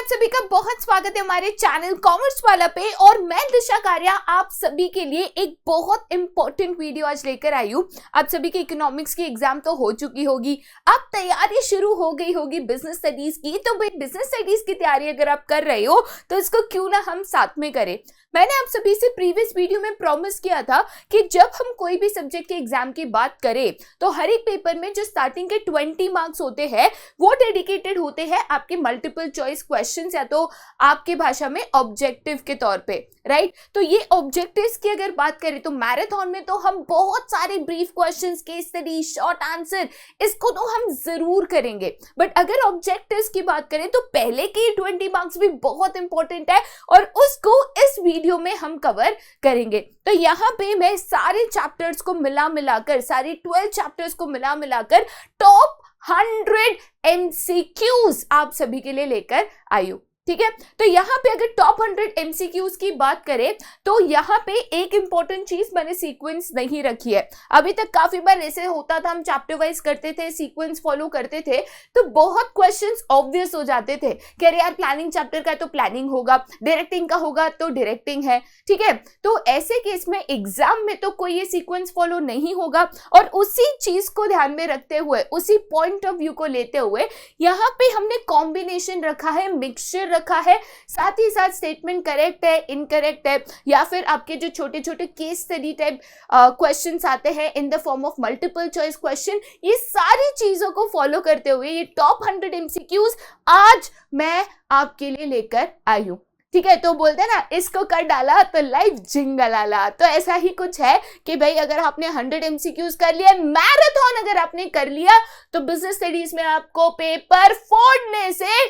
सभी का बहुत स्वागत है हमारे चैनल कॉमर्स वाला पे। और मैं दिशा कारिया आप सभी के लिए एक बहुत इंपॉर्टेंट वीडियो आज लेकर आई हूँ। आप सभी की इकोनॉमिक्स की एग्जाम तो हो चुकी होगी, अब तैयारी शुरू हो गई होगी बिजनेस स्टडीज की। तो भाई बिजनेस स्टडीज की तैयारी अगर आप कर रहे हो तो इसको क्यों ना हम साथ में करें। मैंने आप सभी से प्रीवियस वीडियो में प्रॉमिस किया था कि जब हम कोई भी सब्जेक्ट के एग्जाम की बात करें तो हर एक पेपर में जो स्टार्टिंग के 20 मार्क्स होते हैं वो डेडिकेटेड होते हैं आपके मल्टीपल चॉइस क्वेश्चंस या तो आपके भाषा में ऑब्जेक्टिव के तौर पे, राइट। तो ये ऑब्जेक्टिव्स की अगर बात करें तो मैराथन में तो हम बहुत सारे brief questions, case study, short answer इसको तो हम जरूर करेंगे। बट अगर ऑब्जेक्टिव्स की बात करें तो पहले के 20 मार्क्स भी बहुत इंपॉर्टेंट है और उसको इस वीडियो में हम कवर करेंगे। तो यहाँ पे मैं सारे चैप्टर्स को मिलाकर सारे 12 चैप्टर्स को मिलाकर टॉप 100 MCQs आप सभी के लिए लेकर आई हूं, ठीक है। तो यहाँ पे अगर टॉप 100 MCQs की बात करें तो यहाँ पे एक इंपॉर्टेंट चीज मैंने सीक्वेंस नहीं रखी है। अभी तक काफी बार ऐसे होता था, हम चैप्टर वाइज करते थे, सीक्वेंस फॉलो करते थे तो बहुत क्वेश्चंस ऑब्वियस हो जाते थे कि अरे यार प्लानिंग चैप्टर का है तो प्लानिंग होगा, डायरेक्टिंग का होगा तो डायरेक्टिंग है, ठीक है। तो ऐसे केस में एग्जाम में तो कोई ये सीक्वेंस फॉलो नहीं होगा और उसी चीज को ध्यान में रखते हुए, उसी पॉइंट ऑफ व्यू को लेते हुए यहाँ पे हमने कॉम्बिनेशन रखा है, मिक्सचर रखा है, साथ ही साथ स्टेटमेंट करेक्ट है, इनकरेक्ट है, या फिर आपके जो छोटे छोटे केस स्टडी टाइप क्वेश्चंस आते हैं in the form of multiple choice question, ये सारी चीजों को फॉलो करते हुए ये टॉप 100 MCQs आज मैं आपके लिए लेकर आई हूं, ठीक है। तो बोलते हैं ना, इसको कर डाला तो लाइफ जिंगल आला। तो ऐसा ही कुछ है कि भाई अगर आपने 100 MCQs कर लिया, मैराथन अगर आपने कर लिया तो बिजनेस स्टडीज में आपको पेपर फोड़ने से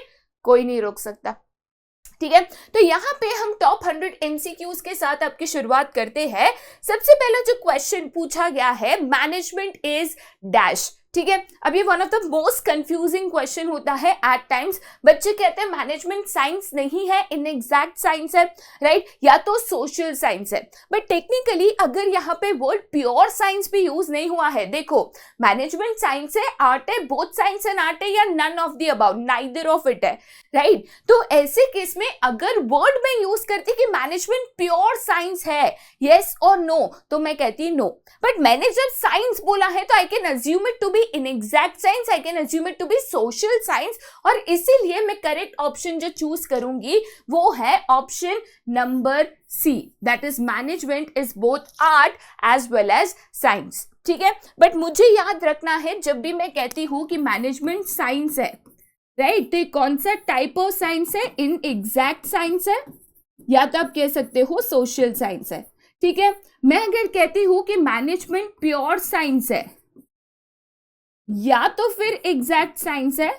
कोई नहीं रोक सकता, ठीक है। तो यहाँ पे हम टॉप 100 MCQs के साथ आपकी शुरुआत करते हैं। सबसे पहला जो क्वेश्चन पूछा गया है, मैनेजमेंट इज डैश, ठीक है। अब ये one of the most confusing question होता है एट टाइम्स। बच्चे कहते हैं मैनेजमेंट साइंस नहीं है, इनएग्जैक्ट साइंस है, राइट, या तो सोशल साइंस है। बट टेक्निकली अगर यहाँ पे वर्ड प्योर साइंस भी यूज नहीं हुआ है, देखो मैनेजमेंट साइंस है, आर्ट है, बोथ साइंस एंड आर्ट है, या none of the about, neither of it है, राइट। तो ऐसे केस में अगर वर्ड में यूज करती कि मैनेजमेंट प्योर साइंस है, यस और नो, तो मैं कहती नो। बट मैंने जब साइंस बोला है तो I can assume it to be inexact science, I can assume it to be social science, और इसीलिए मैं करेक्ट ऑप्शन जो चूज करूंगी वो है option number C, that is management is both art as well as science, ठीक है। But मुझे याद रखना है जब भी मैं कहती हूं कि मैनेजमेंट साइंस है, राइट, तो कौन सा टाइप ऑफ साइंस है, इन एग्जैक्ट साइंस है या तो आप कह सकते हो सोशल साइंस है, ठीक है। मैं अगर कहती हूं कि मैनेजमेंट प्योर साइंस है या तो फिर एग्जैक्ट साइंस है,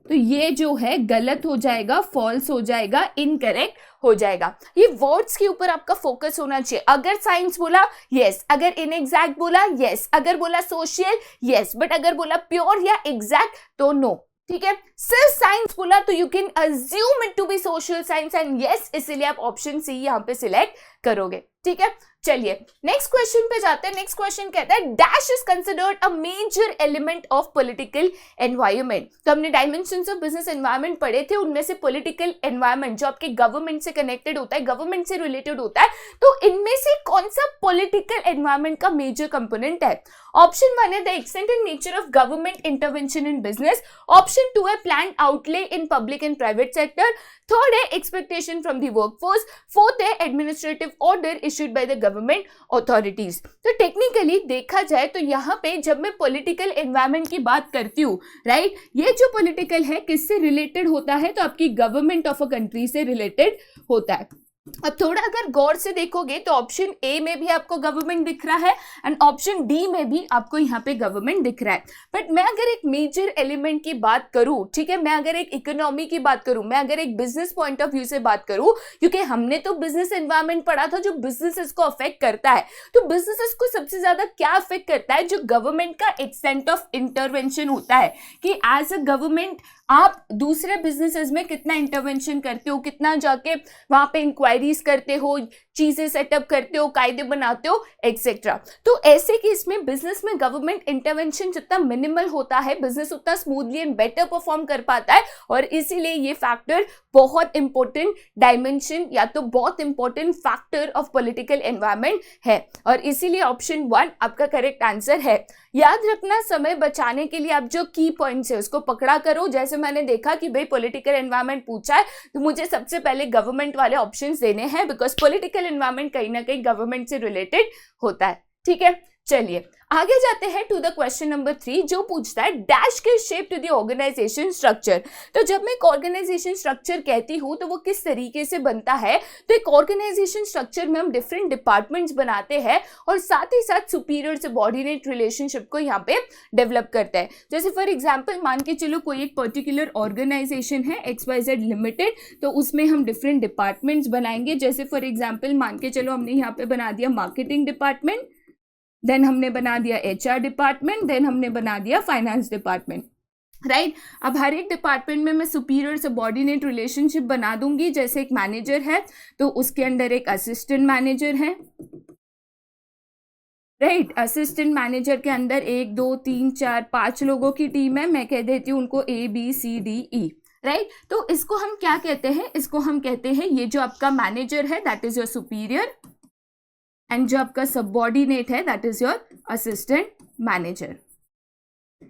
तो ये जो है गलत हो जाएगा, फॉल्स हो जाएगा, इनकरेक्ट हो जाएगा। ये वर्ड्स के ऊपर आपका फोकस होना चाहिए। अगर साइंस बोला यस, अगर इनएग्जैक्ट बोला यस, अगर बोला सोशल यस, बट अगर बोला प्योर या एग्जैक्ट तो नो, ठीक है। सिर्फ साइंस बोला तो you can assume it to be social science and yes, इसीलिए आप ऑप्शन सी यहां पे सिलेक्ट करोगे, ठीक है। चलिए नेक्स्ट क्वेश्चन पे जाते हैं। नेक्स्ट क्वेश्चन कहता है dash is considered a major element of political environment. तो हमने डायमेंशंस ऑफ बिजनेस एनवायरनमेंट पढ़े थे, उनमें से पॉलिटिकल एनवायरनमेंट जो आपके गवर्नमेंट से कनेक्टेड होता है, गवर्नमेंट से रिलेटेड होता है, तो इनमें से कौन सा पॉलिटिकल एनवायरनमेंट का मेजर कंपोनेंट है। ऑप्शन 1 है the extent and nature of government intervention in business, option 2 है planned outlay in public and private sector, third है expectation from the workforce, fourth है administrative order issued by the government authorities. तो technically देखा जाए तो यहाँ पे जब मैं पॉलिटिकल एनवायरनमेंट की बात करती हूँ, राइट, ये जो पॉलिटिकल है किससे रिलेटेड होता है, तो आपकी गवर्नमेंट ऑफ अ कंट्री से रिलेटेड होता है। अब थोड़ा अगर गौर से देखोगे तो ऑप्शन ए में भी आपको गवर्नमेंट दिख रहा है एंड ऑप्शन डी में भी आपको यहाँ पे गवर्नमेंट दिख रहा है। बट मैं अगर एक मेजर एलिमेंट की बात करूं, ठीक है, मैं अगर एक इकोनॉमी की बात करूं, मैं अगर एक बिजनेस पॉइंट ऑफ व्यू से बात करूं, क्योंकि हमने तो बिजनेस एनवायरनमेंट पढ़ा था जो बिजनेसेस को अफेक्ट करता है, तो बिजनेसेस को सबसे ज्यादा क्या अफेक्ट करता है, जो गवर्नमेंट का एक्सटेंट ऑफ इंटरवेंशन होता है कि एज अ गवर्नमेंट आप दूसरे बिजनेसेस में कितना इंटरवेंशन करते हो, कितना जाके वहां पे इंक्वायरीज करते हो, चीजें सेटअप करते हो, कायदे बनाते हो, एक्सेट्रा। तो ऐसे केस में बिजनेस में गवर्नमेंट इंटरवेंशन जितना मिनिमल होता है, बिजनेस उतना स्मूथली एंड बेटर परफॉर्म कर पाता है। और इसीलिए ये फैक्टर बहुत इंपॉर्टेंट डायमेंशन या तो बहुत important factor of political environment है। और इसीलिए ऑप्शन 1 आपका करेक्ट आंसर है। याद रखना, समय बचाने के लिए आप जो की पॉइंट्स है उसको पकड़ा करो। जैसे मैंने देखा कि भाई पॉलिटिकल एनवायरनमेंट पूछा है तो मुझे सबसे पहले गवर्नमेंट वाले ऑप्शंस देने हैं, बिकॉज पॉलिटिकल एनवायरनमेंट कहीं ना कहीं गवर्नमेंट से रिलेटेड होता है। ठीक है, चलिए आगे जाते हैं टू द क्वेश्चन नंबर 3, जो पूछता है डैश के shape to the organisation structure. तो जब मैं एक ऑर्गेनाइजेशन स्ट्रक्चर कहती हूँ तो वो किस तरीके से बनता है, तो एक ऑर्गेनाइजेशन स्ट्रक्चर में हम डिफरेंट डिपार्टमेंट्स बनाते हैं और साथ ही साथ सुपीरियर सबऑर्डिनेट रिलेशनशिप को यहाँ पे डेवलप करते हैं। जैसे फॉर एग्जाम्पल मान के चलो कोई एक पर्टिकुलर ऑर्गेनाइजेशन है XYZ लिमिटेड, तो उसमें हम डिफरेंट डिपार्टमेंट्स बनाएंगे। जैसे फॉर एग्जाम्पल मान के चलो हमने यहाँ पे बना दिया मार्केटिंग डिपार्टमेंट, देन हमने बना दिया HR डिपार्टमेंट, देन हमने बना दिया फाइनेंस डिपार्टमेंट, राइट। अब हर एक डिपार्टमेंट में मैं सुपीरियर सबऑर्डिनेट रिलेशनशिप बना दूंगी। जैसे एक मैनेजर है तो उसके अंदर एक असिस्टेंट मैनेजर है, राइट। असिस्टेंट मैनेजर के अंदर 1 2 3 4 5 लोगों की टीम है, मैं कह देती हूँ उनको ABCDE, राइट। तो इसको हम क्या कहते हैं, इसको हम कहते हैं ये जो आपका मैनेजर है that is your superior, and जो आपका सबऑर्डिनेट है that is your assistant manager.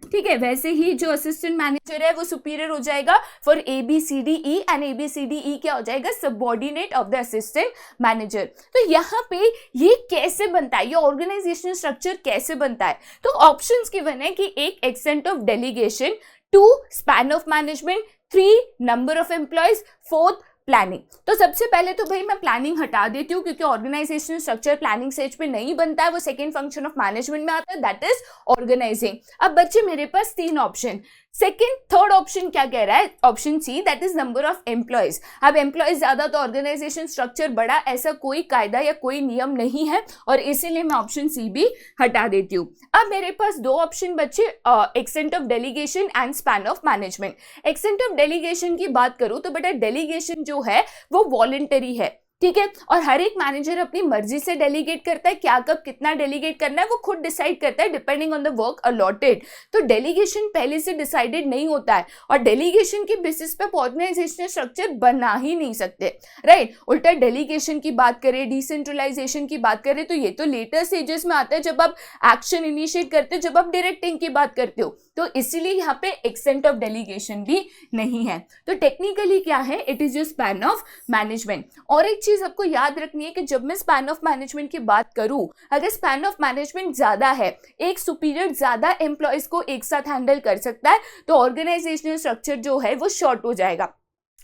ठीक है, वैसे ही जो असिस्टेंट मैनेजर है वो सुपीरियर हो जाएगा फॉर ABCDE, एंड ABCDE क्या हो जाएगा, subordinate of the assistant manager. तो यहाँ पे ये कैसे बनता है, ये ऑर्गेनाइजेशनल स्ट्रक्चर कैसे बनता है, तो ऑप्शंस गिवन है कि 1 extent of delegation, 2 span of management, 3 number of employees, 4 planning. तो सबसे पहले तो भाई मैं प्लानिंग हटा देती हूँ क्योंकि ऑर्गेनाइजेशनल स्ट्रक्चर प्लानिंग स्टेज पे नहीं बनता है, वो सेकंड फंक्शन ऑफ मैनेजमेंट में आता है, दैट इज ऑर्गेनाइजिंग। अब बच्चे मेरे पास 3 ऑप्शन, सेकंड थर्ड ऑप्शन क्या कह रहा है, option C that is number of employees. अब एम्प्लॉयज ज्यादा तो ऑर्गेनाइजेशन स्ट्रक्चर बड़ा, ऐसा कोई कायदा या कोई नियम नहीं है और इसीलिए मैं ऑप्शन सी भी हटा देती हूँ। अब मेरे पास 2 ऑप्शन बचे, extent of delegation and span of management. Extent of delegation की बात करूं तो बेटा डेलीगेशन जो है वो वॉलंटरी है, ठीक है, और हर एक मैनेजर अपनी मर्जी से डेलीगेट करता है, क्या कब कितना डेलीगेट करना है वो खुद डिसाइड करता है depending on the work allotted. तो डेलीगेशन पहले से डिसाइडेड नहीं होता है और डेलीगेशन की बेसिस पे ऑर्गेनाइजेशनल स्ट्रक्चर बना ही नहीं सकते, राइट। उल्टा डेलीगेशन की बात करें, डिसेंट्रलाइजेशन की बात करें तो ये तो लेटर स्टेजेस में आता है जब आप एक्शन इनिशिएट करते हो, जब आप डायरेक्टिंग की बात करते हो, तो इसीलिए यहाँ पे एक्सटेंट ऑफ डेलीगेशन भी नहीं है। तो टेक्निकली क्या है, it is your span of management. और एक चीज आपको याद रखनी है कि जब मैं स्पैन ऑफ मैनेजमेंट की बात करूं, अगर स्पैन ऑफ मैनेजमेंट ज्यादा है, एक सुपीरियर ज्यादा एम्प्लॉयज को एक साथ हैंडल कर सकता है, तो ऑर्गेनाइजेशनल स्ट्रक्चर जो है वो शॉर्ट हो जाएगा,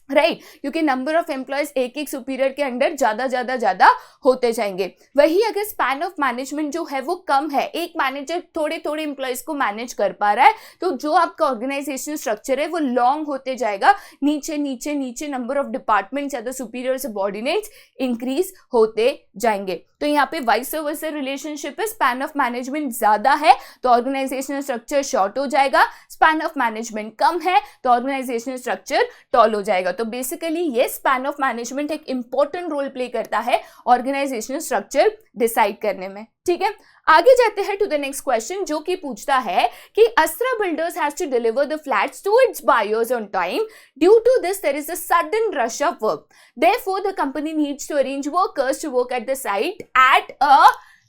राइट, क्योंकि नंबर ऑफ एम्प्लॉयज एक सुपीरियर के अंडर ज्यादा होते जाएंगे। वही अगर स्पैन ऑफ मैनेजमेंट जो है वो कम है, एक मैनेजर थोड़े एम्प्लॉयज को मैनेज कर पा रहा है, तो जो आपका ऑर्गेनाइजेशन स्ट्रक्चर है वो लॉन्ग होते जाएगा, नीचे नंबर ऑफ डिपार्टमेंट्स या तो सुपीरियर सबऑर्डिनेट्स इंक्रीज होते जाएंगे। तो यहाँ पे वाइस वर्सा रिलेशनशिप है, स्पैन ऑफ मैनेजमेंट ज्यादा है तो ऑर्गेनाइजेशनल स्ट्रक्चर शॉर्ट हो जाएगा, स्पैन ऑफ मैनेजमेंट कम है तो ऑर्गेनाइजेशनल स्ट्रक्चर टॉल हो जाएगा। तो बेसिकली ये स्पैन ऑफ मैनेजमेंट एक इंपॉर्टेंट रोल प्ले करता है ऑर्गेनाइजेशनल स्ट्रक्चर डिसाइड करने में, ठीक है। आगे जाते हैं टू द नेक्स्ट क्वेश्चन, जो कि पूछता है कि Astra Builders has to deliver the flats to its buyers on time. Due to this, there is a sudden rush of work. Therefore, the company needs to arrange workers to work at the site at a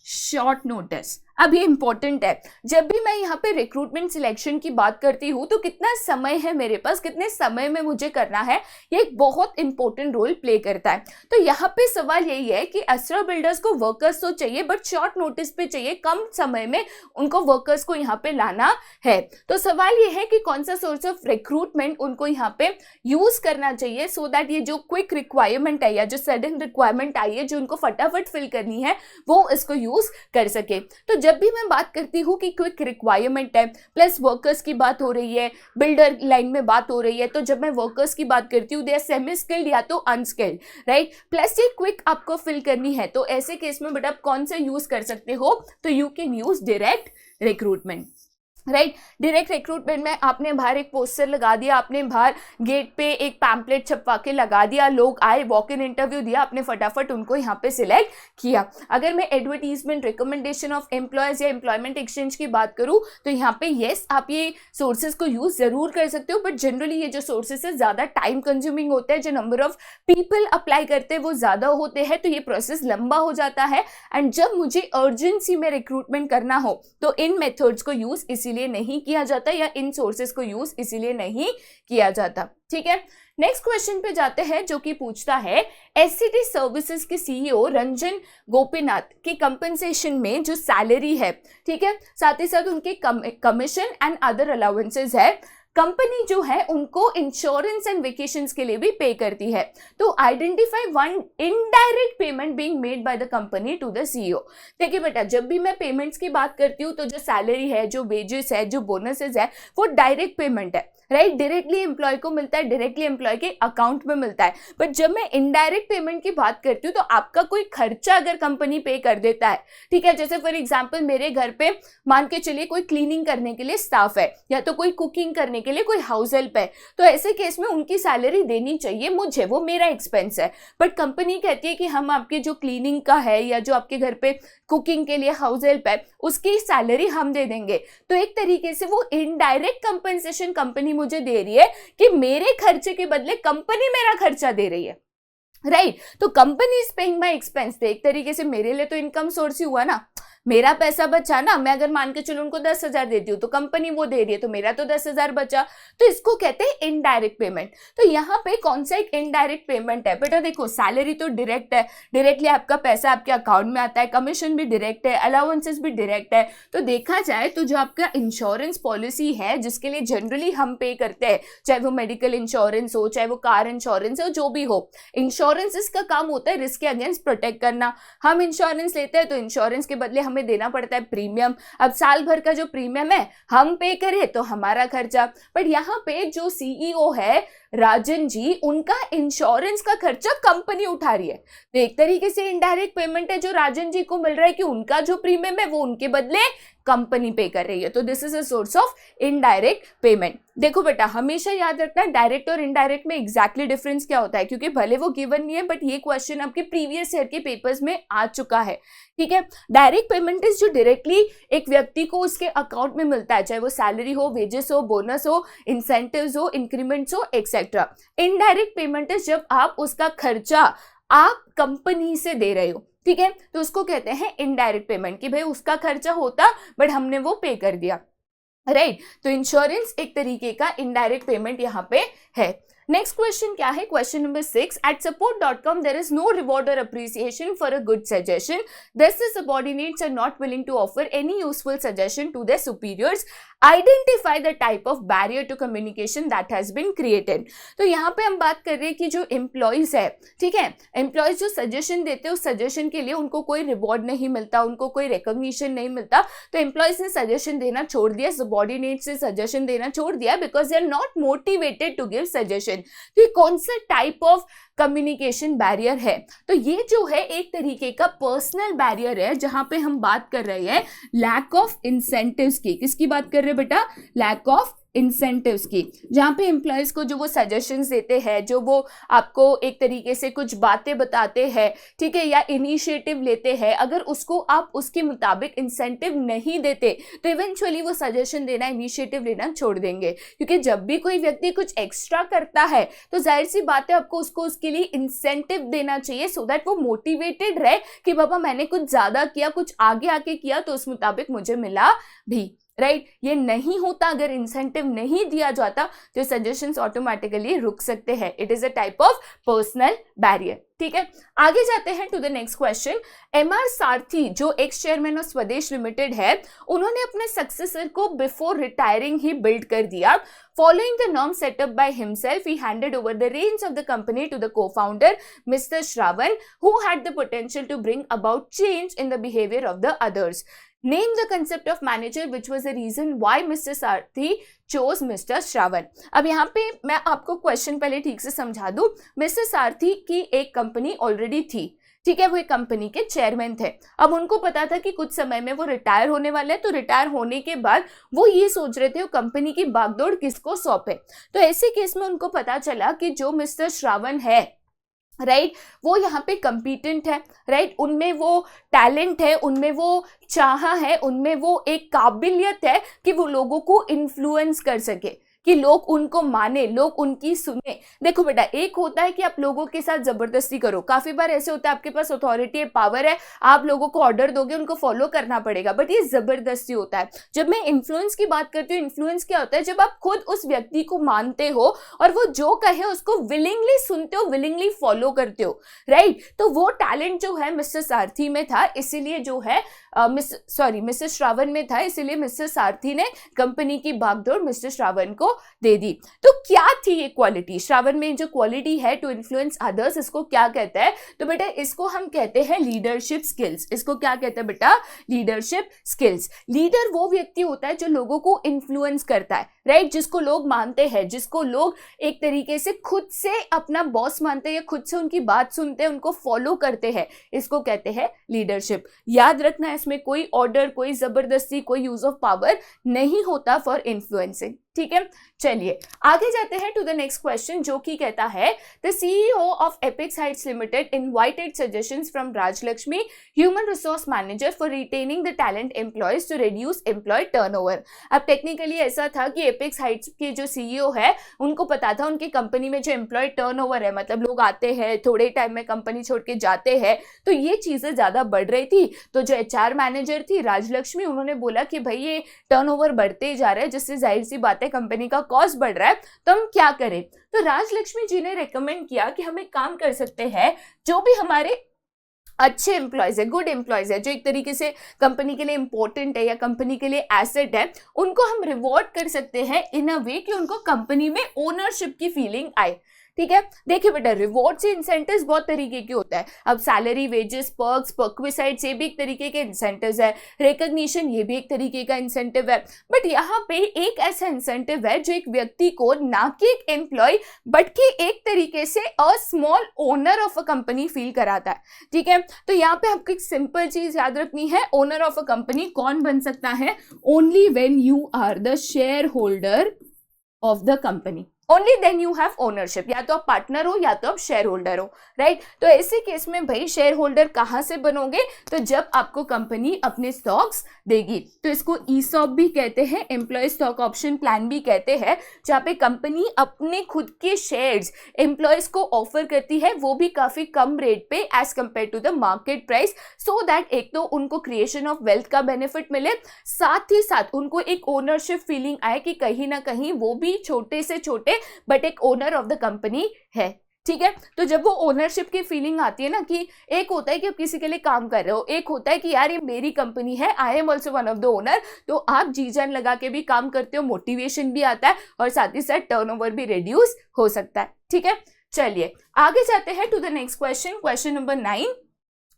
short notice. अब ये important है, जब भी मैं यहाँ पे recruitment selection की बात करती हूँ तो कितना समय है मेरे पास, कितने समय में मुझे करना है, ये एक बहुत इंपॉर्टेंट रोल प्ले करता है। तो यहाँ पे सवाल यही है कि एस्ट्रा बिल्डर्स को वर्कर्स तो चाहिए बट शॉर्ट नोटिस पे चाहिए, कम समय में उनको वर्कर्स को यहाँ पे लाना है। तो सवाल ये है कि कौन सा सोर्स ऑफ रिक्रूटमेंट उनको यहाँ पे यूज करना चाहिए सो दैट ये जो क्विक रिक्वायरमेंट है या जो सडन रिक्वायरमेंट आई है जो उनको फटाफट फिल करनी है वो इसको यूज कर सके। तो जब भी मैं बात करती हूँ कि क्विक रिक्वायरमेंट है प्लस वर्कर्स की बात हो रही है, बिल्डर लाइन में बात हो रही है, तो जब मैं वर्कर्स की बात करती हूँ दे आर सेमी स्किल्ड या तो अनस्किल्ड, राइट, प्लस ये क्विक आपको फिल करनी है, तो ऐसे केस में बेटा आप कौन सा यूज कर सकते हो, तो you can use direct recruitment. Right. Direct recruitment में आपने बाहर एक पोस्टर लगा दिया, आपने बाहर गेट पे एक पैम्पलेट छपवा के लगा दिया, लोग आए, वॉक इन इंटरव्यू दिया, आपने फटाफट उनको यहाँ पे सिलेक्ट किया। अगर मैं एडवर्टीजमेंट, रिकमेंडेशन ऑफ एम्प्लॉयज या एम्प्लॉयमेंट एक्सचेंज की बात करूँ तो यहाँ पे येस आप ये सोर्सेज को यूज जरूर कर सकते हो, बट जनरली ये जो सोर्सेज है ज्यादा टाइम कंज्यूमिंग होता है, जो नंबर ऑफ पीपल अप्लाई करते हैं वो ज्यादा होते हैं, तो ये प्रोसेस लंबा हो जाता है। एंड जब मुझे अर्जेंसी में रिक्रूटमेंट करना हो तो इन मेथड्स को यूज इसीलिए नहीं किया जाता, या इन सोर्सेस को यूज इसीलिए नहीं किया जाता। ठीक है, नेक्स्ट क्वेश्चन पे जाते हैं, जो कि पूछता है एससीटी सर्विसेज के सीईओ रंजन गोपीनाथ की कंपनसेशन में जो सैलरी है, ठीक है, साथ ही साथ उनके कमीशन एंड अदर अलाउंसेस है, कंपनी जो है उनको इंश्योरेंस एंड वेकेशंस के लिए भी पे करती है। तो identify one indirect payment being made by the company to the CEO. देखिए बेटा, जब भी मैं पेमेंट्स की बात करती हूँ तो जो सैलरी है, जो वेजेस है, जो बोनसेस है, वो डायरेक्ट पेमेंट है, राइट, डायरेक्टली एम्प्लॉय को मिलता है, डायरेक्टली एम्प्लॉय के अकाउंट में मिलता है। बट जब मैं इनडायरेक्ट पेमेंट की बात करती हूँ तो आपका कोई खर्चा अगर कंपनी पे कर देता है, ठीक है, जैसे फॉर एग्जांपल मेरे घर पे मान के चलिए कोई क्लीनिंग करने के लिए स्टाफ है, या तो कोई कुकिंग करने के लिए कोई हाउस हेल्प है, तो ऐसे केस में उनकी सैलरी देनी चाहिए मुझे, वो मेरा एक्सपेंस है। बट कंपनी कहती है कि हम आपके जो क्लीनिंग का है या जो आपके घर पे कुकिंग के लिए हाउस हेल्प है उसकी सैलरी हम दे देंगे। तो एक तरीके से वो इनडायरेक्ट कंपनसेशन कंपनी मुझे दे रही है कि मेरे खर्चे के बदले कंपनी मेरा खर्चा दे रही है, राइट। तो company is paying my expense, एक तरीके से मेरे लिए तो इनकम सोर्स ही हुआ ना, मेरा पैसा बचा ना। मैं अगर मान के चलूं उनको 10,000 देती हूँ तो कंपनी वो दे रही है, तो मेरा तो 10,000 बचा। तो इसको कहते हैं इनडायरेक्ट पेमेंट। तो यहाँ पे कौन सा एक इनडायरेक्ट पेमेंट है बेटा, देखो सैलरी तो डायरेक्ट है, डायरेक्टली आपका पैसा आपके अकाउंट में आता है, कमीशन भी डायरेक्ट है, अलाउंसेस भी डायरेक्ट है। तो देखा जाए तो जो आपका इंश्योरेंस पॉलिसी है जिसके लिए जनरली हम पे करते हैं, चाहे वो मेडिकल इंश्योरेंस हो, चाहे वो कार इंश्योरेंस हो, जो भी हो, इंश्योरेंस इसका काम होता है रिस्क के अगेंस्ट प्रोटेक्ट करना। हम इंश्योरेंस लेते हैं तो इंश्योरेंस के बदले हमें देना पड़ता है प्रीमियम। अब साल भर का जो प्रीमियम है हम पे करें तो हमारा खर्चा। बट यहाँ पे जो सीईओ है राजन जी, उनका इंश्योरेंस का खर्चा कंपनी उठा रही है। तो एक तरीके से इनडायरेक्ट पेमेंट है जो राजन जी को मिल रहा है कि उनका जो प्रीमियम है वो उनके बदले कंपनी पे कर रही है। तो this is a source of indirect payment. देखो बेटा, हमेशा याद रखना डायरेक्ट और इनडायरेक्ट में एग्जैक्टली डिफरेंस क्या होता है, क्योंकि भले वो गिवन नहीं है बट ये क्वेश्चन आपके प्रीवियस ईयर के पेपर्स में आ चुका है। ठीक है, डायरेक्ट पेमेंट इज जो डायरेक्टली एक व्यक्ति को उसके अकाउंट में मिलता है, चाहे वो सैलरी हो, वेजेस हो, बोनस हो, इंसेंटिव्स हो, इंक्रीमेंट्स हो, एक्सेट्रा। इनडायरेक्ट पेमेंट इज जब आप उसका खर्चा आप कंपनी से दे रहे हो, ठीक है, तो उसको कहते हैं इनडायरेक्ट पेमेंट, कि भाई उसका खर्चा होता बट हमने वो पे कर दिया, राइट। तो इंश्योरेंस एक तरीके का इनडायरेक्ट पेमेंट यहाँ पे है। नेक्स्ट क्वेश्चन क्या है, question number 6, at support.com there is no reward or appreciation for a good suggestion, thus the subordinates are not willing to offer any useful suggestion to their superiors, identify the type of barrier to communication that has been created। तो यहाँ पे हम बात कर रहे हैं कि जो एम्प्लॉयज है, ठीक है, एम्प्लॉयज जो सजेशन देते हैं उस सजेशन के लिए उनको कोई रिवॉर्ड नहीं मिलता, उनको कोई रिकॉग्निशन नहीं मिलता, तो एम्प्लॉयज ने सजेशन देना छोड़ दिया, सबऑर्डिनेट्स ने सजेशन देना छोड़ दिया because they are not motivated to give suggestion. तो ये कौन सा टाइप ऑफ कम्युनिकेशन बैरियर है, तो ये जो है एक तरीके का पर्सनल बैरियर है, जहां पे हम बात कर रहे हैं लैक ऑफ इंसेंटिव्स की। किसकी बात कर रहे हैं बेटा, लैक ऑफ इंसेंटिव्स की, जहां पे एम्प्लॉयज को जो वो सजेशंस देते हैं, जो वो आपको एक तरीके से कुछ बातें बताते हैं, ठीक है, या इनिशिएटिव लेते हैं, अगर उसको आप उसके मुताबिक इंसेंटिव नहीं देते तो इवेंचुअली वो सजेशन देना, इनिशिएटिव लेना छोड़ देंगे। क्योंकि जब भी कोई व्यक्ति कुछ एक्स्ट्रा करता है तो जाहिर सी बात है आपको उसको उसके लिए इंसेंटिव देना चाहिए, सो दैट वो मोटिवेटेड रहे कि बाबा मैंने कुछ ज्यादा किया, कुछ आगे आके किया तो उस मुताबिक मुझे मिला भी, राइट। ये नहीं होता, अगर इंसेंटिव नहीं दिया जाता तो सजेशंस ऑटोमेटिकली रुक सकते हैं। It is a type of personal barrier. ठीक है, आगे जाते हैं to the next question. MR Sarathi जो ex chairman of Swadesh limited है, उन्होंने अपने सक्सेसर को बिफोर रिटायरिंग ही बिल्ड कर दिया। Following the norm set up by himself, he handed over the reins of the company to the co-founder, Mr. Shravan, who had the potential to bring about change in the behavior of the others. Name the concept of manager which was the reason why Mr. Sarthi chose Mr. Shravan. अब यहाँ पे मैं आपको question पहले ठीक से समझा दूं। मिस्टर सारथी की एक कंपनी ऑलरेडी थी, ठीक है, वो एक कंपनी के चेयरमैन थे। अब उनको पता था कि कुछ समय में वो रिटायर होने वाले हैं, तो रिटायर होने के बाद वो ये सोच रहे थे वो कंपनी की बागडोर किसको सौंपे। तो ऐसे केस में उनको पता चला कि जो मिस्टर श्रावण है, राइट, वो यहाँ पे कम्पिटेंट है, राइट, उनमें वो टैलेंट है, उनमें वो चाह है, उनमें वो एक काबिलियत है कि वो लोगों को इन्फ्लुएंस कर सके, कि लोग उनको माने, लोग उनकी सुने। देखो बेटा, एक होता है कि आप लोगों के साथ जबरदस्ती करो, काफी बार ऐसे होता है आपके पास अथॉरिटी है, पावर है, आप लोगों को ऑर्डर दोगे, उनको फॉलो करना पड़ेगा, बट ये जबरदस्ती होता है। जब मैं इन्फ्लुएंस की बात करती हूँ, इन्फ्लुएंस क्या होता है, जब आप खुद उस व्यक्ति को मानते हो और वो जो कहे उसको विलिंगली सुनते हो, विलिंगली फॉलो करते हो, राइट। तो वो टैलेंट जो है मिस्टर सारथी में था, इसीलिए जो है मिस्टर श्रावण में था, इसीलिए मिस्टर सारथी ने कंपनी की बागडोर मिस्टर श्रावण को दे दी। तो क्या थी ये क्वालिटी, श्रावण में जो क्वालिटी है टू इन्फ्लुएंस अदर्स, इसको क्या कहते हैं? तो बेटा इसको हम कहते हैं लीडरशिप स्किल्स। इसको क्या कहते हैं बेटा? Leadership skills. लीडर वो व्यक्ति होता है जो लोगों को इन्फ्लुएंस करता है, राइट, जिसको लोग मानते हैं, जिसको लोग एक तरीके से खुद से अपना बॉस मानते हैं, खुद से उनकी बात सुनते हैं, उनको फॉलो करते हैं, इसको कहते हैं लीडरशिप। याद रखना, इसमें कोई ऑर्डर, कोई जबरदस्ती, कोई यूज ऑफ पावर नहीं होता फॉर इन्फ्लुएंसिंग, ठीक है। चलिए आगे जाते हैं टू द नेक्स्ट क्वेश्चन, जो कि कहता है the CEO of Epics Heights limited invited suggestions from Rajalakshmi, human resource manager, for retaining the talent employees to reduce employee turnover. अब टेक्निकली ऐसा था कि एपिक्स हाइट्स के जो सीईओ है उनको पता था उनकी कंपनी में जो एम्प्लॉय टर्नओवर है, मतलब लोग आते हैं थोड़े टाइम में कंपनी छोड़ के जाते हैं, तो ये चीजें ज्यादा बढ़ रही थी। तो जो एचआर मैनेजर थी राजलक्ष्मी, उन्होंने बोला कि भाई ये टर्नओवर बढ़ते जा रहा है, जिससे जाहिर सी बात है कंपनी का कॉस्ट बढ़ रहा है, तो हम क्या करें। तो राजलक्ष्मी जी ने रेकमेंड किया कि हम एक काम कर सकते हैं, जो भी हमारे अच्छे एम्प्लॉयज है, गुड एम्प्लॉयज है, जो एक तरीके से कंपनी के लिए इंपॉर्टेंट है या कंपनी के लिए एसेट है, उनको हम रिवॉर्ड कर सकते हैं इन अ वे कि उनको कंपनी में ओनरशिप की फीलिंग आए, ठीक है। देखिए बेटा, रिवॉर्ड से इंसेंटिव्स बहुत तरीके के होता है। अब सैलरी, वेजेस, पर्क्स, पर्क्विसाइड्स, ये भी एक तरीके के इंसेंटिव्स है। रिकॉग्निशन, ये भी एक तरीके का इंसेंटिव है। बट यहाँ पे एक ऐसा इंसेंटिव है जो एक व्यक्ति को, ना कि एक एम्प्लॉय बट कि एक तरीके से a small owner of a company feel कराता है, ठीक है। तो यहाँ पे आपको एक सिंपल चीज याद रखनी है, ओनर ऑफ अ कंपनी कौन बन सकता है? Only when you are the share holder of the company, only then you have ownership. या तो आप पार्टनर हो या तो आप शेयर होल्डर हो, राइट। तो ऐसे केस में भाई शेयर होल्डर कहां से बनोगे? तो जब आपको कंपनी अपने स्टॉक्स देगी, तो इसको ईसॉप भी कहते हैं, एम्प्लॉय स्टॉक ऑप्शन प्लान भी कहते हैं, जहां पे कंपनी अपने खुद के शेयर्स एम्प्लॉयज को ऑफर करती है, वो भी काफी कम रेट पे as compared to the market price, so that एक तो उनको क्रिएशन ऑफ वेल्थ का बेनिफिट मिले, साथ ही साथ उनको एक ओनरशिप फीलिंग आए कि कहीं ना कहीं वो भी छोटे से छोटे बट एक ओनर ऑफ द कंपनी है, ठीक है। तो जब वो ओनरशिप की फीलिंग आती है ना, कि एक होता है कि आप किसी के लिए काम कर रहे हो, एक होता है कि यार ये मेरी कंपनी है, I am also one of the owner, तो आप जी जान लगा के भी काम करते हो, मोटिवेशन भी आता है और साथ ही साथ टर्नओवर भी रिड्यूस हो सकता है, ठीक है। चलिए आगे जाते हैं to the next question, question number 9,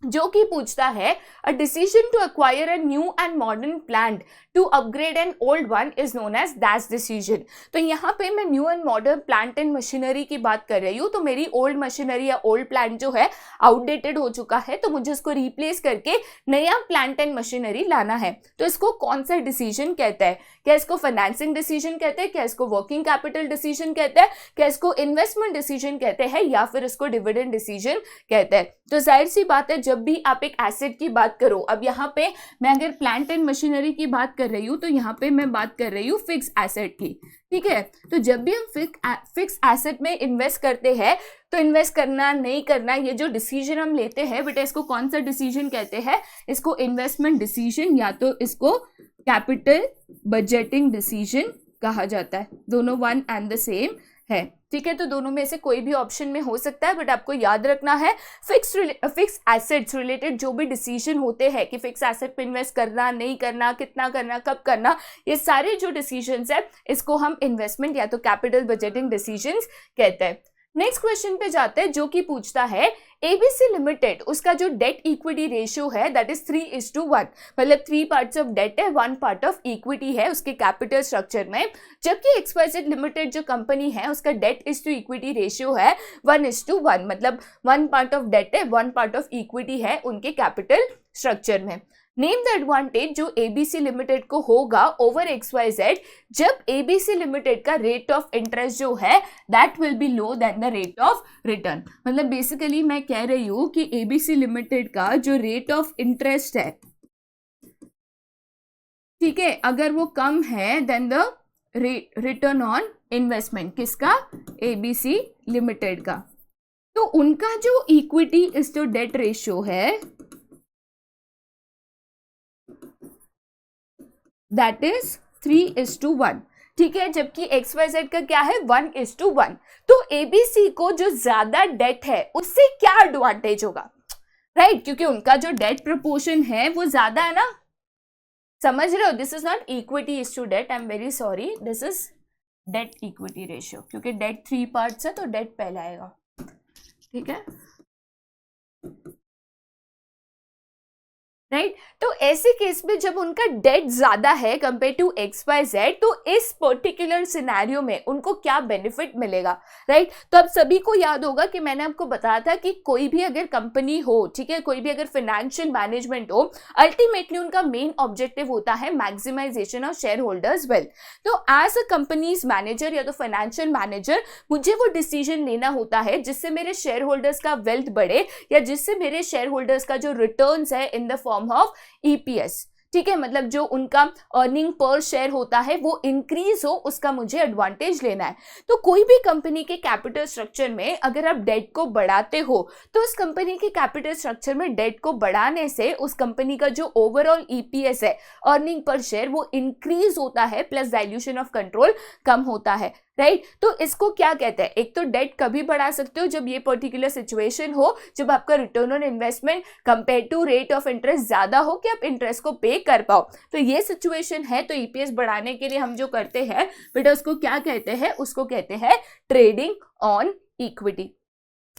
जो कि पूछता है a decision to acquire a new and modern plant to upgrade an old one is known as that's decision. तो यहाँ पे मैं new and modern plant and machinery की बात कर रही हूँ। तो मेरी ओल्ड मशीनरी या ओल्ड प्लांट जो है आउटडेटेड हो चुका है, तो मुझे इसको रिप्लेस करके नया प्लांट एंड मशीनरी लाना है। तो इसको कौन सा डिसीजन कहते हैं? क्या इसको फाइनेंसिंग डिसीजन कहते हैं, क्या इसको वर्किंग कैपिटल डिसीजन कहते हैं, क्या इसको इन्वेस्टमेंट डिसीजन कहते हैं, या फिर इसको डिविडेंड डिसीजन कहते हैं? तो जाहिर सी बात है, जब भी आप एक एसेट की बात करो, अब यहाँ पे मैं अगर प्लांट एंड मशीनरी की बात कर रही हूँ, तो यहाँ पे मैं बात कर रही हूँ फिक्स एसेट की, ठीक है। तो जब भी हम फिक्स एसेट में इन्वेस्ट करते हैं, तो इन्वेस्ट करना नहीं करना, ये जो डिसीजन हम लेते हैं बेटा, इसको कौन सा डिसीजन कहते हैं? इसको इन्वेस्टमेंट डिसीजन या तो इसको कैपिटल बजटिंग डिसीजन कहा जाता है। दोनों वन एंड द सेम है, ठीक है। तो दोनों में से कोई भी ऑप्शन में हो सकता है, बट आपको याद रखना है फिक्स एसेट्स रिलेटेड जो भी डिसीजन होते हैं कि फिक्स एसेट पे इन्वेस्ट करना, नहीं करना, कितना करना, कब करना, ये सारे जो डिसीजंस है इसको हम इन्वेस्टमेंट या तो कैपिटल बजटिंग डिसीजंस कहते हैं। नेक्स्ट क्वेश्चन पे जाते हैं जो कि पूछता है एबीसी लिमिटेड, उसका जो डेट इक्विटी रेशियो है दैट इज 3:1, मतलब 3 पार्ट्स ऑफ डेट है, 1 पार्ट ऑफ इक्विटी है उसके कैपिटल स्ट्रक्चर में, जबकि एक्सवाइजेड लिमिटेड जो कंपनी है उसका debt is to equity ratio है 1:1, मतलब 1 पार्ट ऑफ डेट है, 1 पार्ट ऑफ इक्विटी है उनके कैपिटल स्ट्रक्चर में। नेम द एडवांटेज जो एबीसी लिमिटेड को होगा ओवर एक्सवाइजेड जब एबीसी लिमिटेड का रेट ऑफ इंटरेस्ट जो है that will be low than the rate of return. मतलब बेसिकली मैं कह रही हूं कि एबीसी लिमिटेड का जो रेट ऑफ इंटरेस्ट है, ठीक है, अगर वो कम है than the return on investment, किसका? एबीसी लिमिटेड का। तो उनका जो equity is to debt ratio है दैट इज 3:1, ठीक है, जबकि XYZ का क्या है 1:1। तो एबीसी को जो ज्यादा डेट है उससे क्या एडवांटेज होगा, राइट? क्योंकि उनका जो डेट प्रोपोर्शन है वो ज्यादा है ना, समझ रहे हो? This is not equity is to debt, I am very sorry, this is debt equity ratio, क्योंकि डेट 3 पार्ट्स है तो डेट पहला आएगा, ठीक है, राइट? तो ऐसे केस में जब उनका डेट ज्यादा है कंपेयर टू XYZ, तो इस पर्टिकुलर सिनेरियो में उनको क्या बेनिफिट मिलेगा, राइट? तो अब सभी को याद होगा कि मैंने आपको बताया था कि कोई भी अगर कंपनी हो, ठीक है, कोई भी अगर फाइनेंशियल मैनेजमेंट हो, अल्टीमेटली उनका मेन ऑब्जेक्टिव होता है maximisation of share holders wealth. तो एज अ कंपनीज मैनेजर या तो फाइनेंशियल मैनेजर मुझे वो डिसीजन लेना होता है जिससे मेरे शेयर होल्डर्स का वेल्थ बढ़े या जिससे मेरे शेयर होल्डर्स का जो रिटर्न्स है in the form of EPS, ठीक है, मतलब जो उनका अर्निंग पर शेयर होता है वो इंक्रीज हो, उसका मुझे एडवांटेज लेना है। तो कोई भी कंपनी के कैपिटल स्ट्रक्चर में अगर आप डेट को बढ़ाते हो तो उस कंपनी के कैपिटल स्ट्रक्चर में डेट को बढ़ाने से उस कंपनी का जो ओवरऑल EPS है, अर्निंग पर शेयर, वो इंक्रीज होता है, प्लस डाइल्यूशन ऑफ कंट्रोल कम होता है, राइट? तो इसको क्या कहते हैं? एक तो डेट कभी बढ़ा सकते हो जब ये पर्टिकुलर सिचुएशन हो जब आपका return on investment compare to rate of interest ज्यादा हो कि आप इंटरेस्ट को पे कर पाओ, तो ये सिचुएशन है। तो EPS बढ़ाने के लिए हम जो करते हैं बेटा उसको क्या कहते हैं? उसको कहते हैं ट्रेडिंग ऑन इक्विटी,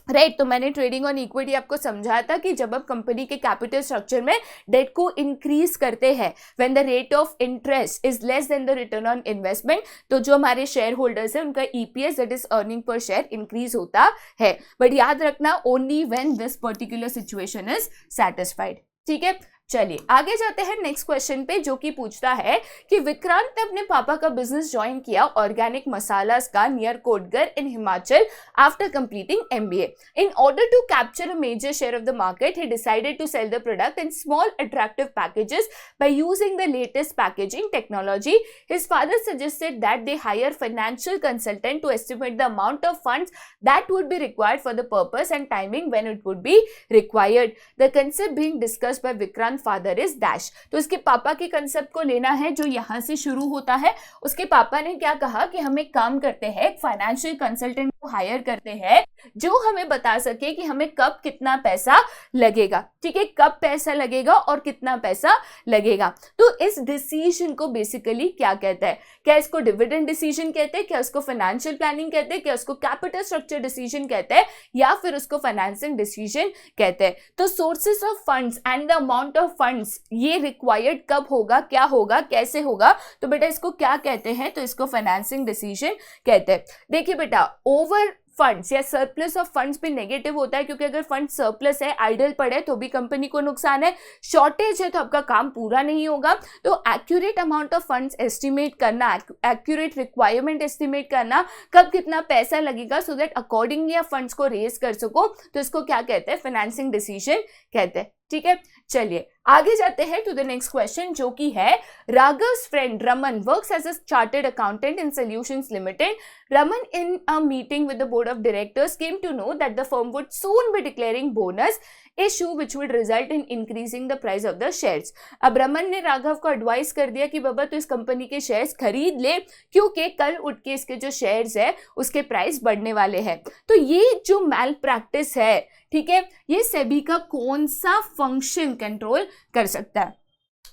राइट? तो मैंने ट्रेडिंग ऑन इक्विटी आपको समझाया था कि जब आप कंपनी के कैपिटल स्ट्रक्चर में डेट को इंक्रीज करते हैं when the rate of interest is less than the return on investment, तो जो हमारे शेयर होल्डर्स हैं उनका EPS that is earning per share increase होता है। बट याद रखना only when this particular situation is satisfied, ठीक है? चलिए आगे जाते हैं नेक्स्ट क्वेश्चन पे जो कि पूछता है कि विक्रांत ने अपने पापा का बिजनेस ज्वाइन किया ऑर्गेनिक मसालास का near Kotgarh in Himachal after completing MBA. In order to capture a major share of the market, he decided to sell the product in small attractive packages by using the latest packaging technology. His father suggested that they hire financial consultant to estimate the amount of funds that would be required for the purpose and timing when it would be required. The concept being discussed by Vikrant father is dash. तो इसके पापा के concept को लेना है जो यहां से शुरू होता है। उसके पापा ने क्या कहा कि हम एक काम करते हैं, फाइनेंशियल कंसल्टेंट को हायर करते हैं जो हमें बता सके कि हमें कब कितना पैसा लगेगा, ठीक है, कब पैसा लगेगा और कितना पैसा लगेगा। तो इस डिसीजन को बेसिकली क्या कहते हैं? क्या इसको डिविडेंड डिसीजन कहते हैं, क्या उसको फाइनेंशियल प्लानिंग कहते हैं, क्या उसको कैपिटल स्ट्रक्चर डिसीजन कहते हैं, या फिर उसको फाइनेंसिंग डिसीजन कहते हैं? तो sources of funds and the amount of funds ये रिक्वायर्ड कब होगा, क्या होगा, कैसे होगा, तो बेटा इसको क्या कहते हैं? तो इसको फाइनेंसिंग डिसीजन कहते हैं। देखिए बेटा, ओवर फंड्स या सरप्लस ऑफ फंड्स भी नेगेटिव होता है, क्योंकि अगर फंड सरप्लस है, आइडल पड़े तो भी कंपनी को नुकसान है, शॉर्टेज है तो आपका काम पूरा नहीं होगा। तो accurate amount of funds estimate करना, एक्यूरेट रिक्वायरमेंट एस्टिमेट करना, कब कितना पैसा लगेगा, सो दैट अकॉर्डिंगली आप फंड्स को रेज कर सको, तो इसको क्या कहते हैं? फाइनेंसिंग डिसीजन कहते हैं, ठीक है। चलिए आगे जाते हैं टू द नेक्स्ट क्वेश्चन जो कि है राघव's friend Raman works as a chartered accountant in Solutions Limited. Raman in a meeting with the board of directors came to know that the firm would soon be declaring bonus issue which would result in increasing the price of the shares. अब रमन ने राघव को advice कर दिया कि बाबा तो इस company के shares खरीद ले, क्योंकि कल उठ के इसके जो शेयर्स है उसके प्राइस बढ़ने वाले हैं। तो ये जो मैल प्रैक्टिस है, ठीक है, ये सेबी का कौन सा फंक्शन कंट्रोल कर सकता है,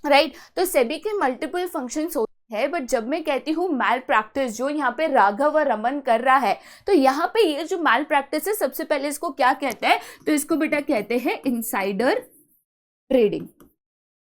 राइट? तो सेबी के मल्टीपल फंक्शंस है, बट जब मैं कहती हूँ मैल प्रैक्टिस जो यहाँ पे राघव और रमन कर रहा है, तो यहाँ पे ये जो मैल प्रैक्टिस है सबसे पहले इसको क्या कहते हैं, तो इसको बेटा कहते हैं इनसाइडर ट्रेडिंग।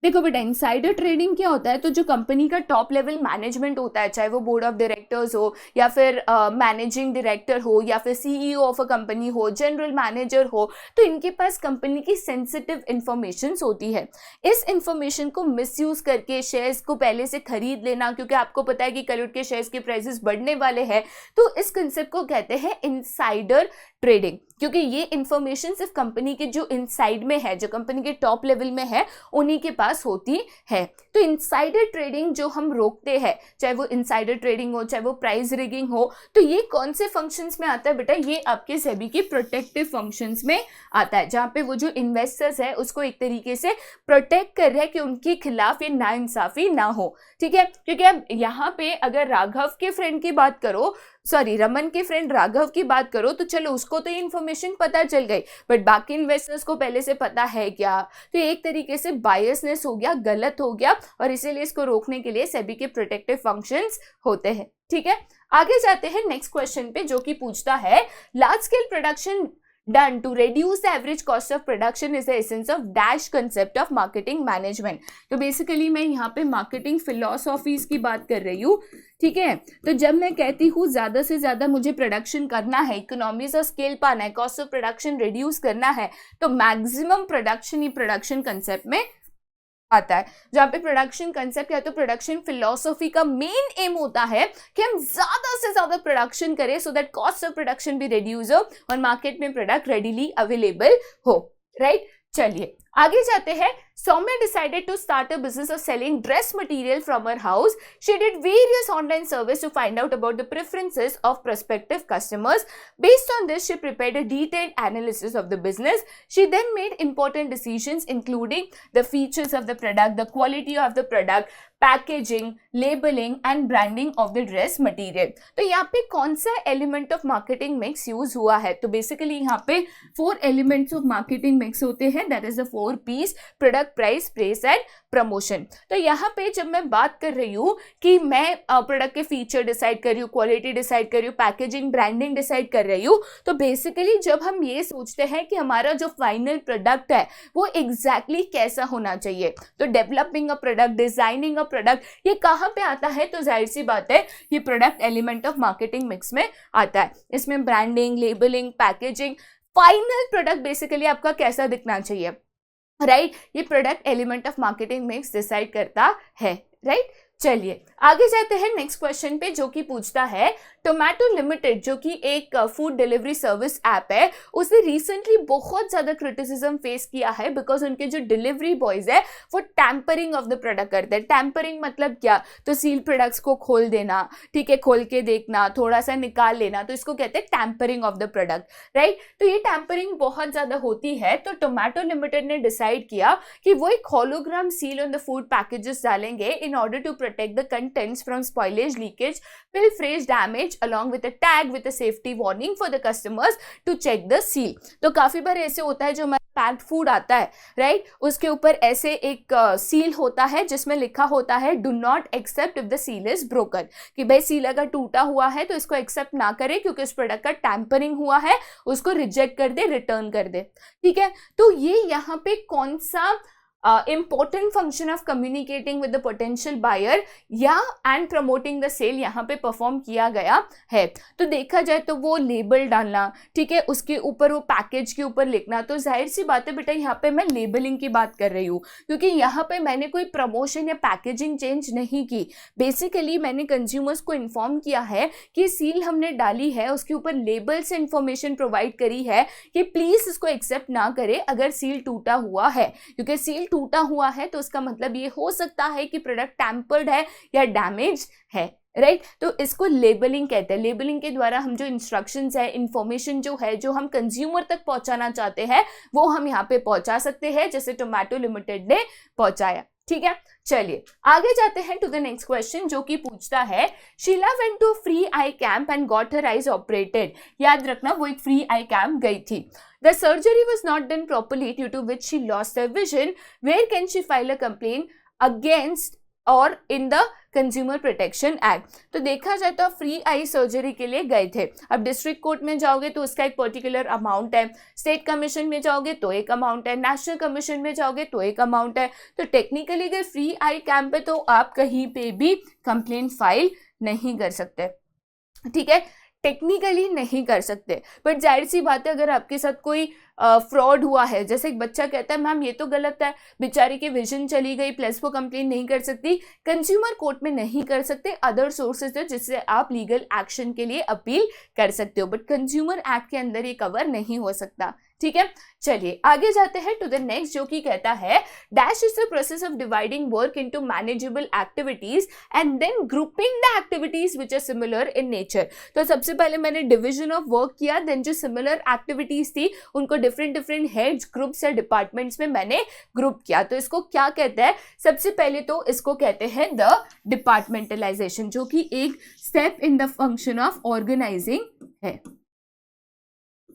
देखो बेटा, इनसाइडर ट्रेडिंग क्या होता है, तो जो कंपनी का टॉप लेवल मैनेजमेंट होता है, चाहे वो बोर्ड ऑफ डायरेक्टर्स हो या फिर मैनेजिंग डायरेक्टर हो या फिर सीईओ ऑफ अ कंपनी हो, जनरल मैनेजर हो, तो इनके पास कंपनी की सेंसिटिव इंफॉर्मेशन होती है। इस इंफॉर्मेशन को मिसयूज करके शेयर्स को पहले से खरीद लेना, क्योंकि आपको पता है कि कल उठ के शेयर्स के प्राइसेस बढ़ने वाले हैं, तो इस कंसेप्ट को कहते हैं इनसाइडर ट्रेडिंग, क्योंकि ये इंफॉर्मेशन सिर्फ कंपनी के जो इनसाइड में है, जो कंपनी के टॉप लेवल में है, उन्हीं के पास होती है। तो इनसाइडर ट्रेडिंग जो हम रोकते हैं, चाहे वो इनसाइडर ट्रेडिंग हो, चाहे वो प्राइस रिगिंग हो, तो ये कौन से फंक्शंस में आता है बेटा, ये आपके सेबी की प्रोटेक्टिव फंक्शंस में आता है, जहां पे वो जो इन्वेस्टर्स है उसको एक तरीके से प्रोटेक्ट कर रहे हैं कि उनके खिलाफ ये नाइंसाफी ना हो। ठीक है, क्योंकि अब यहाँ पे अगर राघव के फ्रेंड की बात करो, सॉरी रमन के फ्रेंड राघव की बात करो, तो चलो उसको तो ये इन्फॉर्मेशन पता चल गई, बट बाकी इन्वेस्टर्स को पहले से पता है क्या, तो एक तरीके से बायसनेस हो गया, गलत हो गया, और इसीलिए इसको रोकने के लिए सेबी के प्रोटेक्टिव फंक्शंस होते हैं। ठीक है, आगे जाते हैं नेक्स्ट क्वेश्चन पे, जो कि पूछता है large scale production done to reduce the average cost of production is the essence of dash concept of marketing management। तो बेसिकली मैं यहाँ पे मार्केटिंग फिलोसॉफीज की बात कर रही हूँ। ठीक है, तो जब मैं कहती हूँ ज्यादा से ज्यादा मुझे प्रोडक्शन करना है, इकोनॉमीज ऑफ स्केल पाना है, कॉस्ट ऑफ प्रोडक्शन रिड्यूस करना है, तो मैक्सिमम प्रोडक्शन ही प्रोडक्शन कंसेप्ट में आता है, जहाँ पे प्रोडक्शन कंसेप्ट या तो प्रोडक्शन फिलॉसफी का मेन एम होता है कि हम ज्यादा से ज्यादा प्रोडक्शन करें so that cost of production भी रिड्यूस हो और मार्केट में प्रोडक्ट रेडिली अवेलेबल हो। राइट, चलिए आगे जाते हैं। Soumya decided to start a business of selling dress material from her house. She did various online surveys to find out about the preferences of prospective customers. Based on this, she prepared a detailed analysis of the business. She then made important decisions including the features of the product, the quality of the product, packaging, labelling and branding of the dress material. तो यहाँ पे कौन सा element of marketing mix use हुआ है, तो basically यहाँ पे 4 एलिमेंट्स ऑफ मार्केटिंग मिक्स होते हैं, that is the 4 P's, product, price, place and promotion. तो यहाँ पे जब मैं बात कर रही हूँ कि मैं प्रोडक्ट के फीचर डिसाइड कर रही हूँ, क्वालिटी डिसाइड कर रही हूँ, पैकेजिंग, ब्रांडिंग डिसाइड कर रही हूँ, तो बेसिकली जब हम ये सोचते हैं कि हमारा जो फाइनल प्रोडक्ट है वो एग्जैक्टली कैसा होना चाहिए, तो developing a product, designing a product, ये कहाँ पे आता है, तो जाहिर सी बात है ये product element of marketing mix में आता है। इसमें branding, labelling, packaging, final product basically आपका कैसा दिखना चाहिए, राइट, ये product element of marketing mix decide करता है। राइट, चलिए आगे जाते हैं नेक्स्ट क्वेश्चन पे, जो कि पूछता है टोमेटो लिमिटेड, जो कि एक फूड डिलीवरी सर्विस ऐप है, उसने रिसेंटली बहुत ज्यादा क्रिटिसिज्म फेस किया है बिकॉज उनके जो डिलीवरी बॉयज है वो टैम्परिंग ऑफ द प्रोडक्ट करते हैं। टैम्परिंग मतलब क्या, तो सील प्रोडक्ट्स को खोल देना, ठीक है, खोल के देखना, थोड़ा सा निकाल लेना, तो इसको कहते हैं tampering of the product. Right, तो ये टैम्परिंग बहुत ज्यादा होती है, तो टोमेटो लिमिटेड ने डिसाइड किया कि वो एक hologram seal on the food packages डालेंगे in order to protect the contents from spoilage, leakage, pilferage, damage, along with a tag with a safety warning for the customers to check the seal। तो काफी बार ऐसे होता है जो हमारा packed food आता है, राइट, उसके ऊपर ऐसे एक सील होता है जिसमें लिखा होता है do not accept if the seal is broken, कि भाई सील अगर टूटा हुआ है तो इसको एक्सेप्ट ना करे क्योंकि उस प्रोडक्ट का टैम्परिंग हुआ है, उसको रिजेक्ट कर दे, रिटर्न कर दे। ठीक है, तो ये यहाँ पे कौन सा important function of communicating with the potential buyer या and promoting the sale यहाँ पे परफॉर्म किया गया है। तो देखा जाए तो वो लेबल डालना, ठीक है, उसके ऊपर वो पैकेज के ऊपर लिखना, तो जाहिर सी बात है बेटा यहाँ पे मैं लेबलिंग की बात कर रही हूँ, क्योंकि यहाँ पे मैंने कोई प्रमोशन या पैकेजिंग चेंज नहीं की, बेसिकली मैंने कंज्यूमर्स को इन्फॉर्म किया है कि सील हमने डाली है, उसके ऊपर लेबल से इंफॉर्मेशन प्रोवाइड करी है कि प्लीज इसको एक्सेप्ट ना करे अगर सील टूटा हुआ है, क्योंकि सील टूटा हुआ है तो उसका मतलब ये हो सकता है कि प्रोडक्ट टैम्पर्ड है या डैमेज है। राइट, तो इसको लेबलिंग कहते हैं। लेबलिंग के द्वारा हम जो इंस्ट्रक्शंस है, इंफॉर्मेशन जो है, जो हम कंज्यूमर तक पहुंचाना चाहते हैं वो हम यहाँ पे पहुंचा सकते हैं, जैसे टोमेटो लिमिटेड ने पहुंचाया। ठीक है, चलिए आगे जाते हैं टू द नेक्स्ट क्वेश्चन, जो कि पूछता है Sheela went to free eye camp and got her eyes operated. याद रखना वो एक फ्री आई कैंप गई थी। The surgery was not done properly due to which she lost her vision. Where can she file a complaint against और in the consumer protection act. तो देखा जाए तो आप फ्री आई सर्जरी के लिए गए थे, अब डिस्ट्रिक्ट कोर्ट में जाओगे तो उसका एक पर्टिकुलर अमाउंट है, स्टेट कमीशन में जाओगे तो एक अमाउंट है, नेशनल कमीशन में जाओगे तो एक अमाउंट है। तो टेक्निकली अगर फ्री आई कैंप है तो आप कहीं पे भी कंप्लेंट फाइल नहीं कर सकते, ठीक है, टेक्निकली नहीं कर सकते। बट जाहिर सी बात है अगर आपके साथ कोई फ्रॉड हुआ है, जैसे एक बच्चा कहता है मैम ये तो गलत है, बेचारी की विजन चली गई, प्लस वो कंप्लेन नहीं कर सकती, कंज्यूमर कोर्ट में नहीं कर सकते, अदर सोर्सेज है जिससे आप लीगल एक्शन के लिए अपील कर सकते हो, बट कंज्यूमर एक्ट के अंदर ये कवर नहीं हो सकता, ठीक है। चलिए आगे जाते हैं टू द नेक्स्ट, जो कि कहता है dash is the process of dividing work into manageable activities and then grouping the activities which are similar in nature. तो सबसे पहले मैंने डिवीजन ऑफ वर्क किया, देन जो सिमिलर एक्टिविटीज थी उनको डिफरेंट हेड्स, ग्रुप्स या डिपार्टमेंट्स में मैंने ग्रुप किया। तो इसको क्या कहते हैं, सबसे पहले तो इसको कहते हैं द डिपार्टमेंटलाइजेशन, जो कि एक step in the function of organising है,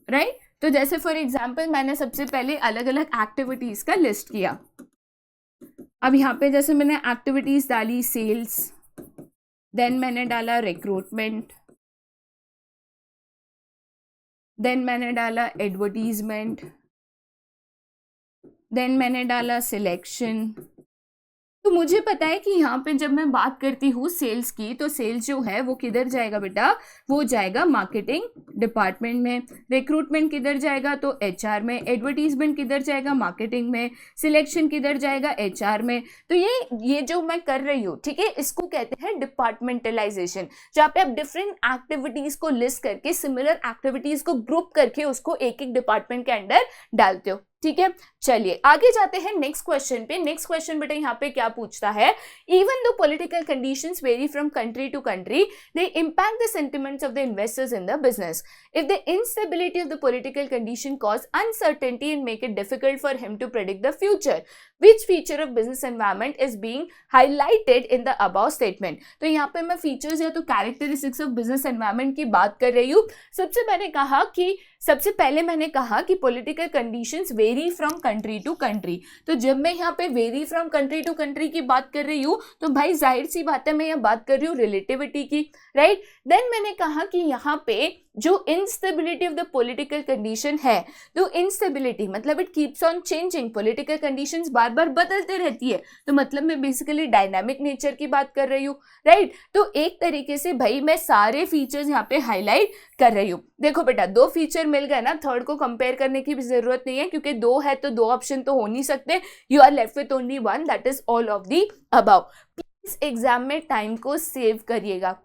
राइट। तो जैसे फॉर एग्जाम्पल मैंने सबसे पहले अलग अलग एक्टिविटीज का लिस्ट किया। अब यहाँ पे जैसे मैंने एक्टिविटीज डाली सेल्स, देन मैंने डाला रिक्रूटमेंट, देन मैंने डाला एडवर्टीजमेंट, देन मैंने डाला सिलेक्शन। तो मुझे पता है कि यहाँ पे जब मैं बात करती हूँ सेल्स की, तो सेल्स जो है वो किधर जाएगा बेटा, वो जाएगा मार्केटिंग डिपार्टमेंट में, रिक्रूटमेंट किधर जाएगा तो एचआर में, एडवर्टीजमेंट किधर जाएगा मार्केटिंग में, सिलेक्शन किधर जाएगा एचआर में। तो ये जो मैं कर रही हूँ, ठीक है, इसको कहते हैं डिपार्टमेंटलाइजेशन, जहाँ पे आप डिफरेंट एक्टिविटीज को लिस्ट करके सिमिलर एक्टिविटीज को ग्रुप करके उसको एक एक डिपार्टमेंट के अंडर डालते हो, ठीक है। चलिए आगे जाते हैं नेक्स्ट क्वेश्चन पे। नेक्स्ट क्वेश्चन बेटा यहाँ पे क्या पूछता है, even though political conditions vary from country to country, they impact the sentiments of the investors in the business. If the instability of the political condition cause uncertainty and make it difficult for him to predict the future, which feature of business environment is being highlighted in the above statement। तो यहाँ पे मैं features या तो characteristics of business environment की बात कर रही हूँ। सबसे पहले मैंने कहा कि political conditions vary from country to country. तो जब मैं यहाँ पे vary from country to country की बात कर रही हूँ तो भाई जाहिर सी बात है मैं यहाँ बात कर रही हूँ रिलेटिविटी की, राइट। देन मैंने कहा कि यहाँ पे जो instability of the political condition है, तो इंस्टेबिलिटी मतलब it keeps on changing, political conditions बार बार बदलते रहती है, तो मतलब मैं बेसिकली डायनामिक नेचर की बात कर रही हूँ, राइट। तो एक तरीके से भाई मैं सारे फीचर्स यहाँ पे हाईलाइट कर रही हूँ। देखो बेटा 2 फीचर मिल गए ना, थर्ड को कंपेयर करने की भी जरूरत नहीं है, क्योंकि 2 है तो 2 ऑप्शन तो हो नहीं सकते, you are left with only 1, that is all of the above. Please exam में टाइम को सेव करिएगा,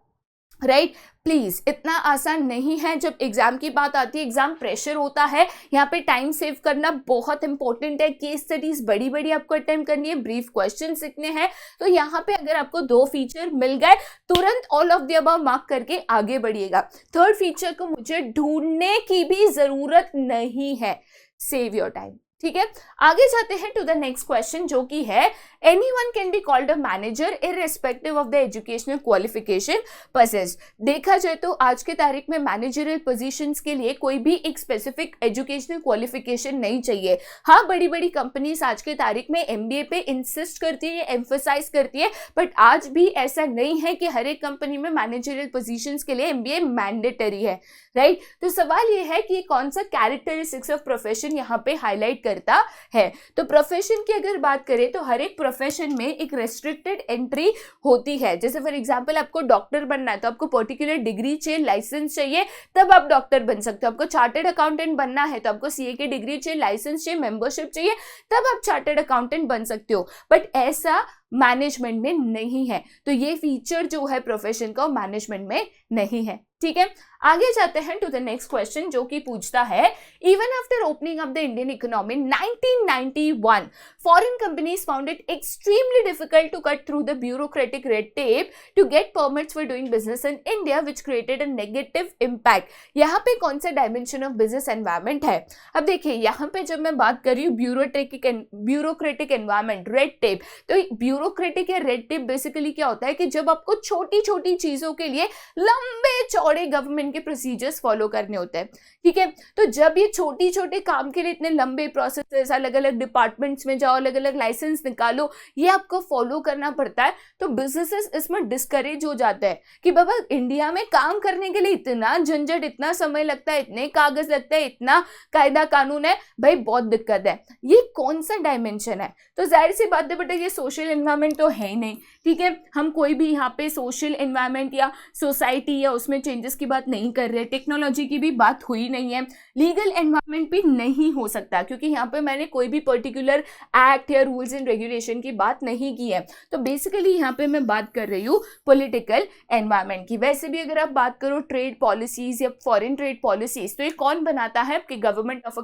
राइट प्लीज, इतना आसान नहीं है। जब एग्जाम की बात आती है, एग्जाम प्रेशर होता है, यहाँ पे टाइम सेव करना बहुत इंपॉर्टेंट है। केस स्टडीज बड़ी बड़ी आपको अटेम्प्ट करनी है, ब्रीफ क्वेश्चन सीखने हैं, तो यहाँ पे अगर आपको 2 फीचर मिल गए तुरंत all of the above mark करके आगे बढ़िएगा। थर्ड फीचर को मुझे ढूंढने की भी जरूरत नहीं है, सेव योर टाइम, ठीक है। आगे जाते हैं टू द नेक्स्ट क्वेश्चन, जो कि है anyone can be called a manager irrespective of the educational qualification possessed। देखा जाए तो आज के तारीख में मैनेजरियल पोजीशंस के लिए कोई भी एक स्पेसिफिक एजुकेशनल क्वालिफिकेशन नहीं चाहिए। हाँ, बड़ी बड़ी कंपनीज आज के तारीख में एमबीए पे इंसिस्ट करती है, एम्फसाइज करती है, बट आज भी ऐसा नहीं है कि हर एक कंपनी में मैनेजरियल पोजीशंस के लिए एमबीए मैंडेटरी है, राइट। तो सवाल ये है कि कौन सा कैरेक्टरिस्टिक्स ऑफ प्रोफेशन यहाँ पे हाईलाइट करता है। तो प्रोफेशन की अगर बात करें तो हर एक प्रोफेशन में एक रेस्ट्रिक्टेड एंट्री होती है। जैसे फॉर एग्जांपल आपको डॉक्टर बनना है तो आपको पर्टिकुलर डिग्री चाहिए, लाइसेंस चाहिए, तब आप डॉक्टर बन सकते हो। आपको चार्टर्ड अकाउंटेंट बनना है तो आपको सीए की डिग्री चाहिए, लाइसेंस चाहिए, मेंबरशिप चाहिए, तब आप चार्टर्ड अकाउंटेंट बन सकते हो। बट ऐसा मैनेजमेंट में नहीं है। तो ये फीचर जो है प्रोफेशन का मैनेजमेंट में नहीं है, ठीक है। आगे जाते हैं टू द नेक्स्ट क्वेश्चन, जो कि पूछता है even after opening of the Indian economy 1991 foreign companies found it extremely difficult to cut through the bureaucratic red tape to get permits for doing business in India which created a negative impact. यहाँ पे कौन सा dimension of business environment है। अब देखिए यहाँ पे जब मैं बात कर रही हूँ ब्यूरोक्रेटिक एनवायरनमेंट, रेड टेप, तो ब्यूरोक्रेटिक या रेड टेप बेसिकली क्या होता है कि जब आपको छोटी छोटी चीजों के लिए लंबे चौड़े गवर्नमेंट के प्रोसीजर्स फॉलो करने होते हैं, ठीक है। तो जब ये छोटी छोटे काम के लिए इतने लंबे प्रोसेस, अलग अलग डिपार्टमेंट्स में जाओ, अलग अलग लाइसेंस निकालो, ये आपको फॉलो करना पड़ता है, तो बिजनेसेस इसमें डिस्करेज हो जाते हैं कि बाबा इंडिया में काम करने के लिए इतना झंझट, इतना समय लगता है, इतने कागज लगता है, इतना कायदा कानून है, भाई बहुत दिक्कत है। ये कौन सा डायमेंशन है? तो जाहिर सी बात है बेटा ये सोशल एनवायरनमेंट तो है ही नहीं, ठीक है। हम कोई भी यहाँ पे सोशल एनवायरनमेंट या सोसाइटी या उसमें चेंजेस की बात नहीं कर रहे, टेक्नोलॉजी की भी बात हुई नहीं है, लीगल एनवायरनमेंट भी नहीं हो सकता, क्योंकि यहाँ पे मैंने कोई भी पर्टिकुलर एक्ट या रूल्स एंड रेगुलेशन की बात नहीं की है। तो बेसिकली यहाँ पे मैं बात कर रही हूँ पॉलिटिकल एनवायरनमेंट की। वैसे भी अगर आप बात करो ट्रेड पॉलिसीज या फॉरेन ट्रेड पॉलिसीज, तो ये कौन बनाता है? आपकी गवर्नमेंट ऑफ अ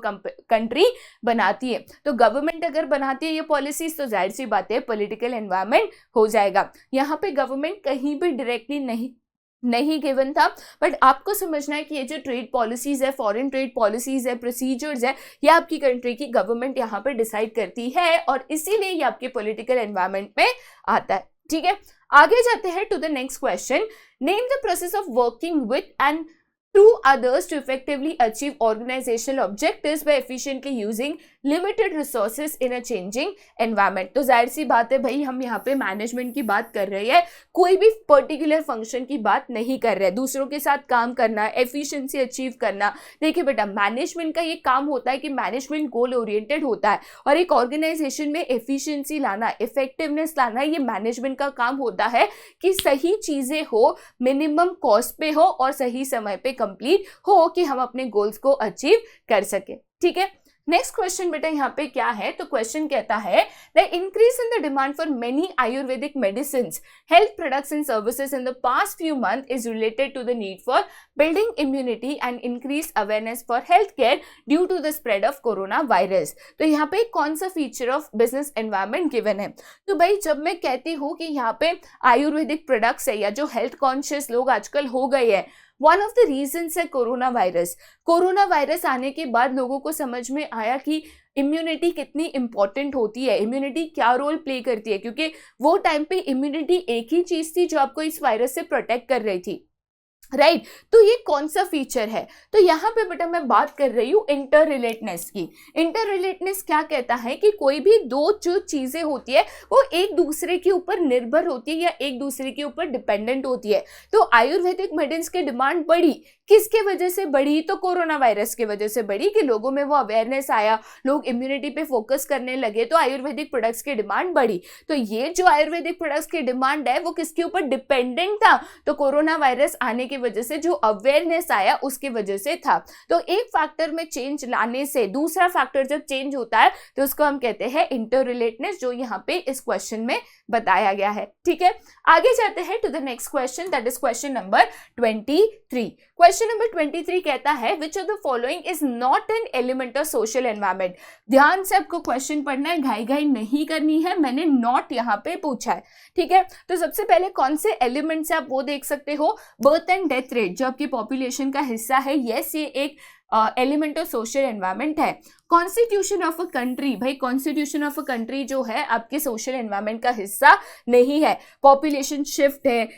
कंट्री बनाती है। तो गवर्नमेंट अगर बनाती है ये पॉलिसीज, तो जाहिर सी बात है पॉलिटिकल एनवायरनमेंट हो जाएगा। यहाँ पे गवर्नमेंट कहीं भी डायरेक्टली नहीं गिवन था, बट आपको समझना है कि ये जो ट्रेड पॉलिसीज है, फॉरेन ट्रेड पॉलिसीज है, प्रोसीजर्स है, ये आपकी कंट्री की गवर्नमेंट यहाँ पे डिसाइड करती है, और इसीलिए ये आपके पॉलिटिकल एनवायरनमेंट में आता है, ठीक है। आगे जाते हैं to the next question. Name the process of working with and to others to effectively achieve organizational objectives by efficiently using limited resources in a changing environment। तो जाहिर सी बात है भाई हम यहाँ पे मैनेजमेंट की बात कर रहे हैं, कोई भी पर्टिकुलर फंक्शन की बात नहीं कर रहे हैं, दूसरों के साथ काम करना, एफिशिएंसी अचीव करना। देखिए बेटा मैनेजमेंट का ये काम होता है कि मैनेजमेंट गोल ओरिएंटेड होता है, और एक ऑर्गेनाइजेशन में एफिशिएंसी लाना, इफेक्टिवनेस लाना, ये मैनेजमेंट का काम होता है कि सही चीजें हो, मिनिमम कॉस्ट पे हो और सही समय पे कंप्लीट हो, कि हम अपने गोल्स को अचीव कर सके, ठीक है। नेक्स्ट क्वेश्चन बेटा यहाँ पे क्या है? तो क्वेश्चन कहता है the increase in the demand for many Ayurvedic medicines, health products and services in the past few month is related to the need for building immunity and increase awareness for health care due to the spread of corona virus. तो यहाँ पे कौन सा feature of business environment given है? तो भाई जब मैं कहती हूँ कि यहाँ पे आयुर्वेदिक प्रोडक्ट्स है या जो हेल्थ कॉन्शियस लोग आजकल हो गए हैं, वन ऑफ द रीजंस है कोरोना वायरस। कोरोना वायरस आने के बाद लोगों को समझ में आया कि इम्यूनिटी कितनी इंपॉर्टेंट होती है, इम्यूनिटी क्या रोल प्ले करती है, क्योंकि वो टाइम पे इम्यूनिटी एक ही चीज थी जो आपको इस वायरस से प्रोटेक्ट कर रही थी, राइट। तो ये कौन सा फीचर है? तो यहाँ पे बेटा मैं बात कर रही हूँ इंटर रिलेटेडनेस की। इंटर रिलेटेडनेस क्या कहता है कि कोई भी दो जो चीजें होती है वो एक दूसरे के ऊपर निर्भर होती है या एक दूसरे के ऊपर डिपेंडेंट होती है। तो आयुर्वेदिक मेडिसिन की डिमांड बढ़ी, किसके वजह से बढ़ी? तो कोरोना वायरस की वजह से बढ़ी, कि लोगों में वो अवेयरनेस आया, लोग इम्यूनिटी पे फोकस करने लगे, तो आयुर्वेदिक प्रोडक्ट्स की डिमांड बढ़ी। तो ये जो आयुर्वेदिक प्रोडक्ट्स की डिमांड है वो किसके ऊपर डिपेंडेंट था? तो कोरोना वायरस आने की वजह से जो अवेयरनेस आया उसकी वजह से था। तो एक फैक्टर में चेंज लाने से दूसरा फैक्टर जब चेंज होता है तो उसको हम कहते हैं इंटर रिलेटेडनेस, जो यहाँ पे इस क्वेश्चन में बताया गया है, ठीक है। आगे जाते हैं to the next question, that is question number 23। Question number 23 कहता है which of the following is not an element of social environment. ध्यान से आपको क्वेश्चन पढ़ना है, घाई घाई नहीं करनी है, मैंने नॉट यहाँ पे पूछा है, ठीक है। तो सबसे पहले कौन से एलिमेंट से आप वो देख सकते हो, बर्थ एंड डेथ रेट जो आपकी पॉपुलेशन का हिस्सा है, यस ये एक एलिमेंट ऑफ सोशल एनवायरनमेंट है। कॉन्स्टिट्यूशन ऑफ अ कंट्री, भाई कॉन्स्टिट्यूशन ऑफ अ कंट्री जो है आपके सोशल एनवायरनमेंट का हिस्सा नहीं है। पॉपुलेशन शिफ्ट है,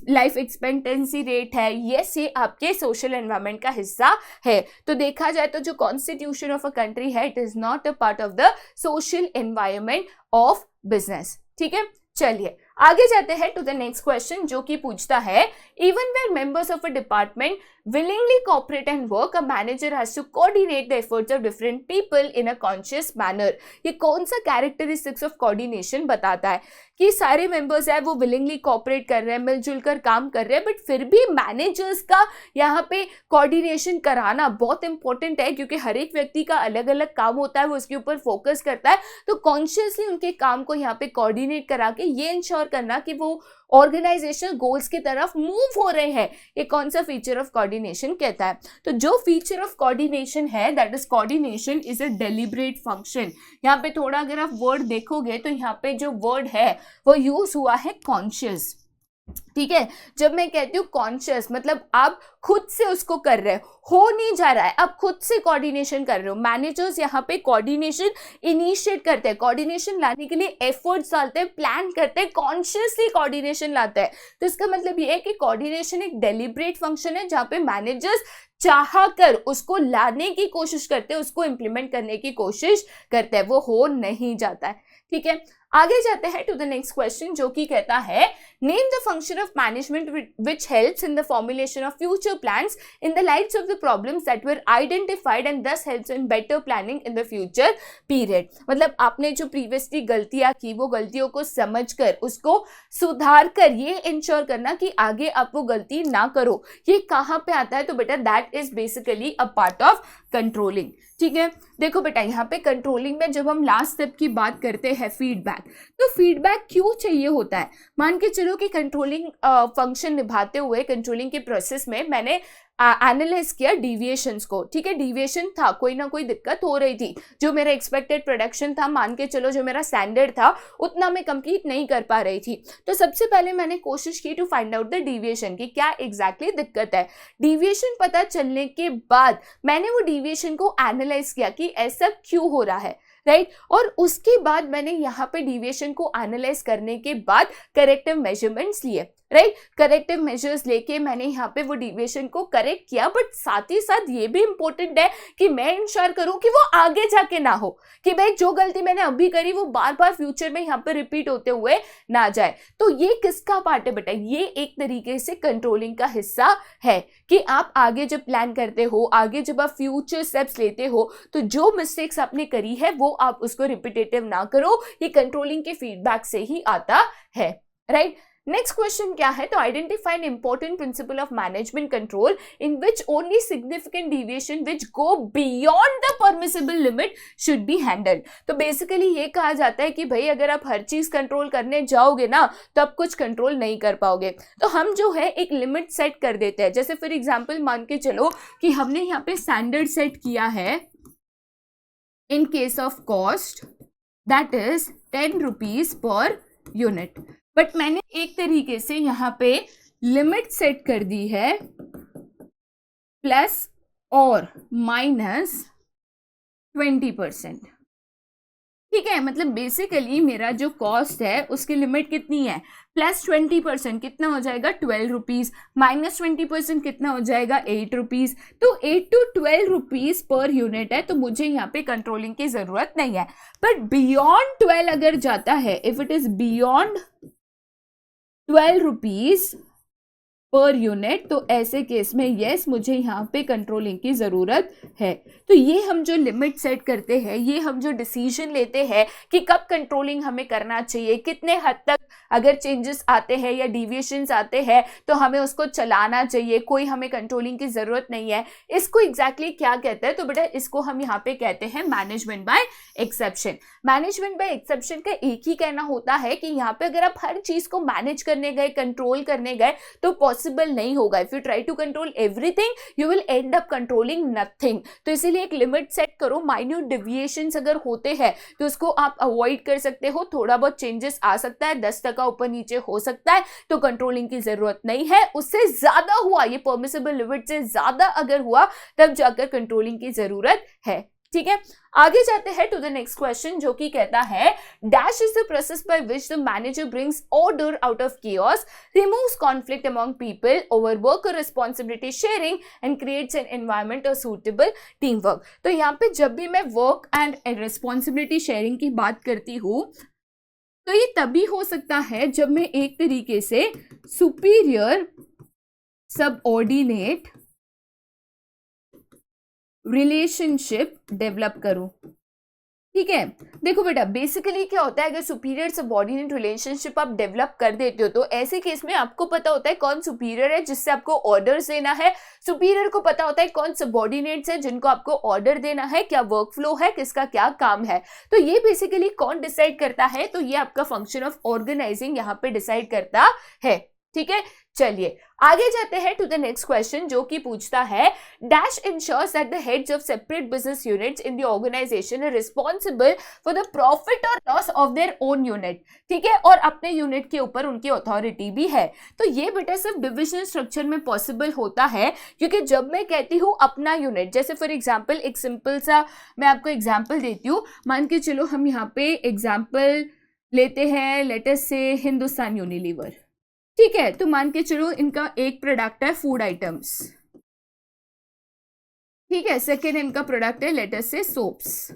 लाइफ एक्सपेक्टेंसी रेट है, ये आपके सोशल एनवायरनमेंट का हिस्सा है। तो देखा जाए तो जो कॉन्स्टिट्यूशन ऑफ अ कंट्री है it is not a part of the social environment of business, ठीक है। चलिए आगे जाते हैं टू द नेक्स्ट क्वेश्चन जो कि पूछता है even where members of a department willingly cooperate and work, a manager has to coordinate the efforts of different people in a conscious manner। ये कौन सा characteristics of coordination बताता है कि सारे members है वो willingly cooperate कर रहे हैं, मिलजुल कर काम कर रहे हैं, बट फिर भी managers का यहाँ पे coordination कराना बहुत important है, क्योंकि हर एक व्यक्ति का अलग अलग काम होता है, वो उसके ऊपर फोकस करता है। तो कॉन्शियसली उनके काम को यहाँ पे कोऑर्डिनेट करा के ये इंश्योर करना कि वो ऑर्गेनाइजेशनल गोल्स की तरफ मूव हो रहे हैं, ये कौन सा फीचर ऑफ कोऑर्डिनेशन कहता है? तो जो फीचर ऑफ कोऑर्डिनेशन है that is coordination is a deliberate function. यहाँ पे थोड़ा अगर आप वर्ड देखोगे तो यहाँ पे जो वर्ड है वो यूज हुआ है कॉन्शियस। ठीक है। जब मैं कहती हूँ कॉन्शियस, मतलब आप खुद से उसको कर रहे हो नहीं जा रहा है, आप खुद से कोऑर्डिनेशन कर रहे हो। मैनेजर्स यहाँ पे कोऑर्डिनेशन इनिशिएट करते हैं, कोऑर्डिनेशन लाने के लिए एफर्ट्स डालते हैं, प्लान करते हैं, कॉन्शियसली कोऑर्डिनेशन लाते हैं। तो इसका मतलब ये है कि कोऑर्डिनेशन एक डेलिब्रेट फंक्शन है जहाँ पे मैनेजर्स चाह कर उसको लाने की कोशिश करते हैं, उसको इंप्लीमेंट करने की कोशिश करते हैं, वो हो नहीं जाता है। ठीक है, आगे जाते हैं टू द नेक्स्ट क्वेश्चन, जो कि कहता है name the function of management which helps in the formulation of future plans in the lights of the problems that were identified and thus helps in better planning in the future period. मतलब आपने जो previously गलतियां की वो गलतियों को समझकर उसको सुधार कर ये इंश्योर करना कि आगे आप वो गलती ना करो, ये कहाँ पे आता है? तो बेटा that is basically a part of controlling. ठीक है, देखो बेटा यहाँ पे कंट्रोलिंग में जब हम लास्ट स्टेप की बात करते हैं फीडबैक, तो फीडबैक क्यों चाहिए होता है? मान के चलो कि कंट्रोलिंग फंक्शन निभाते हुए कंट्रोलिंग के प्रोसेस में मैंने एनालाइज किया डिविएशंस को। ठीक है, डिविएशन था, कोई ना कोई दिक्कत हो रही थी, जो मेरा एक्सपेक्टेड प्रोडक्शन था, मान के चलो जो मेरा स्टैंडर्ड था उतना मैं कंप्लीट नहीं कर पा रही थी। तो सबसे पहले मैंने कोशिश की to find out the deviation की क्या एग्जैक्टली दिक्कत है। डिविएशन पता चलने के बाद मैंने वो डिविएशन को एनालाइज किया कि ऐसा क्यों हो रहा है, राइट। और उसके बाद मैंने यहाँ पे डिविएशन को एनालाइज करने के बाद करेक्टिव मेजरमेंट्स लिए, राइट। करेक्टिव मेजर्स लेके मैंने यहाँ पे वो डिविएशन को करेक्ट किया, बट साथ ही साथ ये भी इंपॉर्टेंट है कि मैं इंश्योर करूं कि वो आगे जाके ना हो, कि भाई जो गलती मैंने अभी करी वो बार बार फ्यूचर में यहाँ पे रिपीट होते हुए ना जाए। तो ये किसका पार्ट है बेटा? ये एक तरीके से कंट्रोलिंग का हिस्सा है कि आप आगे जब प्लान करते हो, आगे जब आप फ्यूचर स्टेप्स लेते हो, तो जो मिस्टेक्स आपने करी है वो आप उसको रिपीटेटिव ना करो। ये कंट्रोलिंग के फीडबैक से ही आता है, राइट। नेक्स्ट क्वेश्चन क्या है? तो identify an important principle of management control in which only significant deviation which go beyond the permissible limit should be handled. तो बेसिकली ये कहा जाता है कि भाई अगर आप हर चीज कंट्रोल करने जाओगे ना तो आप कुछ कंट्रोल नहीं कर पाओगे। तो हम जो है एक लिमिट सेट कर देते हैं। जैसे फॉर एग्जाम्पल मान के चलो कि हमने यहाँ पे स्टैंडर्ड सेट किया है in case of cost that is 10 rupees per unit, but मैंने एक तरीके से यहाँ पे लिमिट सेट कर दी है प्लस और माइनस 20%। ठीक है, मतलब बेसिकली मेरा जो कॉस्ट है उसकी लिमिट कितनी है? प्लस 20%, कितना हो जाएगा? 12 रुपीज, माइनस 20% कितना हो जाएगा? 8 रुपीज। तो 8 to 12 रुपीज पर यूनिट है, तो मुझे यहाँ पे कंट्रोलिंग की जरूरत नहीं है। बट बियॉन्ड 12 अगर जाता है, if it is beyond 12 rupees per unit, तो ऐसे केस में यस मुझे यहाँ पे कंट्रोलिंग की जरूरत है। तो ये हम जो लिमिट सेट करते हैं, ये हम जो डिसीजन लेते हैं कि कब कंट्रोलिंग हमें करना चाहिए, कितने हद तक अगर चेंजेस आते हैं या डिविएशंस आते हैं तो हमें उसको चलाना चाहिए, कोई हमें कंट्रोलिंग की जरूरत नहीं है, इसको एग्जैक्टली क्या कहते हैं? तो बेटा इसको हम यहाँ पे कहते हैं management by exception. Management by exception का एक ही कहना होता है कि यहाँ पे अगर आप हर चीज को मैनेज करने गए, कंट्रोल करने गए तो पॉसिबल नहीं होगा। If you try to control everything you will end up controlling nothing. तो इसीलिए एक लिमिट सेट करो। माइन्यूट डिविएशंस अगर होते हैं तो उसको आप अवॉइड कर सकते हो, थोड़ा बहुत चेंजेस आ सकता है, 10% ऊपर नीचे हो सकता है, तो कंट्रोलिंग की जरूरत नहीं है। उससे ज्यादा हुआ, ये परमिसिबल लिमिट से ज्यादा अगर हुआ तब जाकर कंट्रोलिंग की जरूरत है। ठीक है, आगे जाते हैं टू द नेक्स्ट क्वेश्चन, जो कि कहता है dash is the process by which the manager brings order out of chaos, removes conflict among people, over work or responsibility sharing and creates an environment of suitable teamwork। तो यहाँ पे जब भी मैं वर्क एंड रिस्पॉन्सिबिलिटी शेयरिंग की बात करती हूँ तो ये तभी हो सकता है जब मैं एक तरीके से सुपीरियर सबऑर्डिनेट रिलेशनशिप डेवलप करूं। ठीक है, देखो बेटा बेसिकली क्या होता है, अगर सुपीरियर सबऑर्डिनेट रिलेशनशिप आप डेवलप कर देते हो तो ऐसे केस में आपको पता होता है कौन सुपीरियर है जिससे आपको ऑर्डर्स देना है, सुपीरियर को पता होता है कौन सबऑर्डिनेट्स है जिनको आपको ऑर्डर देना है, क्या वर्क फ्लो है, किसका क्या काम है। तो ये बेसिकली कौन डिसाइड करता है? तो ये आपका फंक्शन ऑफ ऑर्गेनाइजिंग यहाँ पे डिसाइड करता है। ठीक है, चलिए आगे जाते हैं टू द नेक्स्ट क्वेश्चन, जो कि पूछता है dash ensures that the heads of separate business units in the organization are responsible for the profit और loss of their own unit. ठीक है, और अपने यूनिट के ऊपर उनकी अथॉरिटी भी है। तो ये बेटा सिर्फ डिविजनल स्ट्रक्चर में पॉसिबल होता है, क्योंकि जब मैं कहती हूँ अपना यूनिट, जैसे फॉर एग्जाम्पल एक सिंपल सा मैं आपको एग्जाम्पल देती हूँ, मान के चलो हम यहाँ पे एग्जाम्पल लेते हैं, लेट अस से हिंदुस्तान यूनिलीवर। ठीक है, तो मान के चलो इनका एक प्रोडक्ट है फूड आइटम्स, ठीक है, सेकेंड इनका प्रोडक्ट है लेट अस से सोप्स।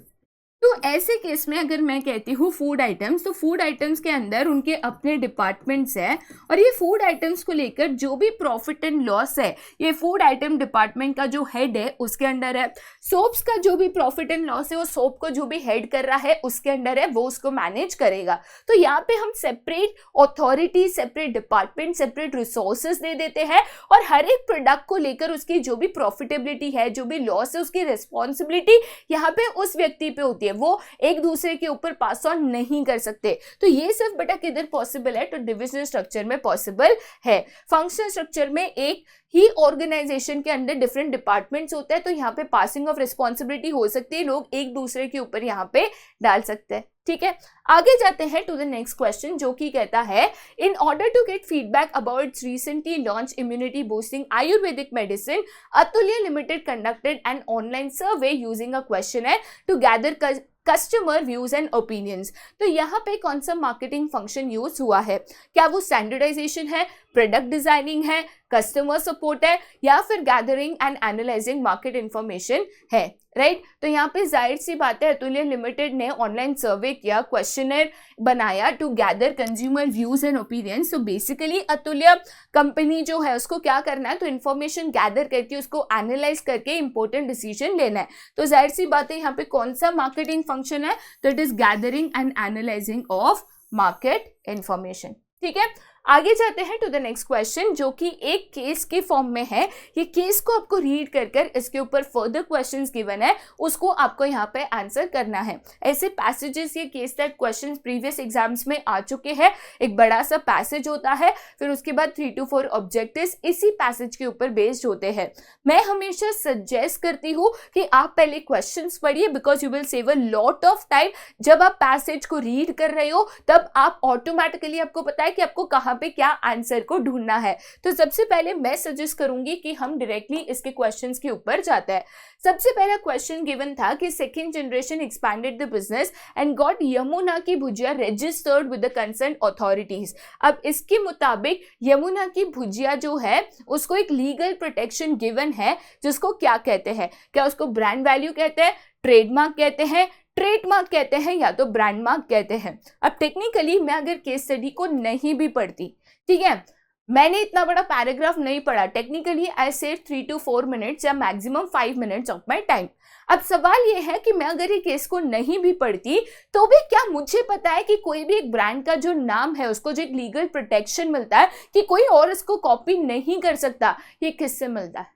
तो ऐसे केस में अगर मैं कहती हूँ फूड आइटम्स, तो फूड आइटम्स के अंदर उनके अपने डिपार्टमेंट्स हैं, और ये फूड आइटम्स को लेकर जो भी प्रॉफिट एंड लॉस है ये फूड आइटम डिपार्टमेंट का जो हेड है उसके अंडर है। सोप्स का जो भी प्रॉफिट एंड लॉस है वो सोप को जो भी हेड कर रहा है उसके अंडर है, वो उसको मैनेज करेगा। तो यहाँ पे हम separate authority, separate department, separate resources दे देते हैं, और हर एक प्रोडक्ट को लेकर उसकी जो भी प्रॉफिटेबिलिटी है, जो भी लॉस है, उसकी रिस्पॉन्सिबिलिटी यहाँ पे उस व्यक्ति पे होती है, वो एक दूसरे के ऊपर पास ऑन नहीं कर सकते। तो ये सिर्फ बेटा किधर पॉसिबल है, तो डिविजनल स्ट्रक्चर में पॉसिबल है। फंक्शनल स्ट्रक्चर में एक ही ऑर्गेनाइजेशन के अंदर डिफरेंट डिपार्टमेंट्स होते हैं, तो यहाँ पे पासिंग ऑफ रिस्पॉन्सिबिलिटी हो सकती है, लोग एक दूसरे के ऊपर यहाँ पे डाल सकते हैं। ठीक है, आगे जाते हैं टू द नेक्स्ट क्वेश्चन, जो कि कहता है in order to get feedback about its recently launch immunity boosting Ayurvedic medicine, Atulya limited conducted an online survey using a questionnaire to gather customer views and opinions. तो यहाँ पे कौन सा मार्केटिंग फंक्शन यूज हुआ है? क्या वो स्टैंडर्डाइजेशन है, प्रोडक्ट डिजाइनिंग है, कस्टमर सपोर्ट है, या फिर gathering and analysing market information है? राइट, तो यहाँ पे जाहिर सी बात है अतुल्य लिमिटेड ने ऑनलाइन सर्वे किया, क्वेश्चनर बनाया to gather consumer views and opinions. तो बेसिकली अतुल्य कंपनी जो है उसको क्या करना है, तो इन्फॉर्मेशन गैदर करके उसको एनालाइज करके इंपॉर्टेंट डिसीजन लेना है। तो जाहिर सी बात है यहाँ पे कौन सा मार्केटिंग फंक्शन है, तो it is gathering and analysing of market information. ठीक है, आगे जाते हैं टू द नेक्स्ट क्वेश्चन, जो कि एक केस के फॉर्म में है। ये केस को आपको रीड कर कर इसके ऊपर फर्दर क्वेश्चंस गिवन है, उसको आपको यहाँ पे आंसर करना है। ऐसे पैसेजेस, ये case type questions previous exams में आ चुके हैं। एक बड़ा सा पैसेज होता है, फिर उसके बाद 3 to 4 ऑब्जेक्टिव्स इसी पैसेज के ऊपर बेस्ड होते हैं। मैं हमेशा सजेस्ट करती हूँ कि आप पहले क्वेश्चंस पढ़िए, because you will save a lot of time. जब आप पैसेज को रीड कर रहे हो तब आप ऑटोमेटिकली, आपको पता है कि आपको कहाँ पे क्या आंसर को ढूंढना है। तो सबसे पहले मैं सजेस्ट करूंगी कि हम डायरेक्टली इसके क्वेश्चंस के ऊपर जाते हैं। सबसे पहला क्वेश्चन गिवन था कि second generation expanded the business and got Yamuna की bhujia registered with the concern authorities. अब इसके मुताबिक यमुना की भुजिया जो है उसको एक लीगल प्रोटेक्शन गिवन है, जिसको क्या कहते हैं? क्या उसको ब्रांड वैल्यू कहते हैं, ट्रेडमार्क कहते हैं, ट्रेडमार्क कहते हैं, या तो ब्रांड मार्क कहते हैं? अब टेक्निकली मैं अगर केस स्टडी को नहीं भी पढ़ती, ठीक है, मैंने इतना बड़ा पैराग्राफ नहीं पढ़ा, technically I save 3 to 4 minutes या maximum 5 minutes of my time. अब सवाल ये है कि मैं अगर ये केस को नहीं भी पढ़ती तो भी क्या मुझे पता है कि कोई भी एक ब्रांड का जो नाम है उसको जो एक लीगल प्रोटेक्शन मिलता है कि कोई और इसको कॉपी नहीं कर सकता, ये किससे मिलता है?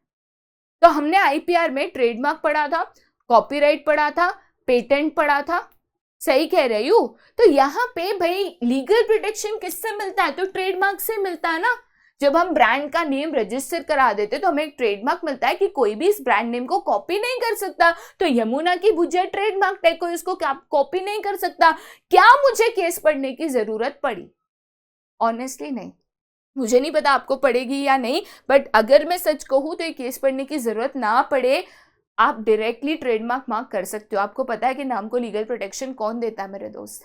तो हमने आईपीआर में ट्रेडमार्क पढ़ा था, कॉपीराइट पढ़ा था, पेटेंट पढ़ा था, सही कह रही हूँ? तो यहाँ पे भाई लीगल प्रोटेक्शन किससे मिलता है? तो ट्रेडमार्क से मिलता है ना। जब हम ब्रांड का नेम रजिस्टर करा देते तो हमें एक ट्रेडमार्क मिलता है कि कोई भी इस ब्रांड नेम को कॉपी नहीं कर सकता। तो यमुना की भुजिया ट्रेडमार्क है, कोई इसको कॉपी नहीं कर सकता। क्या मुझे केस पढ़ने की जरूरत पड़ी? ऑनेस्टली नहीं, मुझे नहीं पता आपको पड़ेगी या नहीं, बट अगर मैं सच कहूँ तो ये केस पढ़ने की जरूरत ना पड़े, आप डायरेक्टली ट्रेडमार्क मार्क कर सकते हो। आपको पता है कि नाम को लीगल प्रोटेक्शन कौन देता है मेरे दोस्त?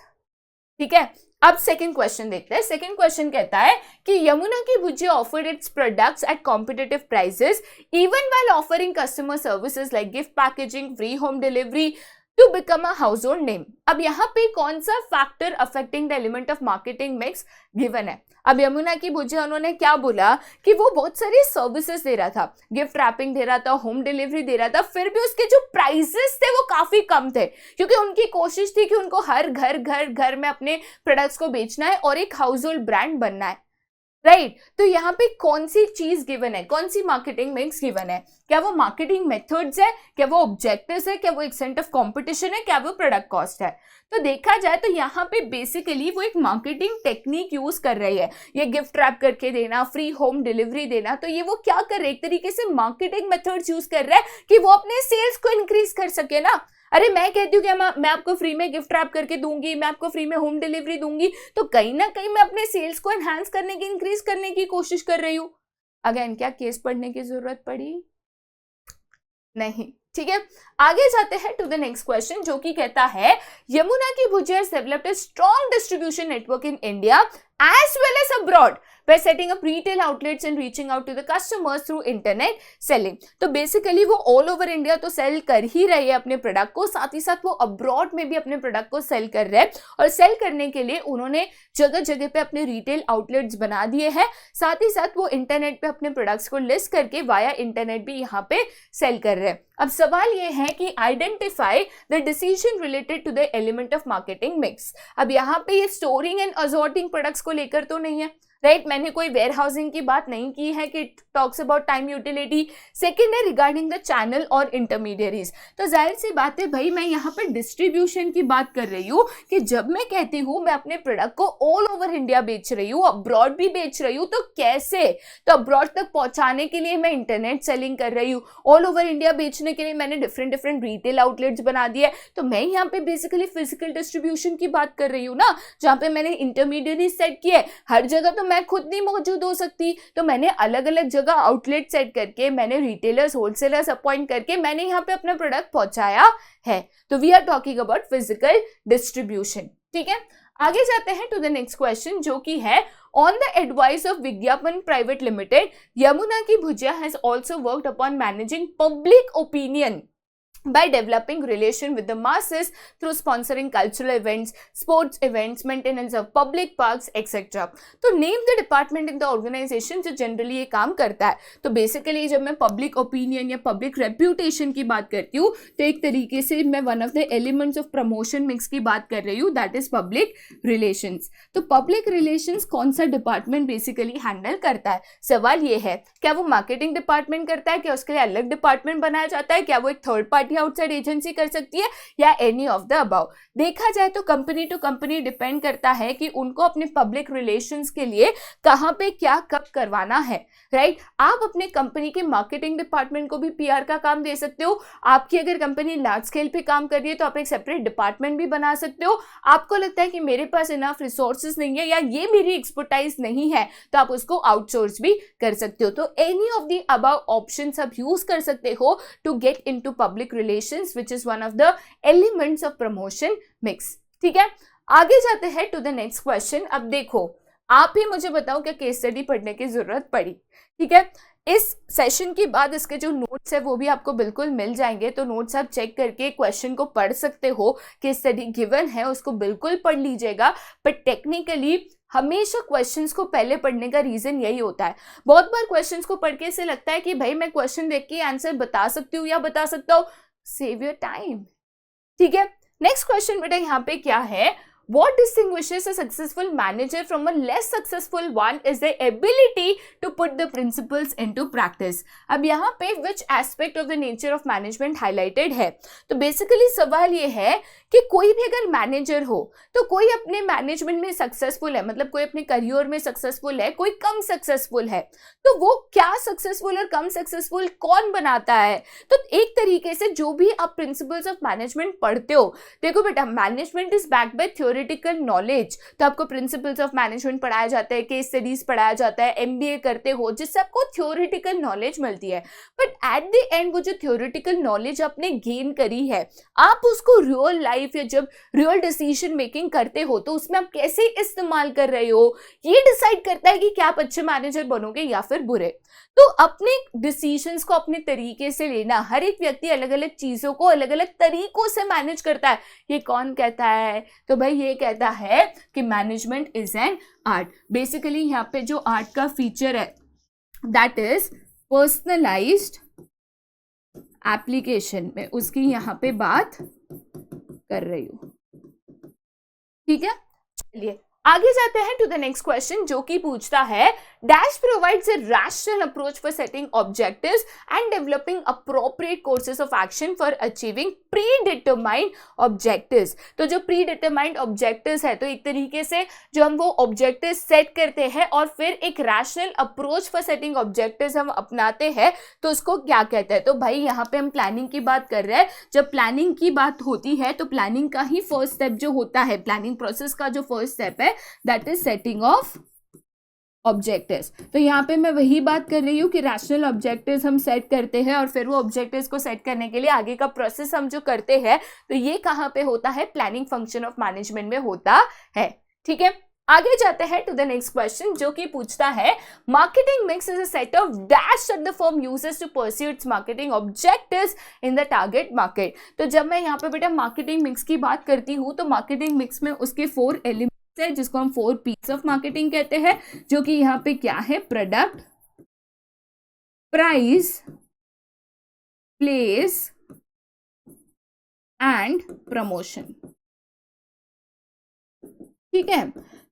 ठीक है, अब सेकंड क्वेश्चन देखते हैं। सेकंड क्वेश्चन कहता है कि यमुना की bhujia offered its products at competitive prices even while offering customer services like gift packaging, free home delivery to become a household name. अब यहाँ पे कौन सा factor affecting the element of marketing mix given है? अब यमुना की भुजिया उन्होंने क्या बोला कि वो बहुत सारी सर्विसेज दे रहा था, गिफ्ट रैपिंग दे रहा था, होम डिलीवरी दे रहा था, फिर भी उसके जो प्राइसेस थे वो काफी कम थे, क्योंकि उनकी कोशिश थी कि उनको हर घर में अपने प्रोडक्ट्स को बेचना है और एक हाउस होल्ड ब्रांड बनना है। राइट तो यहाँ पे कौन सी चीज गिवन है, कौन सी मार्केटिंग मिक्स गिवन है, क्या वो मार्केटिंग मेथड्स है, क्या वो ऑब्जेक्टिव्स है, क्या वो एक्सटेंट ऑफ कंपटीशन है, क्या वो प्रोडक्ट कॉस्ट है। तो देखा जाए तो यहाँ पे बेसिकली वो एक मार्केटिंग टेक्निक यूज कर रही है, ये गिफ्ट रैप करके देना, फ्री होम डिलीवरी देना, तो ये वो क्या कर रहे हैं, एक तरीके से मार्केटिंग मेथड्स यूज कर रहा है कि वो अपने सेल्स को इंक्रीज कर सके ना। अरे मैं कहती हूँ कि मैं आपको फ्री में गिफ्ट रैप करके दूंगी, मैं आपको फ्री में होम डिलीवरी दूंगी, तो कहीं ना कहीं मैं अपने सेल्स को एनहांस करने की, इंक्रीज करने की कोशिश कर रही हूँ। अगेन क्या केस पढ़ने की जरूरत पड़ी? नहीं, ठीक है। आगे जाते हैं टू द नेक्स्ट क्वेश्चन जो कि कहता है यमुना की भुजिया has developed a strong distribution network in India as well as abroad by setting up retail outlets and reaching out to the customers through internet selling। तो बेसिकली वो all over India तो cell कर ही रहे हैं अपने product को, साथ ही साथ वो अब्रॉड में भी अपने प्रोडक्ट को सेल कर रहे हैं, और सेल करने के लिए उन्होंने जगह जगह पे अपने रिटेल आउटलेट्स बना दिए हैं, साथ ही साथ वो इंटरनेट पे अपने प्रोडक्ट्स को लिस्ट करके वाया इंटरनेट भी यहाँ पे सेल कर रहे हैं। अब सवाल ये है कि identify the decision related to the element of marketing mix. अब यहाँ पे ये स्टोरिंग एंड असॉर्टिंग प्रोडक्ट्स को लेकर तो नहीं है, राइट मैंने कोई वेयर हाउसिंग की बात नहीं की है कि talks about time utility. Second है रिगार्डिंग द चैनल और इंटरमीडियरीज, तो जाहिर सी बात है भाई मैं यहाँ पे डिस्ट्रीब्यूशन की बात कर रही हूँ कि जब मैं कहती हूँ मैं अपने प्रोडक्ट को ऑल ओवर इंडिया बेच रही हूँ, अब्रॉड भी बेच रही हूँ, तो कैसे, तो अब्रॉड तक पहुंचाने के लिए मैं इंटरनेट सेलिंग कर रही हूँ, ऑल ओवर इंडिया बेचने के लिए मैंने डिफरेंट रिटेल आउटलेट्स बना दिए, तो मैं यहाँ पे बेसिकली फिजिकल डिस्ट्रीब्यूशन की बात कर रही हूँ ना, जहाँ पे मैंने इंटरमीडियरी सेट किए। हर जगह तो मैं खुद नहीं मौजूद हो सकती, तो मैंने अलग अलग जगह आउटलेट सेट करके, मैंने रिटेलर्स होलसेलर्स अपॉइंट करके मैंने यहाँ पे अपना प्रोडक्ट पहुंचाया है। तो we are talking about physical distribution, ठीक है। आगे जाते हैं टू द नेक्स्ट क्वेश्चन जो कि है on the advice of Vigyapan private limited Yamuna की bhujia has also worked upon managing public opinion by developing relation with the masses through sponsoring cultural events, sports events, maintenance of public parks, etc. तो name the department in the organization जो generally ये काम करता है। तो basically जब मैं public opinion या public reputation की बात करती हूँ तो एक तरीके से मैं one of the elements of promotion mix की बात कर रही हूँ, that is public relations। तो public relations कौन सा department basically handle करता है? सवाल ये है क्या वो marketing department करता है, क्या उसके लिए अलग department बनाया जाता है, क्या वो एक थर्ड पार्टी आउटसाइड एजेंसी कर सकती है, या एनी ऑफ द अबव। देखा जाए तो कंपनी टू कंपनी डिपेंड करता है कि उनको अपने पब्लिक रिलेशंस के लिए कहां पे क्या कब करवाना है, राइट। आप अपने कंपनी के मार्केटिंग डिपार्टमेंट को भी पीआर का काम दे सकते हो। आपकी अगर कंपनी लार्ज स्केल पे काम कर रही है तो आप एक सेपरेट डिपार्टमेंट भी बना सकते हो। आपको लगता है कि मेरे पास इनफ रिसोर्सेज नहीं है या ये मेरी एक्सपर्टाइज नहीं है तो आप उसको आउटसोर्स भी कर सकते हो। तो any of the above options आप यूज कर सकते हो to get into public relations which is one of the elements of promotion mix, ठीक है। आगे जाते हैं टू द नेक्स्ट क्वेश्चन। अब देखो आप ही मुझे बताओ क्या केस स्टडी पढ़ने की जरूरत पड़ी, ठीक है। इस सेशन के बाद इसके जो नोट्स है वो भी आपको बिल्कुल मिल जाएंगे, तो नोट्स आप चेक करके क्वेश्चन को पढ़ सकते हो। केस स्टडी गिवन है उसको बिल्कुल पढ़ लीजिएगा, बट टेक्निकली हमेशा क्वेश्चंस को पहले पढ़ने का रीजन यही होता है। बहुत बार क्वेश्चंस को पढ़ के ऐसे लगता है कि भाई मैं क्वेश्चन देख के आंसर बता सकती हूँ या बता सकता हूँ, सेव योर टाइम, ठीक है। नेक्स्ट क्वेश्चन बेटा यहाँ पे क्या है, What distinguishes a successful manager from a less successful one is the ability to put the principles into practice। अब यहाँ पे which aspect of the nature of management highlighted है, तो basically सवाल ये है कि कोई भी अगर मैनेजर हो तो कोई अपने मैनेजमेंट में सक्सेसफुल है, मतलब कोई अपने करियर में सक्सेसफुल है, कोई कम सक्सेसफुल है, तो वो क्या सक्सेसफुल और कम सक्सेसफुल कौन बनाता है। तो एक तरीके से जो भी आप प्रिंसिपल्स ऑफ मैनेजमेंट पढ़ते हो, देखो बेटा management is backed by theoretical knowledge, तो आपको प्रिंसिपल्स ऑफ मैनेजमेंट पढ़ाया जाता है, केस स्टडीज पढ़ाया जाता है, एमबीए करते हो जिससे आपको थ्योरेटिकल नॉलेज मिलती है। बट एट द एंड वो जो थ्योरेटिकल नॉलेज आपने गेन करी है आप उसको रियल लाइफ या जब रियल डिसीजन मेकिंग करते हो तो उसमें आप कैसे इस्तेमाल कर रहे हो ये डिसाइड करता है कि क्या आप अच्छे मैनेजर बनोगे या फिर बुरे। तो अपने डिसीजंस को अपने तरीके से लेना, हर एक व्यक्ति अलग अलग चीजों को अलग अलग तरीकों से मैनेज करता है। ये कौन कहता है, तो भाई ये कहता है कि management is an art. Basically यहाँ पे जो आर्ट का फीचर है दैट इज पर्सनलाइज्ड एप्लीकेशन, में उसकी यहाँ पे बात कर रही हूं, ठीक है। चलिए आगे जाते हैं टू द नेक्स्ट क्वेश्चन जो कि पूछता है dash provides a rational approach for setting objectives and developing appropriate courses of action for achieving pre determined objectives. तो जो प्री डिटरमाइंड ऑब्जेक्टिव्स है, तो एक तरीके से जो हम वो ऑब्जेक्टिव्स सेट करते हैं और फिर एक rational approach for setting objectives हम अपनाते हैं, तो उसको क्या कहते हैं? तो भाई यहाँ पे हम प्लानिंग की बात कर रहे हैं। जब प्लानिंग की बात होती है तो प्लानिंग का ही फर्स्ट स्टेप जो होता है, प्लानिंग प्रोसेस का जो फर्स्ट स्टेप है, that is setting of objectives. तो यहाँ पे मैं वही बात कर रही हूँ कि रैशनल ऑब्जेक्टिव्स हम सेट करते हैं और फिर वो ऑब्जेक्टिव्स को सेट करने के लिए आगे का प्रोसेस हम जो करते हैं, तो ये कहाँ पे होता है? प्लानिंग फंक्शन ऑफ मैनेजमेंट में होता है। ठीक है, आगे जाते हैं टू द नेक्स्ट क्वेश्चन, जो कि पूछता है marketing mix is a set of dash that the firm uses to pursue its marketing objectives in the target market. तो जब मैं यहाँ पे बेटा मार्केटिंग मिक्स की बात करती हूँ, तो मार्केटिंग मिक्स में उसके 4 एलिमेंट्स है, जिसको हम 4 पीस ऑफ मार्केटिंग कहते हैं, जो कि यहाँ पे क्या है? Product, price, place and promotion. ठीक है,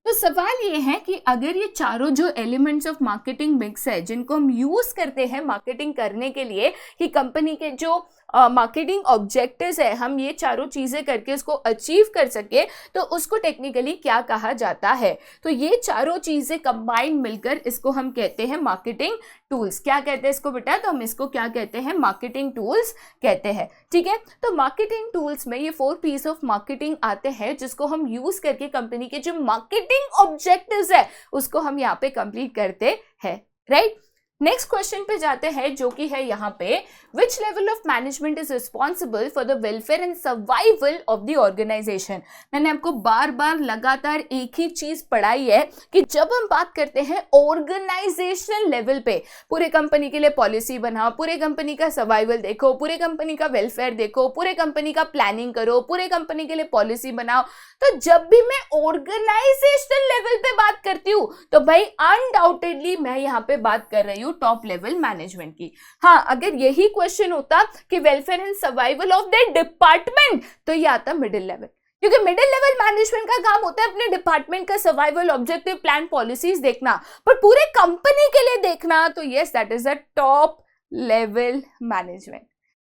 तो सवाल ये है कि अगर ये चारों जो एलिमेंट्स ऑफ मार्केटिंग मिक्स है, जिनको हम यूज करते हैं मार्केटिंग करने के लिए, कि कंपनी के जो मार्केटिंग ऑब्जेक्टिव्स है, हम ये चारों चीजें करके उसको अचीव कर सके, तो उसको टेक्निकली क्या कहा जाता है? तो ये चारों चीजें कंबाइंड मिलकर इसको हम कहते हैं मार्केटिंग टूल्स। क्या कहते हैं इसको बेटा? तो हम इसको क्या कहते हैं? मार्केटिंग टूल्स कहते हैं। ठीक है, तो मार्केटिंग टूल्स में ये 4 पीस ऑफ मार्केटिंग आते हैं, जिसको हम यूज करके कंपनी के जो मार्केटिंग ऑब्जेक्टिव्स है उसको हम यहाँ पे कंप्लीट करते हैं। राइट, नेक्स्ट क्वेश्चन पे जाते हैं, जो कि है यहाँ पे which level of management is responsible for the welfare and survival of the organisation. मैंने आपको बार बार लगातार एक ही चीज पढ़ाई है कि जब हम बात करते हैं ऑर्गेनाइजेशनल लेवल पे, पूरे कंपनी के लिए पॉलिसी बनाओ, पूरे कंपनी का सर्वाइवल देखो, पूरे कंपनी का वेलफेयर देखो, पूरे कंपनी का प्लानिंग करो, पूरे कंपनी के लिए पॉलिसी बनाओ। तो जब भी मैं ऑर्गेनाइजेशनल लेवल पे बात करती हूँ, तो भाई अनडाउटेडली मैं यहाँ पे बात कर रही हूँ टॉप लेवल मैनेजमेंट की। हाँ, अगर यही क्वेश्चन होता कि welfare and survival of the department, तो ये आता मिडिल लेवल, क्योंकि मिडिल लेवल मैनेजमेंट का काम होता है अपने डिपार्टमेंट का सर्वाइवल, ऑब्जेक्टिव, प्लान, पॉलिसीज देखना, पर पूरे कंपनी के लिए देखना, तो yes that is the top level management.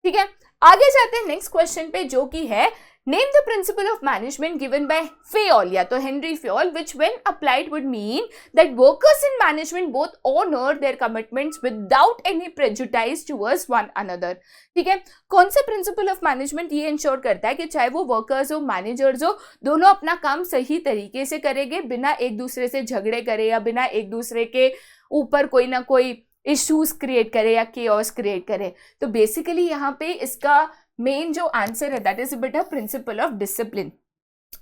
ठीक है, आगे जाते हैं नेक्स्ट क्वेश्चन पे, जो कि है name the principle of management given bye Fayol, या तो Henry Fayol, which when applied would mean that workers in management both honor their commitments without any prejudice towards one another। ठीक है, कौन सा प्रिंसिपल ऑफ मैनेजमेंट ये ensure करता है कि चाहे वो वर्कर्स हो, मैनेजर्स हो, दोनों अपना काम सही तरीके से करेंगे, बिना एक दूसरे से झगड़े करे या बिना एक दूसरे के ऊपर कोई ना कोई इश्यूज क्रिएट करे या केओस क्रिएट करे। तो बेसिकली यहाँ पे इसका मेन जो आंसर है दैट इज बेटा प्रिंसिपल ऑफ डिसिप्लिन।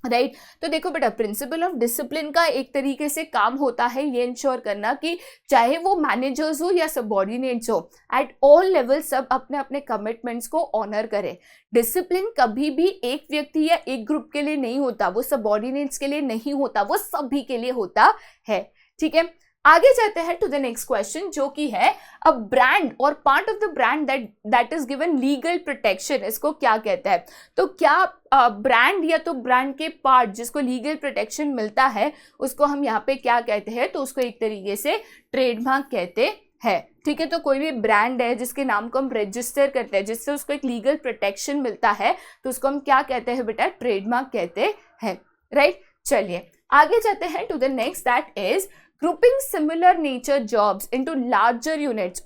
राइट, तो देखो बेटा, प्रिंसिपल ऑफ डिसिप्लिन का एक तरीके से काम होता है ये इंश्योर करना कि चाहे वो मैनेजर्स हो या सबऑर्डिनेट्स हो, एट ऑल लेवल सब अपने अपने कमिटमेंट्स को ऑनर करें। डिसिप्लिन कभी भी एक व्यक्ति या एक ग्रुप के लिए नहीं होता, वो सबऑर्डिनेट्स के लिए नहीं होता, वो सभी के लिए होता है। ठीक है, आगे जाते हैं टू द नेक्स्ट क्वेश्चन, जो कि है अ ब्रांड और part of the brand that is given legal protection, इसको क्या कहता है? तो क्या ब्रांड या तो ब्रांड के पार्ट जिसको लीगल प्रोटेक्शन मिलता है, उसको हम यहाँ पे क्या कहते हैं? तो उसको एक तरीके से ट्रेडमार्क कहते हैं। ठीक है, तो कोई भी ब्रांड है जिसके नाम को हम रजिस्टर करते हैं, जिससे उसको एक लीगल प्रोटेक्शन मिलता है, तो उसको हम क्या कहते हैं बेटा? ट्रेडमार्क कहते हैं। राइट, चलिए आगे जाते हैं to the next, that is grouping similar nature jobs into larger units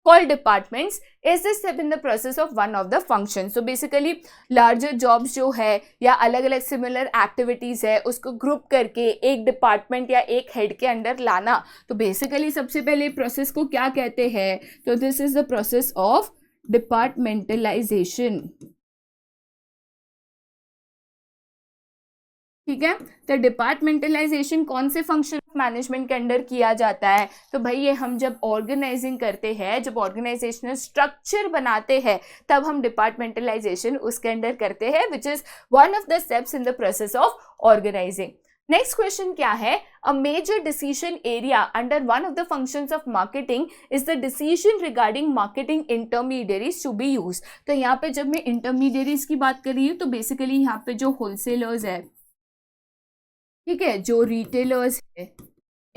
called departments is the step in the process of one of the functions। So basically larger jobs जो है या अलग अलग similar activities है, उसको group करके एक department या एक head के अंदर लाना, तो basically सबसे पहले process को क्या कहते हैं? तो this is the process of departmentalization। ठीक है, तो डिपार्टमेंटलाइजेशन कौन से फंक्शन ऑफ मैनेजमेंट के अंडर किया जाता है? तो भाई ये हम जब ऑर्गेनाइजिंग करते हैं, जब ऑर्गेनाइजेशनल स्ट्रक्चर बनाते हैं, तब हम डिपार्टमेंटलाइजेशन उसके अंडर करते हैं, which is one of the steps in the process of organizing. Next question क्या है? A major decision area under one of the functions of marketing is the decision regarding marketing intermediaries to be use. तो यहाँ पे जब मैं intermediaries की बात कर रही हूँ, तो बेसिकली यहाँ पे जो होलसेलर्स है, ठीक है, जो रिटेलर्स है,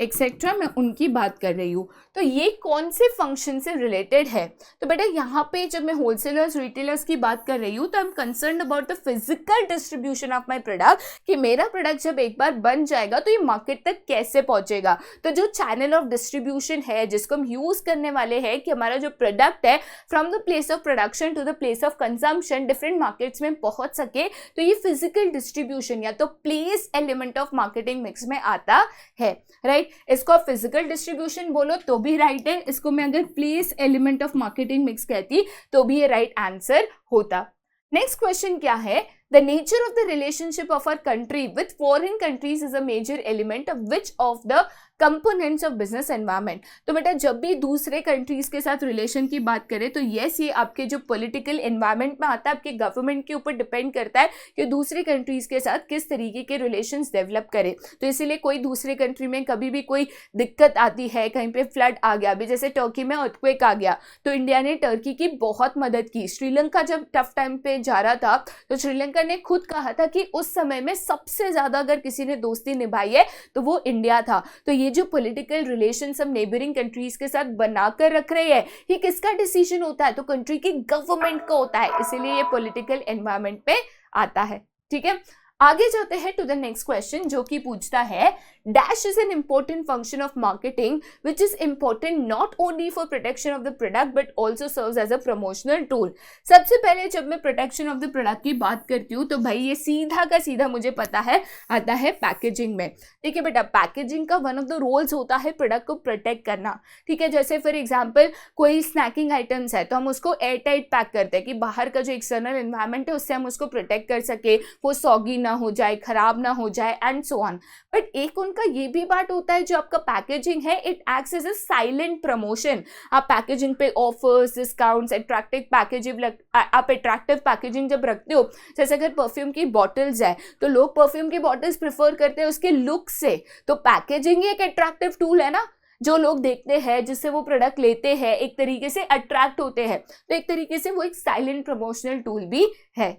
एक्सेट्रा, मैं उनकी बात कर रही हूँ। तो ये कौन से फंक्शन से रिलेटेड है? तो बेटा यहाँ पे जब मैं होलसेलर्स रिटेलर्स की बात कर रही हूँ तो I am concern about the physical distribution of my product, कि मेरा प्रोडक्ट जब एक बार बन जाएगा तो ये मार्केट तक कैसे पहुंचेगा। तो जो चैनल ऑफ डिस्ट्रीब्यूशन है जिसको हम यूज करने वाले हैं कि हमारा जो प्रोडक्ट है from the place of production to the place of consumption different markets में पहुंच सके, तो ये फिजिकल डिस्ट्रीब्यूशन या तो place element of marketing mix में आता है, राइट। इसको आप फिजिकल डिस्ट्रीब्यूशन बोलो तो भी राइट है, इसको मैं अगर place element of marketing mix कहती तो भी ये राइट आंसर होता। नेक्स्ट क्वेश्चन क्या है? The nature of the relationship of our country with foreign countries is a major element of which of the components of business environment। तो बेटा जब भी दूसरे कंट्रीज के साथ रिलेशन की बात करें तो यस, ये आपके जो पॉलिटिकल एनवायरनमेंट में आता है, आपके गवर्नमेंट के ऊपर डिपेंड करता है कि दूसरे कंट्रीज के साथ किस तरीके के रिलेशंस डेवलप करें। तो इसीलिए कोई दूसरे कंट्री में कभी भी कोई दिक्कत आती है, कहीं पे फ्लड आ गया, अभी जैसे टर्की में अर्थक्वेक आ गया तो इंडिया ने टर्की की बहुत मदद की। श्रीलंका जब टफ टाइम पे जा रहा था तो श्रीलंका ने खुद कहा था कि उस समय में सबसे ज्यादा अगर किसी ने दोस्ती निभाई है तो वो इंडिया था। तो ये जो पॉलिटिकल रिलेशन सब नेबरिंग कंट्रीज के साथ बनाकर रख रहे हैं, ये किसका डिसीजन होता है? तो कंट्री की गवर्नमेंट का होता है, इसीलिए ये पॉलिटिकल एनवायरनमेंट पे आता है। ठीक है, आगे जाते हैं टू द नेक्स्ट क्वेश्चन जो कि पूछता है dash is an important function of marketing which is important not only for protection of the product but also serves as a promotional tool. सबसे पहले जब मैं प्रोटेक्शन ऑफ द प्रोडक्ट की बात करती हूँ तो भाई ये सीधा का सीधा मुझे पता है आता है पैकेजिंग में। ठीक है बेटा, पैकेजिंग का वन ऑफ द रोल्स होता है प्रोडक्ट को प्रोटेक्ट करना। ठीक है, जैसे फॉर एग्जाम्पल कोई स्नैकिंग आइटम्स है तो हम उसको एयर टाइट पैक करते हैं कि बाहर का जो एक्सटर्नल एनवायरनमेंट है उससे हम उसको प्रोटेक्ट कर सके, वो सॉगी ना हो जाए, खराब ना हो जाए एंड सो ऑन। बट एक उनका ये भी बात होता है जो आपका पैकेजिंग है, it acts as a silent promotion. आप पैकेजिंग पे ऑफर्स, डिस्काउंट्स, अट्रैक्टिव पैकेजिंग आप अट्रैक्टिव पैकेजिंग जब रखते हो, जैसे अगर परफ्यूम की बॉटल्स है तो लोग परफ्यूम की बॉटल्स प्रेफर करते हैं उसके लुक से, तो पैकेजिंग ही एक अट्रैक्टिव टूल है ना, जो लोग देखते हैं जिससे वो प्रोडक्ट लेते हैं, एक तरीके से अट्रैक्ट होते हैं। तो एक तरीके से वो एक साइलेंट प्रमोशनल टूल भी है,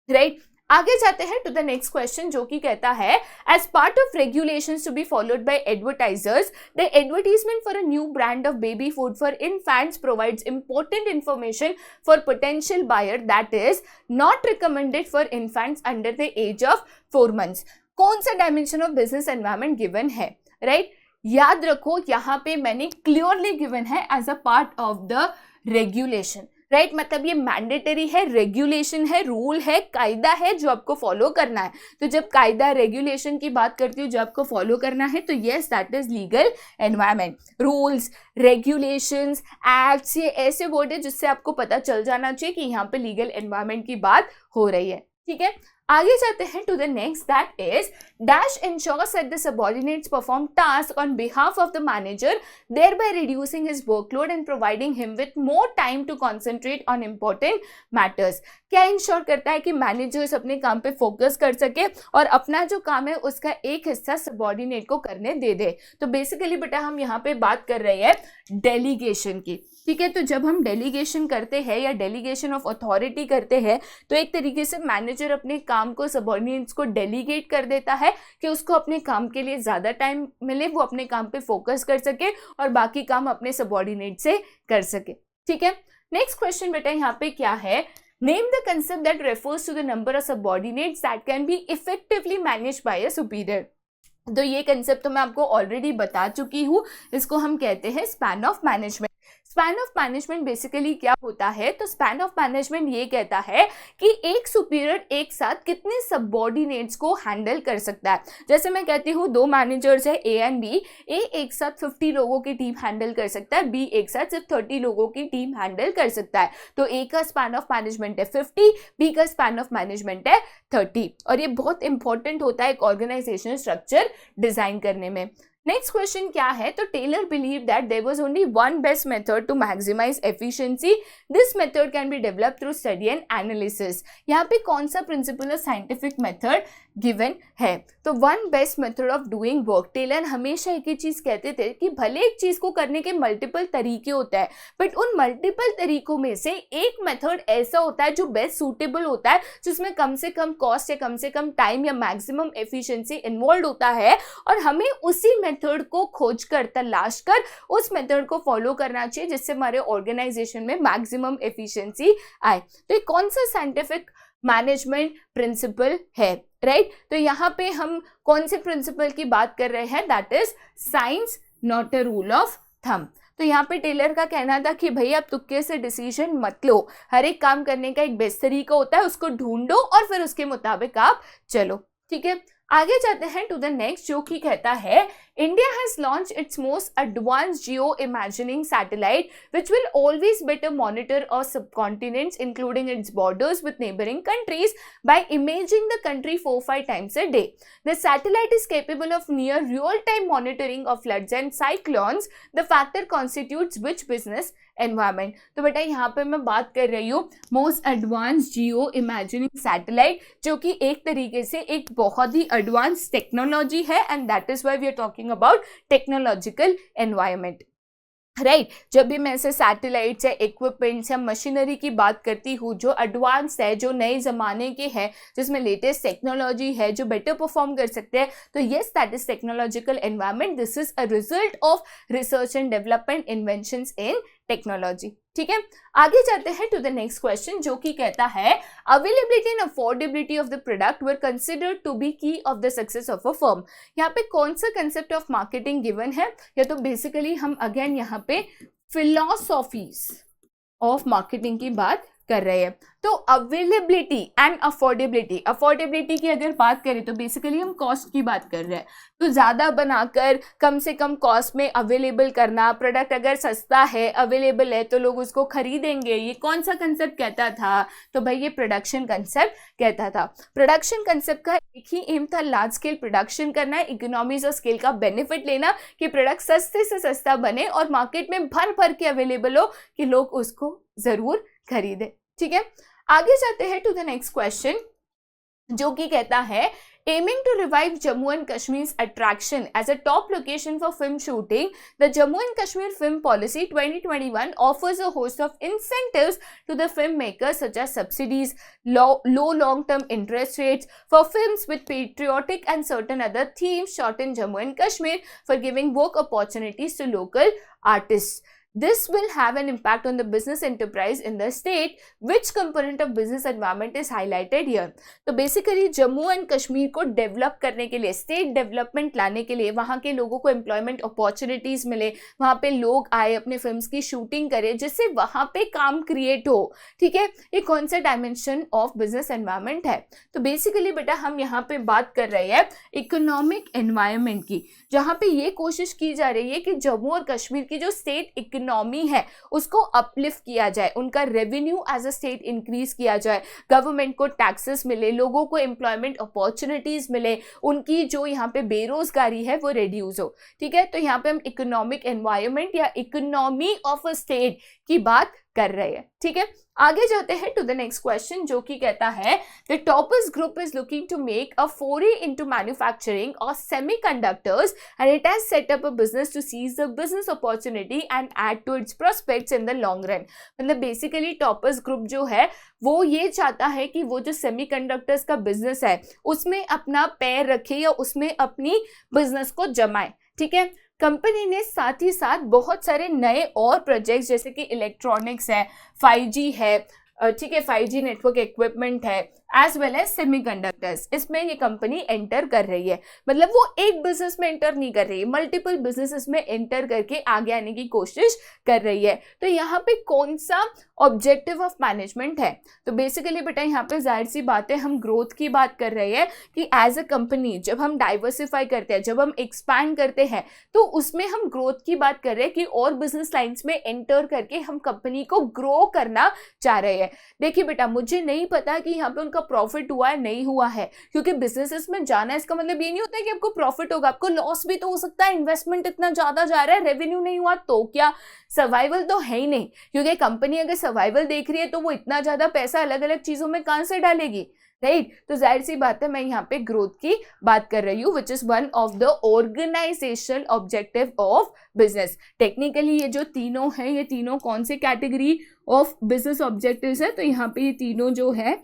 राइट। आगे जाते हैं टू द नेक्स्ट क्वेश्चन जो कि कहता है as part of regulations to be followed by advertisers the advertisement for a new brand of baby food for infants provides important information for potential buyer that is not recommended for infants under the age of 4 months। कौन सा dimension of business environment given है, right? याद रखो यहाँ पे मैंने clearly given है as a part of the regulation, right. मतलब ये मैंडेटरी है, रेगुलेशन है, रूल है, कायदा है जो आपको फॉलो करना है। तो जब कायदा रेगुलेशन की बात करती हूँ जो आपको फॉलो करना है तो yes that is legal environment. Rules, regulations, acts, ये ऐसे वर्ड है जिससे आपको पता चल जाना चाहिए कि यहाँ पे लीगल एनवायरनमेंट की बात हो रही है। ठीक है, आगे जाते हैं to the next that is dash ensures that the subordinates perform task on behalf of the manager thereby reducing his workload and providing him with more time to concentrate on important matters। क्या ensure करता है कि managers अपने काम पे focus कर सके और अपना जो काम है उसका एक हिस्सा सबऑर्डिनेट को करने दे दे। तो बेसिकली बेटा हम यहाँ पे बात कर रहे हैं डेलीगेशन की। ठीक है, तो जब हम डेलीगेशन करते हैं या डेलीगेशन ऑफ अथॉरिटी करते हैं तो एक तरीके से मैनेजर अपने काम को सबऑर्डिनेट्स को डेलीगेट कर देता है कि उसको अपने काम के लिए ज़्यादा टाइम मिले, वो अपने काम पे फोकस कर सके और बाकी काम अपने सबऑर्डिनेट से कर सके। ठीक है, नेक्स्ट क्वेश्चन बेटा यहाँ पे क्या है? Name the concept that refers to the number of subordinates that can be effectively managed by a superior. तो ये कंसेप्ट तो मैं आपको ऑलरेडी बता चुकी हूँ, इसको हम कहते हैं span of management. Span of management basically क्या होता है? तो स्पैन ऑफ मैनेजमेंट ये कहता है कि एक सुपीरियर एक साथ कितने सबऑर्डिनेट्स को हैंडल कर सकता है। जैसे मैं कहती हूँ 2 मैनेजर्स है ए एंड बी, ए एक साथ 50 लोगों की टीम हैंडल कर सकता है, बी एक साथ सिर्फ 30 लोगों की टीम हैंडल कर सकता है। तो ए का स्पैन ऑफ मैनेजमेंट है 50, बी का स्पैन ऑफ मैनेजमेंट है 30। और ये बहुत इंपॉर्टेंट होता है एक ऑर्गेनाइजेशनल स्ट्रक्चर डिजाइन करने में। नेक्स्ट क्वेश्चन क्या है? तो Taylor believe that there was only one best method to maximize efficiency, this method can be developed through study and analysis. यहाँ पे कौन सा प्रिंसिपल और साइंटिफिक मेथड गिवन है? तो one best method of doing work. Taylor हमेशा एक ही चीज कहते थे कि भले एक चीज को करने के मल्टीपल तरीके होते हैं बट उन मल्टीपल तरीकों में से एक मेथड ऐसा होता है जो बेस्ट सूटेबल होता है, जिसमें कम से कम कॉस्ट या कम से कम टाइम या मैक्सिमम एफिशिएंसी इन्वॉल्व होता है, और हमें उसी मेथड को खोज कर तलाश कर उस मेथड को फॉलो करना चाहिए जिससे हमारे ऑर्गेनाइजेशन में मैक्सिमम एफिशिएंसी आए। तो ये कौन सा साइंटिफिक मैनेजमेंट प्रिंसिपल है, राइट? तो यहाँ पे हम कौन से प्रिंसिपल की बात कर रहे हैं? That is science not a rule of thumb. तो यहाँ पे टेलर का कहना था कि भैया आप तुक्के से डिसीजन मत लो, हर एक काम करने का एक बेस्ट तरीका होता है, उसको ढूंढो और फिर उसके मुताबिक आप चलो, ठीक है? आगे जाते हैं टू द नेक्स्ट, जो कि कहता है India has launch its most advance geo imagining satellite which will always better monitor our subcontinents including its borders with neighbouring countries by imaging the country 4-5 times a day. The satellite is capable of near real-time monitoring of floods and cyclones. The factor constitutes which business environment? तो बेटा यहाँ पे मैं बात कर रही हूँ most advance geo imagining satellite, जो कि एक तरीके से एक बहुत ही एडवांस टेक्नोलॉजी है and that is why we are talking about technological environment, right? जब भी मैं ऐसे सैटेलाइट्स या इक्विपमेंट्स या मशीनरी की बात करती हूँ जो एडवांस है, जो नए ज़माने के हैं, जिसमें लेटेस्ट टेक्नोलॉजी है, जो बेटर परफॉर्म कर सकते हैं, तो yes that is technological environment. This is a result of research and development inventions in technology, ठीक है? आगे जाते हैं टू द नेक्स्ट क्वेश्चन, जो कि कहता है availability and affordability of the product were considered to be key of the success of a firm. यहाँ पे कौन सा कंसेप्ट ऑफ मार्केटिंग गिवन है? या तो बेसिकली हम अगेन यहाँ पे फिलॉसॉफीज ऑफ मार्केटिंग की बात कर रहे हैं। तो अवेलेबिलिटी एंड अफोर्डेबिलिटी, अफोर्डेबिलिटी की अगर बात करें तो बेसिकली हम कॉस्ट की बात कर रहे हैं, तो ज़्यादा बनाकर कम से कम कॉस्ट में अवेलेबल करना, प्रोडक्ट अगर सस्ता है, अवेलेबल है तो लोग उसको खरीदेंगे। ये कौन सा कंसेप्ट कहता था? तो भाई ये प्रोडक्शन कंसेप्ट कहता था। प्रोडक्शन कंसेप्ट का एक ही एम था, लार्ज स्केल प्रोडक्शन करना, इकोनॉमीज ऑफ स्केल का बेनिफिट लेना कि प्रोडक्ट सस्ते से सस्ता बने और मार्केट में भर भर के अवेलेबल हो कि लोग उसको जरूर खरीदे, ठीक है? आगे जाते हैं टू द नेक्स्ट क्वेश्चन, जो कि कहता है aiming to revive Jammu and Kashmir's attraction as a top location for film shooting, the Jammu and Kashmir Film Policy 2021 offers a host of incentives to the filmmakers such as subsidies, low long-term interest rates for films with patriotic and certain other themes shot in Jammu and Kashmir, for giving work opportunities to local artists. This will have an impact on the business enterprise in the state. Which component of business environment is highlighted here? तो basically Jammu and Kashmir को develop करने के लिए, state development लाने के लिए, वहाँ के लोगों को एम्प्लॉयमेंट अपॉर्चुनिटीज मिले, वहाँ पे लोग आए, अपने फिल्म्स की शूटिंग करें, जिससे वहाँ पे काम क्रिएट हो, ठीक है? ये कौन सा डायमेंशन ऑफ बिजनेस एनवायरनमेंट है? तो बेसिकली बेटा हम यहाँ पे बात कर रहे हैं इकोनॉमिक एनवायरनमेंट की, जहाँ पे ये कोशिश की जा रही है कि जम्मू और कश्मीर की जो स्टेट इकोनॉमी है उसको अपलिफ्ट किया जाए, उनका revenue as a state increase किया जाए, गवर्नमेंट को टैक्सेस मिले, लोगों को एम्प्लॉयमेंट अपॉर्चुनिटीज मिले, उनकी जो यहाँ पे बेरोजगारी है वो रिड्यूस हो, ठीक है? तो यहाँ पे हम इकोनॉमिक एनवायरनमेंट या इकोनॉमी ऑफ अ स्टेट की बात कर रहे हैं, ठीक है? आगे जाते हैं टू द नेक्स्ट क्वेश्चन, जो कि कहता है the Toppers group is looking to make a foray into manufacturing और semiconductors and it has set up a business to seize the business opportunity and add to its prospects in the long run. मतलब basically Toppers group जो है वो ये चाहता है कि वो जो सेमीकंडक्टर्स का बिजनेस है उसमें अपना पैर रखे या उसमें अपनी बिजनेस को जमाए, ठीक है? कंपनी ने साथ ही साथ बहुत सारे नए और प्रोजेक्ट्स जैसे कि इलेक्ट्रॉनिक्स है, 5G है, ठीक है, 5G नेटवर्क इक्विपमेंट है, एज वेल एज सेमीकंडक्टर्स, इसमें ये कंपनी एंटर कर रही है। मतलब वो एक बिजनेस में एंटर नहीं कर रही है, मल्टीपल बिजनेसेस में एंटर करके आगे आने की कोशिश कर रही है। तो यहाँ पे कौन सा ऑब्जेक्टिव ऑफ मैनेजमेंट है? तो बेसिकली बेटा यहाँ पे जाहिर सी बात है हम ग्रोथ की बात कर रहे हैं कि एज अ कंपनी जब हम डाइवर्सिफाई करते हैं, जब हम एक्सपैंड करते हैं, तो उसमें हम ग्रोथ की बात कर रहे हैं कि और बिजनेस लाइन्स में एंटर करके हम कंपनी को ग्रो करना चाह रहे हैं। देखिए बेटा मुझे नहीं पता कि यहाँ पे उनका प्रॉफिट हुआ है नहीं हुआ है, क्योंकि बिजनेसेस में जाना इसका मतलब ये नहीं होता है कि आपको प्रॉफिट होगा, आपको लॉस भी तो हो सकता है। इन्वेस्टमेंट इतना ज्यादा जा रहा है, रेवेन्यू नहीं हुआ तो क्या? सर्वाइवल तो है ही नहीं, क्योंकि कंपनी अगर सर्वाइवल देख रही है तो वो इतना ज्यादा पैसा अलग अलग चीजों में कहां से डालेगी, राइट? तो जाहिर सी बात है मैं यहाँ पे ग्रोथ की बात कर रही हूँ, which is one of the organizational objective of business. Technically ये जो तीनों है, ये तीनों कौन से कैटेगरी ऑफ बिजनेस ऑब्जेक्टिव्स है? तो यहाँ पे ये तीनों जो है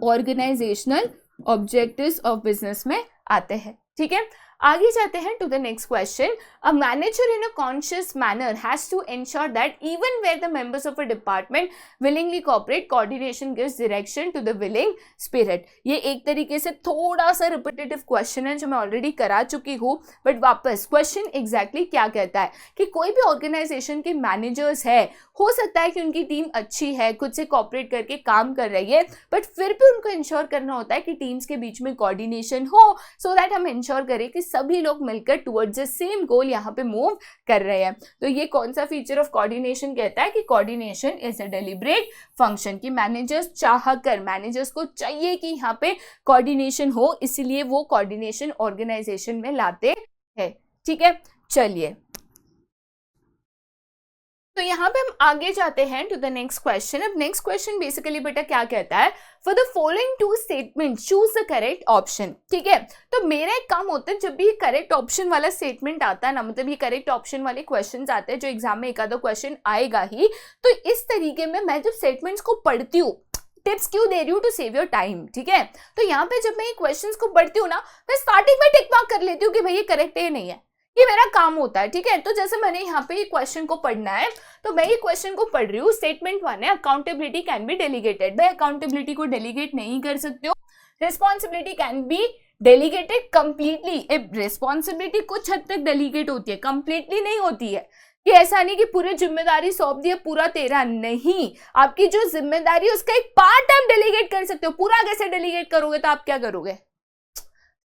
ऑर्गेनाइजेशनल ऑब्जेक्टिव्स ऑफ बिजनेस में आते हैं, ठीक है? आगे जाते हैं to the next question. A manager in a conscious manner has to ensure that even where the members of a department willingly cooperate, coordination gives direction to the willing spirit. ये एक तरीके से थोड़ा सा रिपीटेटिव क्वेश्चन है जो मैं already करा चुकी हूँ, बट वापस क्वेश्चन एग्जैक्टली क्या कहता है कि कोई भी ऑर्गेनाइजेशन के मैनेजर्स है, हो सकता है कि उनकी टीम अच्छी है, खुद से कोऑपरेट करके काम कर रही है, बट फिर भी उनको इंश्योर करना होता है कि टीम्स के बीच में कोऑर्डिनेशन हो, सो दैट हम इंश्योर करें कि सभी लोग मिलकर टुवर्ड्स द सेम गोल यहाँ पे मूव कर रहे हैं. तो ये कौन सा फीचर ऑफ कोऑर्डिनेशन कहता है कि coordination is a deliberate function, कि मैनेजर्स चाहकर, मैनेजर्स को चाहिए कि यहाँ पे कोऑर्डिनेशन हो, इसीलिए वो कोऑर्डिनेशन ऑर्गेनाइजेशन में लाते हैं. ठीक है, चलिए तो यहाँ पे हम आगे जाते हैं टू द नेक्स्ट क्वेश्चन. अब नेक्स्ट क्वेश्चन बेसिकली बेटा क्या कहता है, for the following two statement choose the correct option. ठीक है, तो मेरा एक काम होता है जब भी करेक्ट ऑप्शन वाला स्टेटमेंट आता है ना, मतलब ये करेक्ट ऑप्शन वाले क्वेश्चंस आते हैं जो एग्जाम में एक आधा क्वेश्चन आएगा ही, तो इस तरीके में मैं जब स्टेटमेंट्स को पढ़ती हूँ, टिप्स क्यों दे रही हूँ, टू सेव योर टाइम. ठीक है, तो यहाँ पे जब मैं ये क्वेश्चंस को पढ़ती हूँ ना, मैं स्टार्टिंग में टिक मार्क कर लेती हूँ कि भाई ये करेक्ट है या नहीं है, ये मेरा काम होता है. ठीक है, तो जैसे मैंने यहाँ पे ये क्वेश्चन को पढ़ना है, तो मैं ये क्वेश्चन को पढ़ रही हूँ. स्टेटमेंट 1 है, अकाउंटेबिलिटी कैन बी डेलीगेटेड. भाई अकाउंटेबिलिटी को डेलीगेट नहीं कर सकते हो. Responsibility can be delegated completely. Responsibility कुछ हद तक डेलीगेट होती है, कंप्लीटली नहीं होती है. कि ऐसा नहीं कि पूरी जिम्मेदारी सौंप दी है, पूरा तेरा नहीं. आपकी जो जिम्मेदारी है उसका एक पार्ट आप डेलीगेट कर सकते हो. पूरा कैसे डेलीगेट करोगे, तो आप क्या करोगे,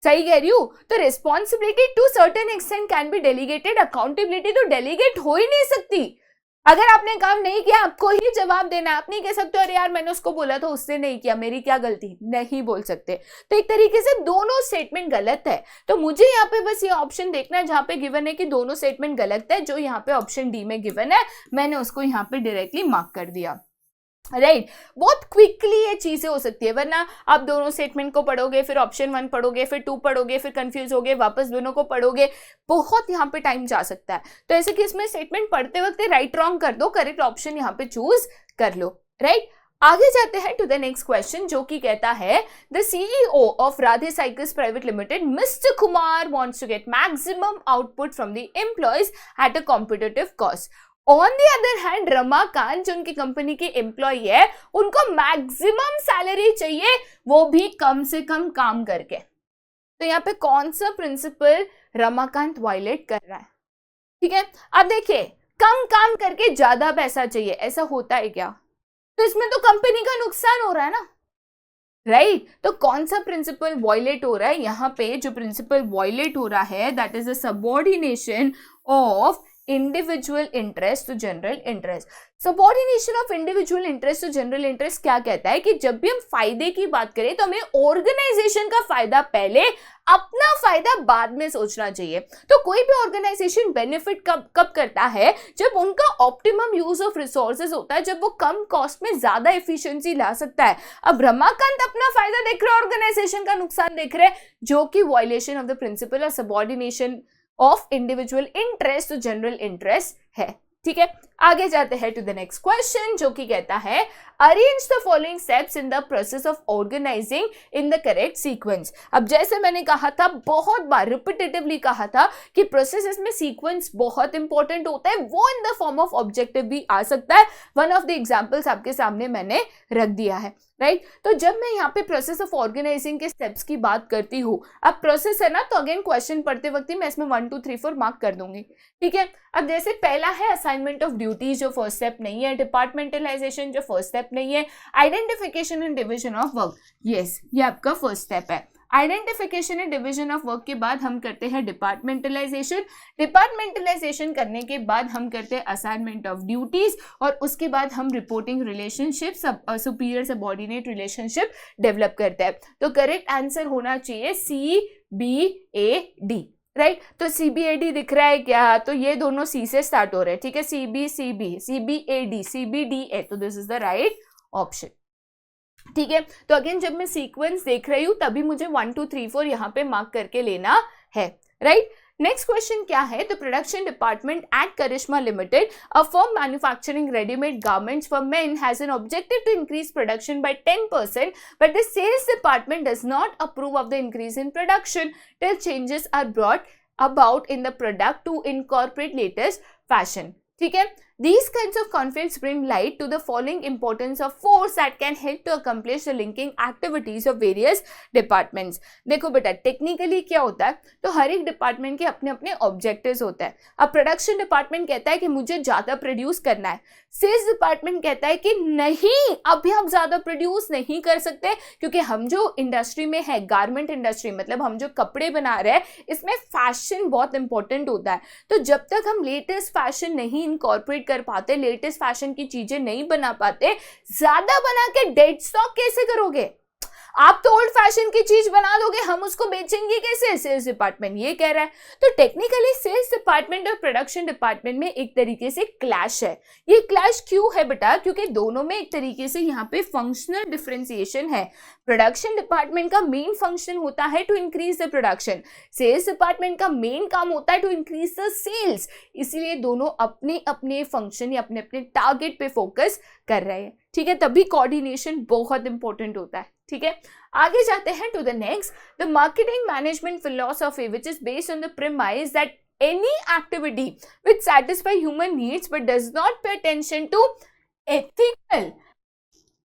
सही कह रही हूँ. तो responsibility to certain extent can be delegated, accountability तो डेलीगेट हो ही नहीं सकती. अगर आपने काम नहीं किया आपको ही जवाब देना है. आप नहीं कह सकते अरे यार मैंने उसको बोला था उसने नहीं किया, मेरी क्या गलती, नहीं बोल सकते. तो एक तरीके से दोनों स्टेटमेंट गलत है. तो मुझे यहाँ पे बस ये ऑप्शन देखना है जहाँ पे गिवन है कि दोनों स्टेटमेंट गलत है. जो यहाँ पे ऑप्शन डी में गिवन है, मैंने उसको यहाँ पे डायरेक्टली मार्क कर दिया. राइट, बहुत क्विकली ये चीजें हो सकती है, वरना आप दोनों स्टेटमेंट को पढ़ोगे, फिर ऑप्शन 1 पढ़ोगे, फिर 2 पढ़ोगे, फिर कंफ्यूज होगे, वापस दोनों को पढ़ोगे, बहुत यहाँ पे टाइम जा सकता है. तो ऐसे केस में स्टेटमेंट पढ़ते वक्त राइट रॉन्ग कर दो, करेक्ट ऑप्शन यहाँ पे चूज कर लो. राइट, आगे जाते हैं टू द नेक्स्ट क्वेश्चन जो कि कहता है the CEO of Radhe Cycles Private Limited mister Kumar wants to get maximum output from the employees at a competitive cost. On the other hand Ramakant जो उनकी कंपनी के एम्प्लॉय है, उनको मैक्सिमम सैलरी चाहिए, वो भी कम से कम काम करके. तो यहाँ पे कौन सा प्रिंसिपल रमाकांत वायलेट कर रहा है. ठीक है, अब देखिए कम काम करके ज्यादा पैसा चाहिए, ऐसा होता है क्या, तो इसमें तो कंपनी का नुकसान हो रहा है ना. राइट, तो कौन सा प्रिंसिपल वायलेट हो रहा है, यहाँ पे जो प्रिंसिपल वायलेट हो रहा है that is the subordination of individual interest to general interest. Subordination of individual interest to general interest क्या कहता है कि जब भी हम फायदे की बात करें तो हमें ऑर्गेनाइजेशन का फायदा पहले, अपना फायदा बाद में सोचना चाहिए. तो कोई भी ऑर्गेनाइजेशन बेनिफिट कब करता है, जब उनका ऑप्टिमम यूज ऑफ रिसोर्सेज होता है, जब वो कम कॉस्ट में ज्यादा एफिशिएंसी ला सकता है. अब रमाकांत अपना फायदा देख रहे हैं, ऑर्गेनाइजेशन का नुकसान देख रहे हैं, जो कि violation of the principle of subordination of individual interest to general interest है. ठीक है, आगे जाते हैं टू द नेक्स्ट क्वेश्चन जो कि कहता है arrange the following steps in the process of organizing in the correct sequence. अब जैसे मैंने कहा था, बहुत बार रिपीटेटिवली कहा था कि प्रोसेस में सीक्वेंस बहुत इंपॉर्टेंट होता है, वो in the form of objective भी आ सकता है. वन ऑफ द एग्जांपल्स आपके सामने मैंने रख दिया है. राइट, तो जब मैं यहाँ पे प्रोसेस ऑफ ऑर्गेनाइजिंग के स्टेप्स की बात करती हूँ, अब प्रोसेस है ना, तो अगेन क्वेश्चन पढ़ते वक्त ही मैं इसमें 1 2 3 4 मार्क कर दूंगी. ठीक है, अब जैसे पहला है असाइनमेंट ऑफ ड्यूटीज जो फर्स्ट स्टेप नहीं है, डिपार्टमेंटलाइजेशन जो फर्स्ट स्टेप नहीं है, identification and division of work, yes ये आपका फर्स्ट स्टेप है. Identification and division of work के बाद हम करते हैं डिपार्टमेंटलाइजेशन. डिपार्टमेंटलाइजेशन करने के बाद हम करते हैं असाइनमेंट ऑफ ड्यूटीज, और उसके बाद हम reporting relationship, superior subordinate relationship develop करते हैं. तो करेक्ट आंसर होना चाहिए CBAD. राइट, तो CBAD दिख रहा है क्या, तो ये दोनों C से स्टार्ट हो रहे हैं. ठीक है, CBCB, CBAD, CBDA, तो this is the right option. ठीक है, तो अगेन जब मैं सीक्वेंस देख रही हूं तभी मुझे 1 2 3 4 यहाँ पे मार्क करके लेना है. राइट, नेक्स्ट क्वेश्चन क्या है, the production department at Karishma limited, a firm manufacturing readymade garments for men, has an objective to increase production by 10%, but the sales department does not approve of the increase in production till changes are brought about in the product to incorporate latest fashion. ठीक है, these kinds of conflicts bring light to the following importance of force that can help to accomplish the linking activities of various departments। देखो बेटा, technically क्या होता है, तो हर एक डिपार्टमेंट के अपने अपने ऑब्जेक्टिव्स होते हैं। अब प्रोडक्शन डिपार्टमेंट कहता है कि मुझे ज्यादा प्रोड्यूस करना है, सेल्स डिपार्टमेंट कहता है कि नहीं, अभी हम ज्यादा प्रोड्यूस नहीं कर सकते, क्योंकि हम जो इंडस्ट्री में है, गारमेंट इंडस्ट्री, मतलब हम जो कपड़े बना रहे हैं, इसमें फैशन बहुत इंपॉर्टेंट होता है। तो जब तक हम लेटेस्ट फैशन नहीं इनकॉर्पोरेट कर पाते, लेटेस्ट फैशन की चीजें नहीं बना पाते, ज्यादा बना के डेड स्टॉक कैसे करोगे? आप तो ओल्ड फैशन की चीज बना दोगे, हम उसको बेचेंगे कैसे? सेल्स डिपार्टमेंट ये कह रहा है। तो टेक्निकली सेल्स डिपार्टमेंट और प्रोडक्शन डिपार्टमेंट में एक तरीके से क्लैश है। ये क्लैश क्यों है बेटा? क्योंकि दोनों में एक तरीके से यहाँ पे फंक्शनल डिफरेंशिएशन है। प्रोडक्शन डिपार्टमेंट का मेन फंक्शन होता है to increase the production, sales department का मेन काम होता है टू इंक्रीज द सेल्स। इसीलिए दोनों अपने अपने फंक्शन या अपने अपने टारगेट पे फोकस कर रहे हैं। ठीक है, तभी कोऑर्डिनेशन बहुत इंपॉर्टेंट होता है। ठीक है, आगे जाते हैं to the next, the marketing management philosophy which is based on the premise that any activity which satisfy human needs but does not pay attention to ethical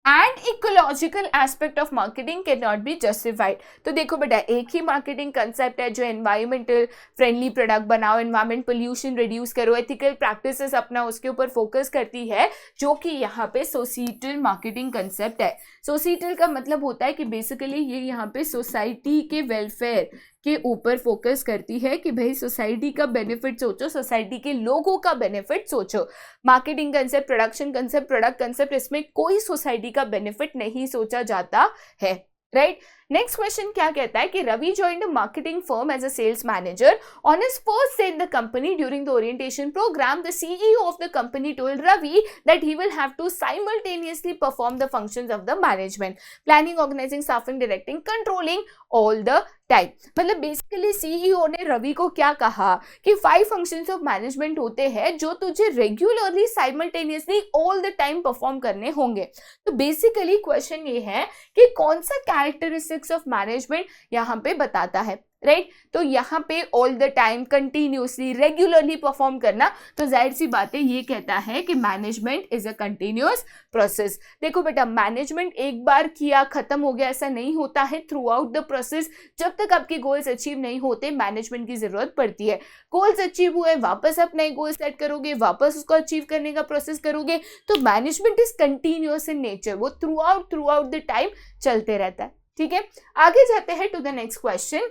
and ecological aspect of marketing cannot be justified। तो देखो बेटा, एक ही marketing concept है जो environmental friendly product बनाओ, environment pollution reduce करो, ethical practices अपना उसके ऊपर फोकस करती है, जो कि यहाँ पे सोसाइटल मार्केटिंग कंसेप्ट है। सोसाइटल का मतलब होता है कि बेसिकली ये यहाँ पे सोसाइटी के वेलफेयर के ऊपर फोकस करती है कि भाई सोसाइटी का बेनिफिट सोचो, सोसाइटी के लोगों का बेनिफिट सोचो। Marketing concept, production concept, product concept, इसमें कोई सोसाइटी का बेनिफिट नहीं सोचा जाता है। राइट, नेक्स्ट क्वेश्चन क्या कहता है कि Ravi joined a marketing firm as a sales manager. On his first day in the company during the orientation program, the CEO of the company told Ravi that he will have to simultaneously perform the functions of the management, planning, organizing, staffing, directing, controlling all the time. मतलब basically CEO ने रवि को क्या कहा कि 5 functions of management होते हैं जो तुझे regularly simultaneously all the time perform करने होंगे। तो बेसिकली क्वेश्चन ये है कि कौन सा कैरेक्टरिस्टिक्स ऑफ मैनेजमेंट यहाँ पे बताता है। राइट, तो यहाँ पे all the time, continuously, regularly perform करना, तो जाहिर सी बात है ये कहता है कि management is a continuous process. देखो बेटा, मैनेजमेंट एक बार किया खत्म हो गया ऐसा नहीं होता है। थ्रू आउट द प्रोसेस जब तक आपके गोल्स अचीव नहीं होते, मैनेजमेंट की जरूरत पड़ती है। गोल्स अचीव हुए, वापस आप नए गोल सेट करोगे, वापस उसको अचीव करने का प्रोसेस करोगे। तो management is continuous in nature, वो थ्रू आउट द टाइम चलते रहता है। ठीक है, आगे जाते हैं टू द नेक्स्ट क्वेश्चन,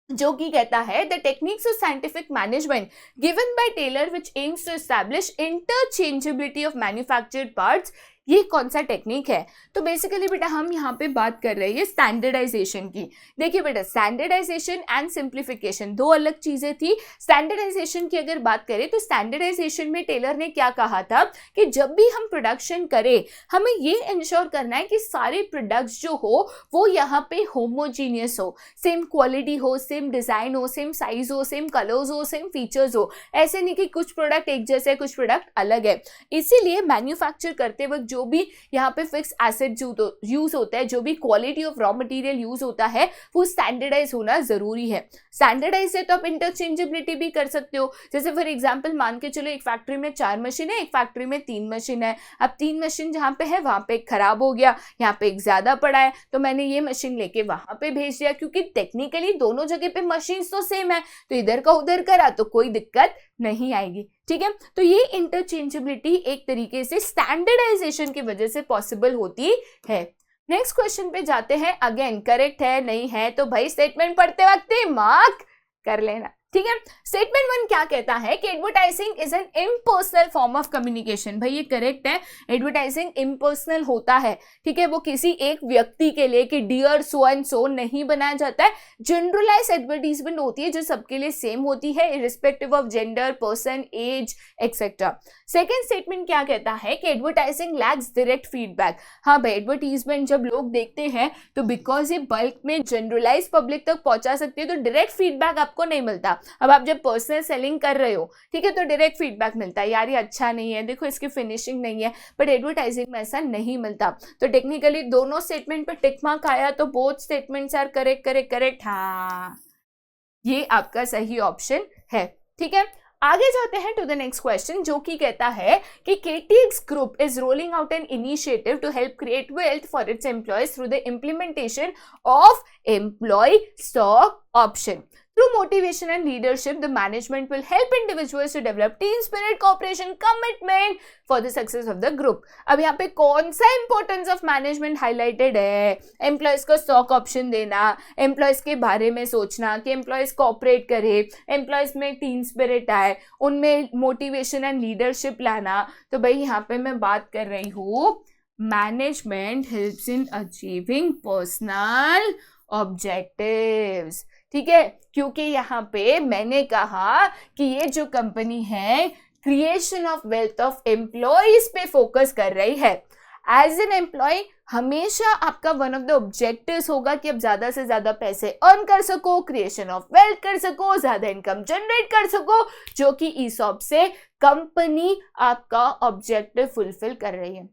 जो कि कहता है the techniques of scientific management given by Taylor which aims to establish interchangeability of manufactured parts. ये कौन सा टेक्निक है? तो बेसिकली बेटा हम यहाँ पे बात कर रहे हैं स्टैंडर्डाइजेशन की। देखिए बेटा, स्टैंडर्डाइजेशन एंड सिंप्लीफिकेशन दो अलग चीजें थी। स्टैंडर्डाइजेशन की अगर बात करें तो स्टैंडर्डाइजेशन में टेलर ने क्या कहा था कि जब भी हम प्रोडक्शन करें, हमें ये इंश्योर करना है कि सारे प्रोडक्ट्स जो हो वो यहाँ पे होमोजीनियस हो, सेम क्वालिटी हो, सेम डिजाइन हो, सेम साइज हो, सेम कलर्स हो, सेम फीचर्स हो। ऐसे नहीं कि कुछ प्रोडक्ट एक जैसे, कुछ प्रोडक्ट अलग है। इसीलिए मैन्युफैक्चर करते वक्त जो भी यहाँ पे फिक्स एसेट यूज होता है, जो भी quality of raw material use होता है, वो स्टैंडर्डाइज होना जरूरी है। स्टैंडर्डाइज है तो आप इंटरचेंजेबिलिटी भी कर सकते हो। जैसे फॉर एग्जांपल मान के चलो एक फैक्ट्री में 4 मशीन है, एक फैक्ट्री में 3 मशीन है। अब 3 मशीन जहाँ पे है वहां पे एक खराब हो गया, यहाँ पे एक ज्यादा पड़ा है, तो मैंने ये मशीन लेके वहां पे भेज दिया, क्योंकि टेक्निकली दोनों जगह पे मशीन तो सेम है, तो इधर का उधर करा तो कोई दिक्कत नहीं आएगी। ठीक है, तो ये इंटरचेंजेबिलिटी एक तरीके से स्टैंडर्डाइजेशन की वजह से पॉसिबल होती है। नेक्स्ट क्वेश्चन पे जाते हैं। अगेन करेक्ट है नहीं है तो भाई स्टेटमेंट पढ़ते वक्त मार्क कर लेना। ठीक है, स्टेटमेंट 1 क्या कहता है कि advertising is an impersonal form of communication. भाई ये करेक्ट है, एडवर्टाइजिंग इम्पर्सनल होता है। ठीक है, वो किसी एक व्यक्ति के लिए कि डियर सो एंड सो नहीं बनाया जाता है। जनरलाइज एडवर्टीजमेंट होती है जो सबके लिए सेम होती है, irrespective of gender, person, age etcetera. Second statement क्या कहता है कि एडवर्टाइजिंग लैक्स डायरेक्ट फीडबैक। हाँ भाई, एडवर्टीजमेंट जब लोग देखते हैं तो बिकॉज ये बल्क में जनरलाइज पब्लिक तक पहुंचा सकती है, तो डायरेक्ट फीडबैक आपको नहीं मिलता। अब आप जब पर्सनल सेलिंग कर रहे हो, ठीक है, तो डायरेक्ट फीडबैक मिलता है, यार ये अच्छा नहीं है, देखो इसकी फिनिशिंग नहीं है, बट एडवर्टाइजिंग में ऐसा नहीं मिलता। तो टेक्निकली दोनों स्टेटमेंट पे टिक मार्क आया, तो both statements are correct correct correct, हाँ ये आपका सही ऑप्शन है। ठीक है, आगे जाते हैं टू द नेक्स्ट क्वेश्चन, जो कि कहता है कि KTX group is rolling out an initiative to help create wealth for its employees through the implementation of employee stock option. Through motivation and leadership, the management will help individuals to develop team spirit, cooperation, commitment for the success of the group. अब यहाँ पे कौन सा importance of management highlighted है? Employees को stock option देना, employees के बारे में सोचना कि employees cooperate करे, employees में team spirit आए, उनमें motivation and leadership लाना। तो भाई यहाँ पे मैं बात कर रही हूँ management helps in achieving personal objectives। ठीक है, क्योंकि यहाँ पे मैंने कहा कि ये जो कंपनी है creation of wealth of employees पे फोकस कर रही है। एज एन एम्प्लॉय हमेशा आपका वन ऑफ द ऑब्जेक्टिव्स होगा कि आप ज्यादा से ज्यादा पैसे अर्न कर सको, क्रिएशन ऑफ वेल्थ कर सको, ज्यादा इनकम जनरेट कर सको, जो कि ESOP से कंपनी आपका ऑब्जेक्टिव फुलफिल कर रही है,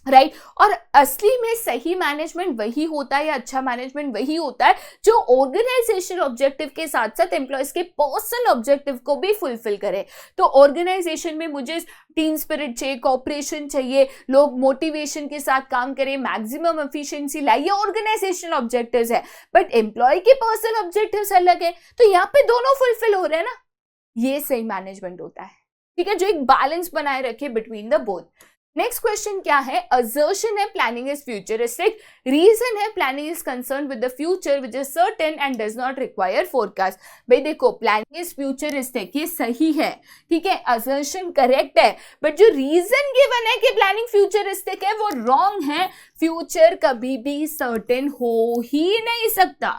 राइट और असली में सही मैनेजमेंट वही होता है या अच्छा मैनेजमेंट वही होता है जो ऑर्गेनाइजेशन ऑब्जेक्टिव के साथ साथ एम्प्लॉयज के पर्सनल ऑब्जेक्टिव को भी फुलफिल करे। तो ऑर्गेनाइजेशन में मुझे टीम स्पिरिट चाहिए, कोऑपरेशन चाहिए, लोग मोटिवेशन के साथ काम करें, मैक्सिमम एफिशिएंसी लाए, ये ऑर्गेनाइजेशनल ऑब्जेक्टिव्स है, बट एम्प्लॉय के पर्सनल ऑब्जेक्टिव्स अलग है, तो यहाँ पे दोनों फुलफिल हो रहे हैं ना, ये सही मैनेजमेंट होता है। ठीक है, जो एक बैलेंस बनाए रखे between the both. Next question क्या है? असर्शन है प्लानिंग इज फ्यूचरिस्टिक, रीजन है planning is concern with the future which is certain and does not require forecast. भाई देखो, प्लानिंग इज फ्यूचरिस्टिक ये सही है, ठीक है, असर्शन करेक्ट है, बट जो रीजन गिवन है कि प्लानिंग फ्यूचरिस्टिक है वो रॉन्ग है। फ्यूचर कभी भी सर्टेन हो ही नहीं सकता।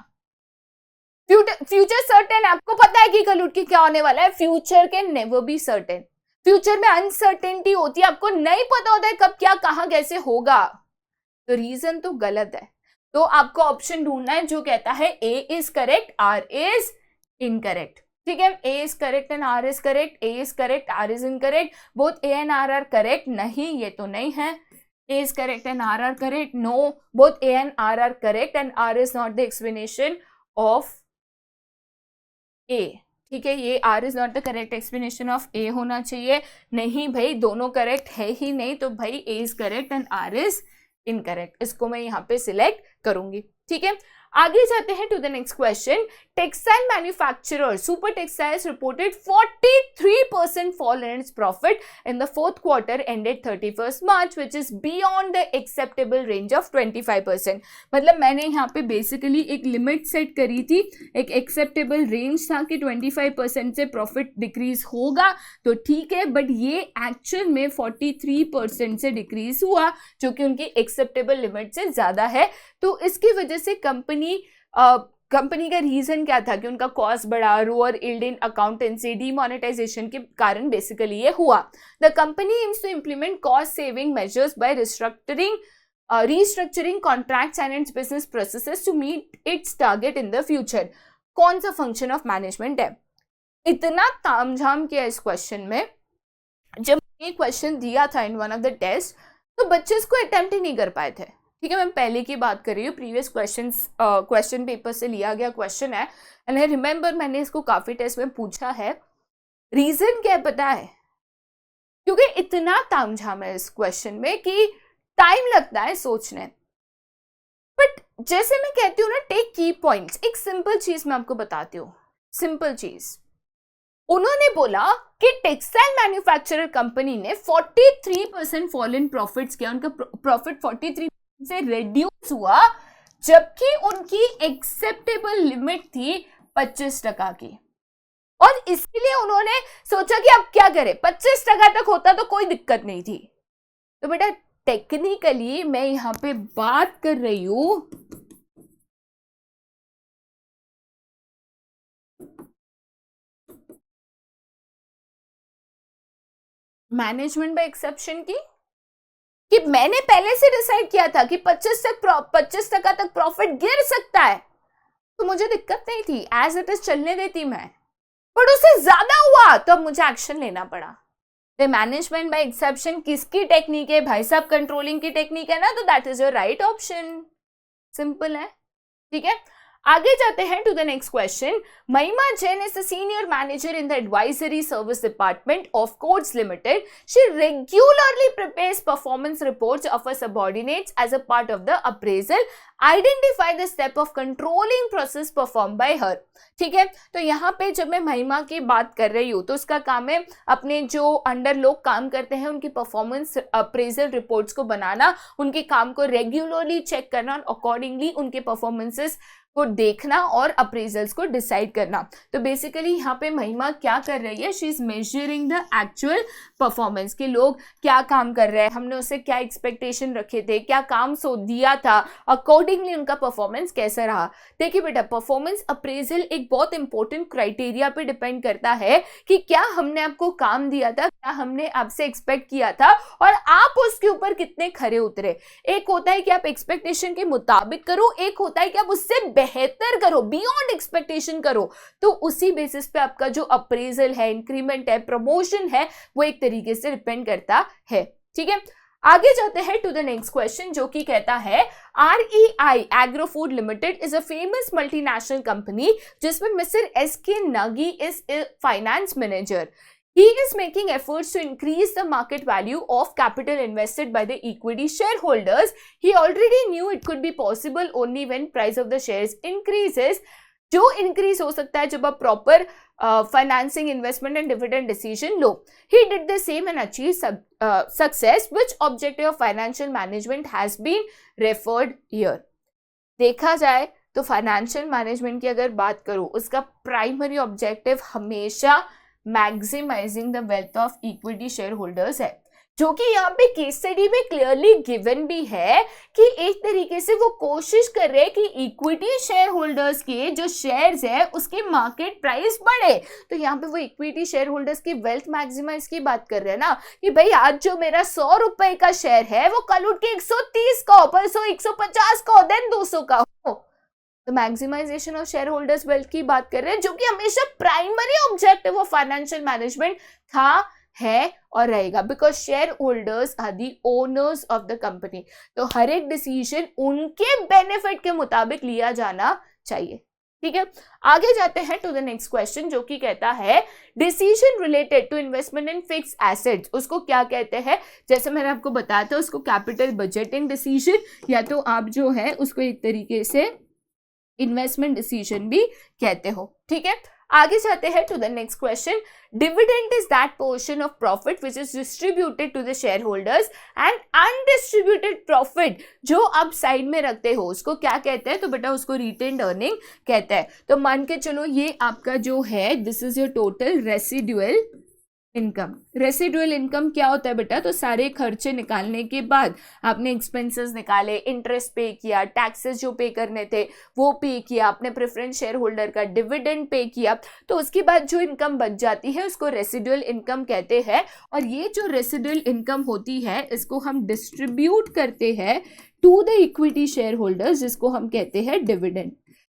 फ्यूचर सर्टेन, आपको पता है कि कल उठ के क्या होने वाला है? Future can never be certain. Future में अनसर्टेनिटी होती है, आपको नहीं पता होता है कब क्या कहां कैसे होगा, तो रीजन तो गलत है। तो आपको ऑप्शन ढूंढना है जो कहता है A is correct, R is incorrect. ठीक है, A is correct and R is correct, A is correct, R is incorrect, both A and R are correct. नहीं, ये तो नहीं है। A is correct and R are correct, no, both A and R are correct and R is not the explanation of A। ठीक है, ये R is not the correct explanation of A होना चाहिए। नहीं भाई, दोनों करेक्ट है ही नहीं, तो भाई A is correct and R is incorrect, इसको मैं यहाँ पे सिलेक्ट करूंगी। ठीक है, आगे जाते हैं to the next question. Textile manufacturer Super Textiles reported 43% fall in its profit in the fourth quarter ended 31st March, which is beyond the acceptable range of 25%। मतलब मैंने यहाँ पे बेसिकली एक लिमिट सेट करी थी, एक एक्सेप्टेबल रेंज था कि 25% से प्रॉफिट डिक्रीज होगा, तो ठीक है, बट ये एक्चुअल में 43% से डिक्रीज हुआ, जो कि उनकी एक्सेप्टेबल लिमिट से ज्यादा है। तो इसकी वजह से कंपनी का रीजन क्या था कि उनका कॉस्ट बढ़ा, lower yield in accountancy, demonetization के कारण बेसिकली ये हुआ। The company aims to implement cost saving measures by restructuring contracts and its business processes to meet its target in the future। कौन सा फंक्शन ऑफ मैनेजमेंट है? इतना तामझाम किया इस क्वेश्चन में। जब ये क्वेश्चन दिया था in one of the test, तो बच्चे इसको अटेम्प्ट ही नहीं कर पाए थे। ठीक है, मैं पहले की बात कर रही हूँ, प्रीवियस क्वेश्चन पेपर से लिया गया क्वेश्चन है, एंड आई रिमेंबर मैंने इसको काफी टेस्ट में पूछा है। रीजन क्या है पता है? क्योंकि इतना तामझाम है इस क्वेश्चन में कि टाइम लगता है सोचने। बट जैसे मैं कहती हूँ ना, टेक की पॉइंट्स। एक सिंपल चीज मैं आपको बताती हूँ, सिंपल चीज। उन्होंने बोला कि टेक्सटाइल मैन्युफैक्चरर कंपनी ने 43% फॉल इन प्रॉफिट्स किया, उनका प्रॉफिट 43 से रिड्यूस हुआ, जबकि उनकी एक्सेप्टेबल लिमिट थी 25% की। और इसके लिए उन्होंने सोचा कि अब क्या करें, 25% तक होता तो कोई दिक्कत नहीं थी। तो बेटा टेक्निकली मैं यहां पे बात कर रही हूं मैनेजमेंट बाय एक्सेप्शन की, कि मैंने पहले से डिसाइड किया था कि 25% तक प्रॉफिट गिर सकता है, तो मुझे दिक्कत नहीं थी, एज इट इज चलने देती मैं। बट उससे ज्यादा हुआ तो अब मुझे एक्शन लेना पड़ा। द मैनेजमेंट बाय एक्सेप्शन किसकी टेक्निक है भाई साहब? कंट्रोलिंग की टेक्निक है ना, तो that is your right option. Simple है, ठीक है। आगे जाते हैं to the next question. Mahima Jain is the senior manager in the advisory service department of Codes limited. She regularly prepares performance reports of her subordinates as a part of the appraisal. Identify the step of controlling process performed by her. ठीक है, तो यहाँ पे जब मैं महिमा की बात कर रही हूँ तो उसका काम है अपने जो अंडर लोग काम करते हैं उनकी परफॉर्मेंस अप्रेजल रिपोर्ट्स को बनाना, उनके काम को रेगुलरली चेक करना और अकॉर्डिंगली उनके परफॉर्मेंसेस को देखना और अप्रेजल्स को डिसाइड करना। तो बेसिकली यहाँ पे महिमा क्या कर रही है? She is measuring the actual performance के लोग क्या काम कर रहे हैं, हमने उससे क्या एक्सपेक्टेशन रखे थे, क्या काम सो दिया था, अकॉर्डिंगली उनका परफॉर्मेंस कैसा रहा। देखिए बेटा, परफॉर्मेंस अप्रेजल एक बहुत इंपॉर्टेंट क्राइटेरिया पे डिपेंड करता है कि क्या हमने आपको काम दिया था, क्या हमने आपसे एक्सपेक्ट किया था और आप उसके ऊपर कितने खरे उतरे। एक होता है कि आप एक्सपेक्टेशन के मुताबिक करो, एक होता है कि आप उससे बेहतर करो, बियॉन्ड एक्सपेक्टेशन करो। तो उसी बेसिस पे आपका जो अप्रेजल है, इंक्रीमेंट है, प्रमोशन है, वो एक तरीके से डिपेंड करता है। ठीक है, आगे जाते हैं टू द नेक्स्ट क्वेश्चन जो कि कहता है REI agro food limited is a famous multinational company जिसमें mister SK Nagi is finance manager. He is making efforts to increase the market value of capital invested by the equity shareholders. He already knew it could be possible only when price of the shares increases. जो increase हो सकता है जब आप proper financing, investment and dividend decision low. He did the same and achieved success. Which objective of financial management has been referred here? देखा जाए तो financial management की अगर बात करूँ उसका प्राइमरी ऑब्जेक्टिव हमेशा maximizing the wealth of equity share holders है, जो कि यहाँ पे केस स्टडी में क्लियरली गिवन भी है कि एक तरीके से वो कोशिश कर रहे हैं कि इक्विटी शेयर होल्डर्स के जो शेयर्स है उसकी मार्केट प्राइस बढ़े। तो यहाँ पे वो इक्विटी शेयर होल्डर्स की वेल्थ मैक्सिमाइज की बात कर रहे हैं ना कि भाई आज जो मेरा 100 रुपए का शेयर है वो कल उठ के 130 का हो, परसों 150 का हो, देन 200 का हो। तो maximization of share holders wealth की बात कर रहे हैं, जो कि हमेशा primary objective of financial management था, है और रहेगा, because share holders are the owners of the company. तो हर एक डिसीजन उनके बेनिफिट के मुताबिक लिया जाना चाहिए। ठीक है, आगे जाते हैं टू द नेक्स्ट क्वेश्चन जो कि कहता है decision related to investment in fix assets उसको क्या कहते हैं? जैसे मैंने आपको बताया था उसको कैपिटल बजटिंग डिसीजन या तो आप जो है उसको एक तरीके से इन्वेस्टमेंट डिसीजन भी कहते हो। ठीक है, आगे जाते हैं to the next question. Dividend is that portion of profit which is distributed to the share holders and undistributed profit जो आप साइड में रखते हो उसको क्या कहते हैं? तो बेटा उसको रिटेन्ड अर्निंग कहते हैं। तो मान के चलो ये आपका जो है this is your total residual income. Residual income क्या होता है बेटा? तो सारे खर्चे निकालने के बाद आपने एक्सपेंसेस निकाले, इंटरेस्ट पे किया, टैक्सेस जो पे करने थे वो पे किया, आपने प्रेफरेंस शेयर होल्डर का डिविडेंड पे किया, तो उसके बाद जो इनकम बच जाती है उसको रेसिडुअल इनकम कहते हैं। और ये जो रेसिडुअल इनकम होती है इसको हम डिस्ट्रीब्यूट करते हैं to the equity share holders जिसको हम कहते हैं डिविडेंड।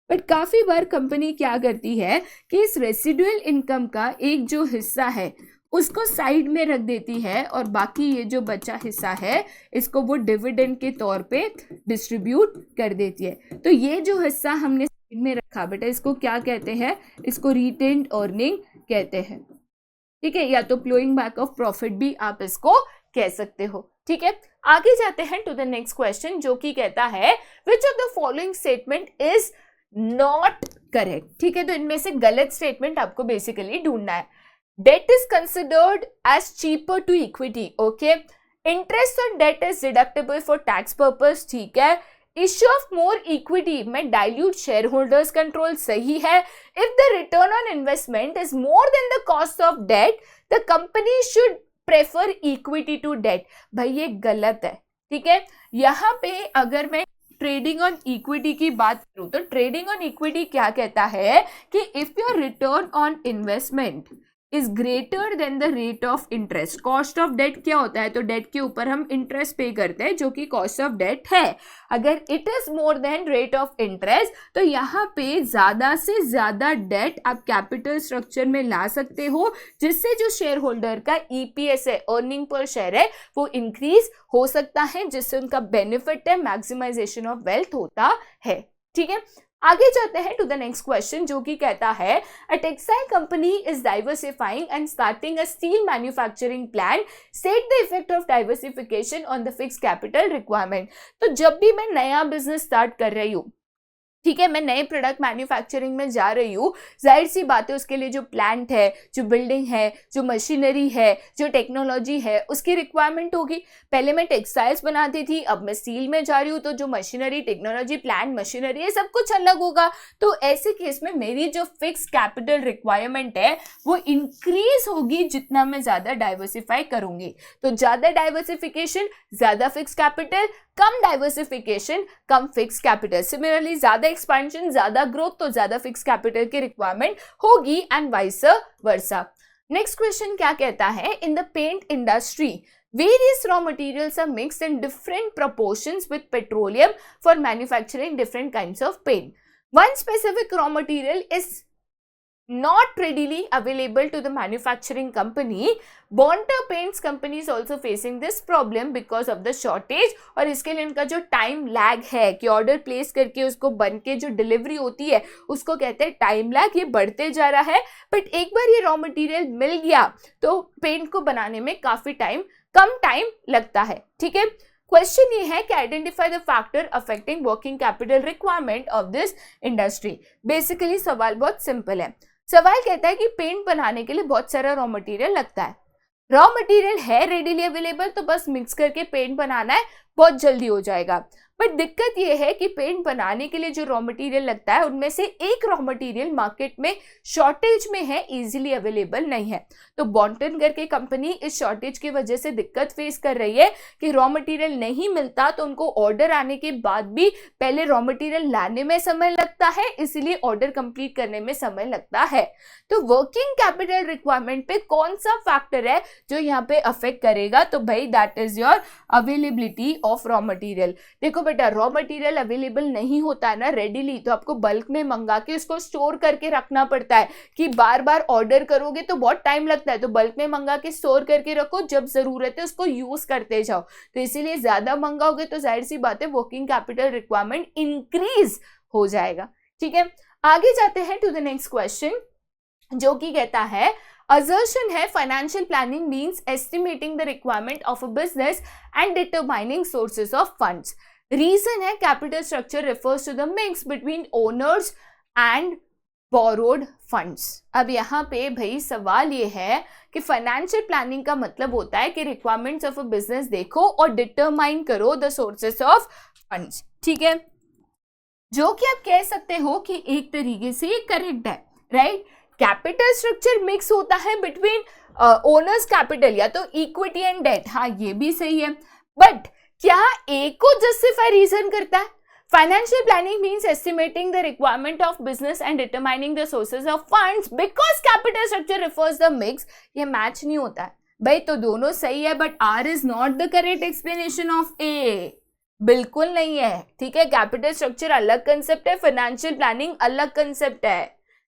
बट काफी बार कंपनी क्या करती है कि इस रेसिडुअल इनकम का एक जो हिस्सा है उसको साइड में रख देती है और बाकी ये जो बचा हिस्सा है इसको वो डिविडेंड के तौर पे डिस्ट्रीब्यूट कर देती है। तो ये जो हिस्सा हमने साइड में रखा बेटा इसको क्या कहते हैं? इसको रिटेन्ड अर्निंग कहते हैं। ठीक है, या तो फ्लोइंग बैक ऑफ प्रॉफिट भी आप इसको कह सकते हो। ठीक है, आगे जाते हैं टू द नेक्स्ट क्वेश्चन जो कि कहता है which of the following statement is not correct. ठीक है, तो इनमें से गलत स्टेटमेंट आपको बेसिकली ढूंढना है। Debt is considered as cheaper to equity. Okay. Interest on debt is deductible for tax purpose. ठीक है. Issue of more equity में dilute shareholders control सही है. If the return on investment is more than the cost of debt, the company should prefer equity to debt. भाई ये गलत है. ठीक है. यहाँ पे अगर मैं ट्रेडिंग ऑन इक्विटी की बात करूं तो ट्रेडिंग ऑन इक्विटी क्या कहता है कि if your return on investment is greater than the rate of interest. Cost of debt क्या होता है, तो डेट के ऊपर हम इंटरेस्ट पे करते हैं जो कि कॉस्ट ऑफ डेट है। अगर it is more than rate of interest तो यहाँ पे ज्यादा से ज्यादा डेट आप कैपिटल स्ट्रक्चर में ला सकते हो, जिससे जो शेयर होल्डर का ईपीएस है, अर्निंग पर शेयर है, वो इंक्रीज हो सकता है, जिससे उनका बेनिफिट है, मैक्सिमाइजेशन ऑफ वेल्थ होता है। ठीक है, आगे चलते हैं टू द नेक्स्ट क्वेश्चन, जो कि कहता है a textile company is diversifying and starting a steel manufacturing plant, set the effect of diversification on the fixed capital requirement. तो जब भी मैं नया बिजनेस स्टार्ट कर रही हूँ, ठीक है, मैं नए प्रोडक्ट मैन्युफैक्चरिंग में जा रही हूँ, जाहिर सी बात है उसके लिए जो प्लांट है, जो बिल्डिंग है, जो मशीनरी है, जो टेक्नोलॉजी है, उसकी रिक्वायरमेंट होगी। पहले मैं टेक्सटाइल्स बनाती थी, अब मैं स्टील में जा रही हूँ, तो जो मशीनरी, टेक्नोलॉजी, प्लांट, मशीनरी है, सब कुछ अलग होगा। तो ऐसे केस में मेरी जो फिक्स कैपिटल रिक्वायरमेंट है वो इंक्रीज होगी जितना मैं ज्यादा डाइवर्सिफाई करूंगी। तो ज्यादा डाइवर्सिफिकेशन, ज्यादा फिक्स कैपिटल, कम डाइवर्सिफिकेशन, कम फिक्स कैपिटल। सिमिलरली ज्यादा एक्सपेंशन, ज्यादा ग्रोथ, तो ज्यादा फिक्स कैपिटल की रिक्वायरमेंट होगी and vice versa. Next question क्या कहता है, in the paint industry various raw materials are mixed in different proportions with petroleum for manufacturing different kinds of paint. One specific raw material is not readily available to the manufacturing company. Bonter Paints company is also facing this problem because of the shortage, और इसके लिए उनका जो time lag है कि order place करके उसको बन के जो डिलीवरी होती है उसको कहते हैं टाइम लैग, ये बढ़ते जा रहा है। बट एक बार ये रॉ मटेरियल मिल गया तो पेंट को बनाने में काफी कम टाइम लगता है। ठीक है, क्वेश्चन ये है कि identify the factor affecting working capital requirement of this industry. Basically सवाल बहुत सिंपल है। सवाल कहता है कि पेंट बनाने के लिए बहुत सारा रॉ मटेरियल लगता है, रॉ मटेरियल है रेडिली अवेलेबल, तो बस मिक्स करके पेंट बनाना है, बहुत जल्दी हो जाएगा। बट दिक्कत यह है कि पेंट बनाने के लिए जो रॉ मटेरियल लगता है उनमें से एक रॉ मटेरियल मार्केट में शॉर्टेज में है, इजीली अवेलेबल नहीं है। तो बॉन्टन करके कंपनी इस शॉर्टेज की वजह से दिक्कत फेस कर रही है कि रॉ मटेरियल नहीं मिलता, तो उनको ऑर्डर आने के बाद भी पहले रॉ मटेरियल लाने में समय लगता है, इसलिए ऑर्डर कंप्लीट करने में समय लगता है। तो वर्किंग कैपिटल रिक्वायरमेंट पे कौन सा फैक्टर है जो यहाँ पे अफेक्ट करेगा, तो भाई that is your availability of raw material. देखो बेटा, रॉ मटेरियल अवेलेबल नहीं होता है ना रेडीली, तो आपको बल्क में मंगा के उसको स्टोर करके रखना पड़ता है कि बार बार ऑर्डर करोगे तो बहुत टाइम लगता है। तो बल्क में मंगा के स्टोर करके रखो, जब जरूरत है उसको यूज करते जाओ। तो इसीलिए ज्यादा मंगाओगे तो जाहिर सी बात है वर्किंग कैपिटल रिक्वायरमेंट इंक्रीज हो जाएगा। ठीक है, आगे जाते हैं टू द नेक्स्ट क्वेश्चन, जो कि कहता है assertion है financial planning means estimating the requirement of a business and determining sources of funds. Reason है capital structure refers to the mix between owners and borrowed funds. अब यहाँ पे भाई सवाल ये है कि फाइनेंशियल प्लानिंग का मतलब होता है कि रिक्वायरमेंट्स ऑफ अ बिजनेस देखो और डिटरमाइन करो द सोर्सेस ऑफ फंड्स। ठीक है, जो कि आप कह सकते हो कि एक तरीके से ये करेक्ट है, राइट। कैपिटल स्ट्रक्चर मिक्स होता है बिटवीन ओनर्स कैपिटल या तो इक्विटी एंड डेट, हाँ ये भी सही है, बट क्या एक को जस्टिफाई रीजन करता है? Financial planning means estimating the requirement of business and determining the sources of funds because capital structure refers the mix, ये मैच नहीं होता है भाई। तो दोनों सही है, but R is not the correct explanation of A, बिल्कुल नहीं है। ठीक है, कैपिटल स्ट्रक्चर अलग कंसेप्ट है, फाइनेंशियल प्लानिंग अलग कंसेप्ट है,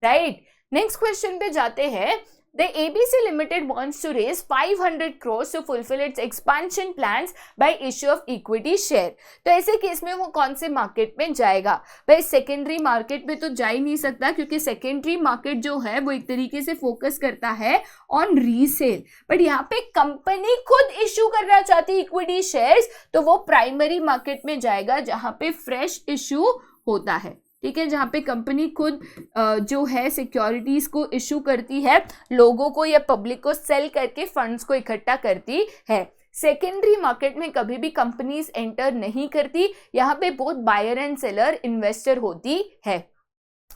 राइट। नेक्स्ट क्वेश्चन पे जाते हैं। The ABC Limited wants to raise 500 crores to fulfill its expansion plans by issue of equity share. तो ऐसे केस में वो कौन से मार्केट में जाएगा? भाई सेकेंडरी मार्केट में तो जा ही नहीं सकता, क्योंकि सेकेंडरी मार्केट जो है वो एक तरीके से फोकस करता है ऑन रीसेल। बट यहाँ पे कंपनी खुद इश्यू करना चाहती है इक्विटी शेयर्स, तो वो प्राइमरी मार्केट में जाएगा जहाँ पे फ्रेश इश्यू होता है। ठीक है, जहाँ पे कंपनी खुद जो है सिक्योरिटीज को इशू करती है, लोगों को या पब्लिक को सेल करके फंड्स को इकट्ठा करती है। सेकेंडरी मार्केट में कभी भी कंपनीज एंटर नहीं करती, यहाँ पे बहुत बायर एंड सेलर इन्वेस्टर होती है,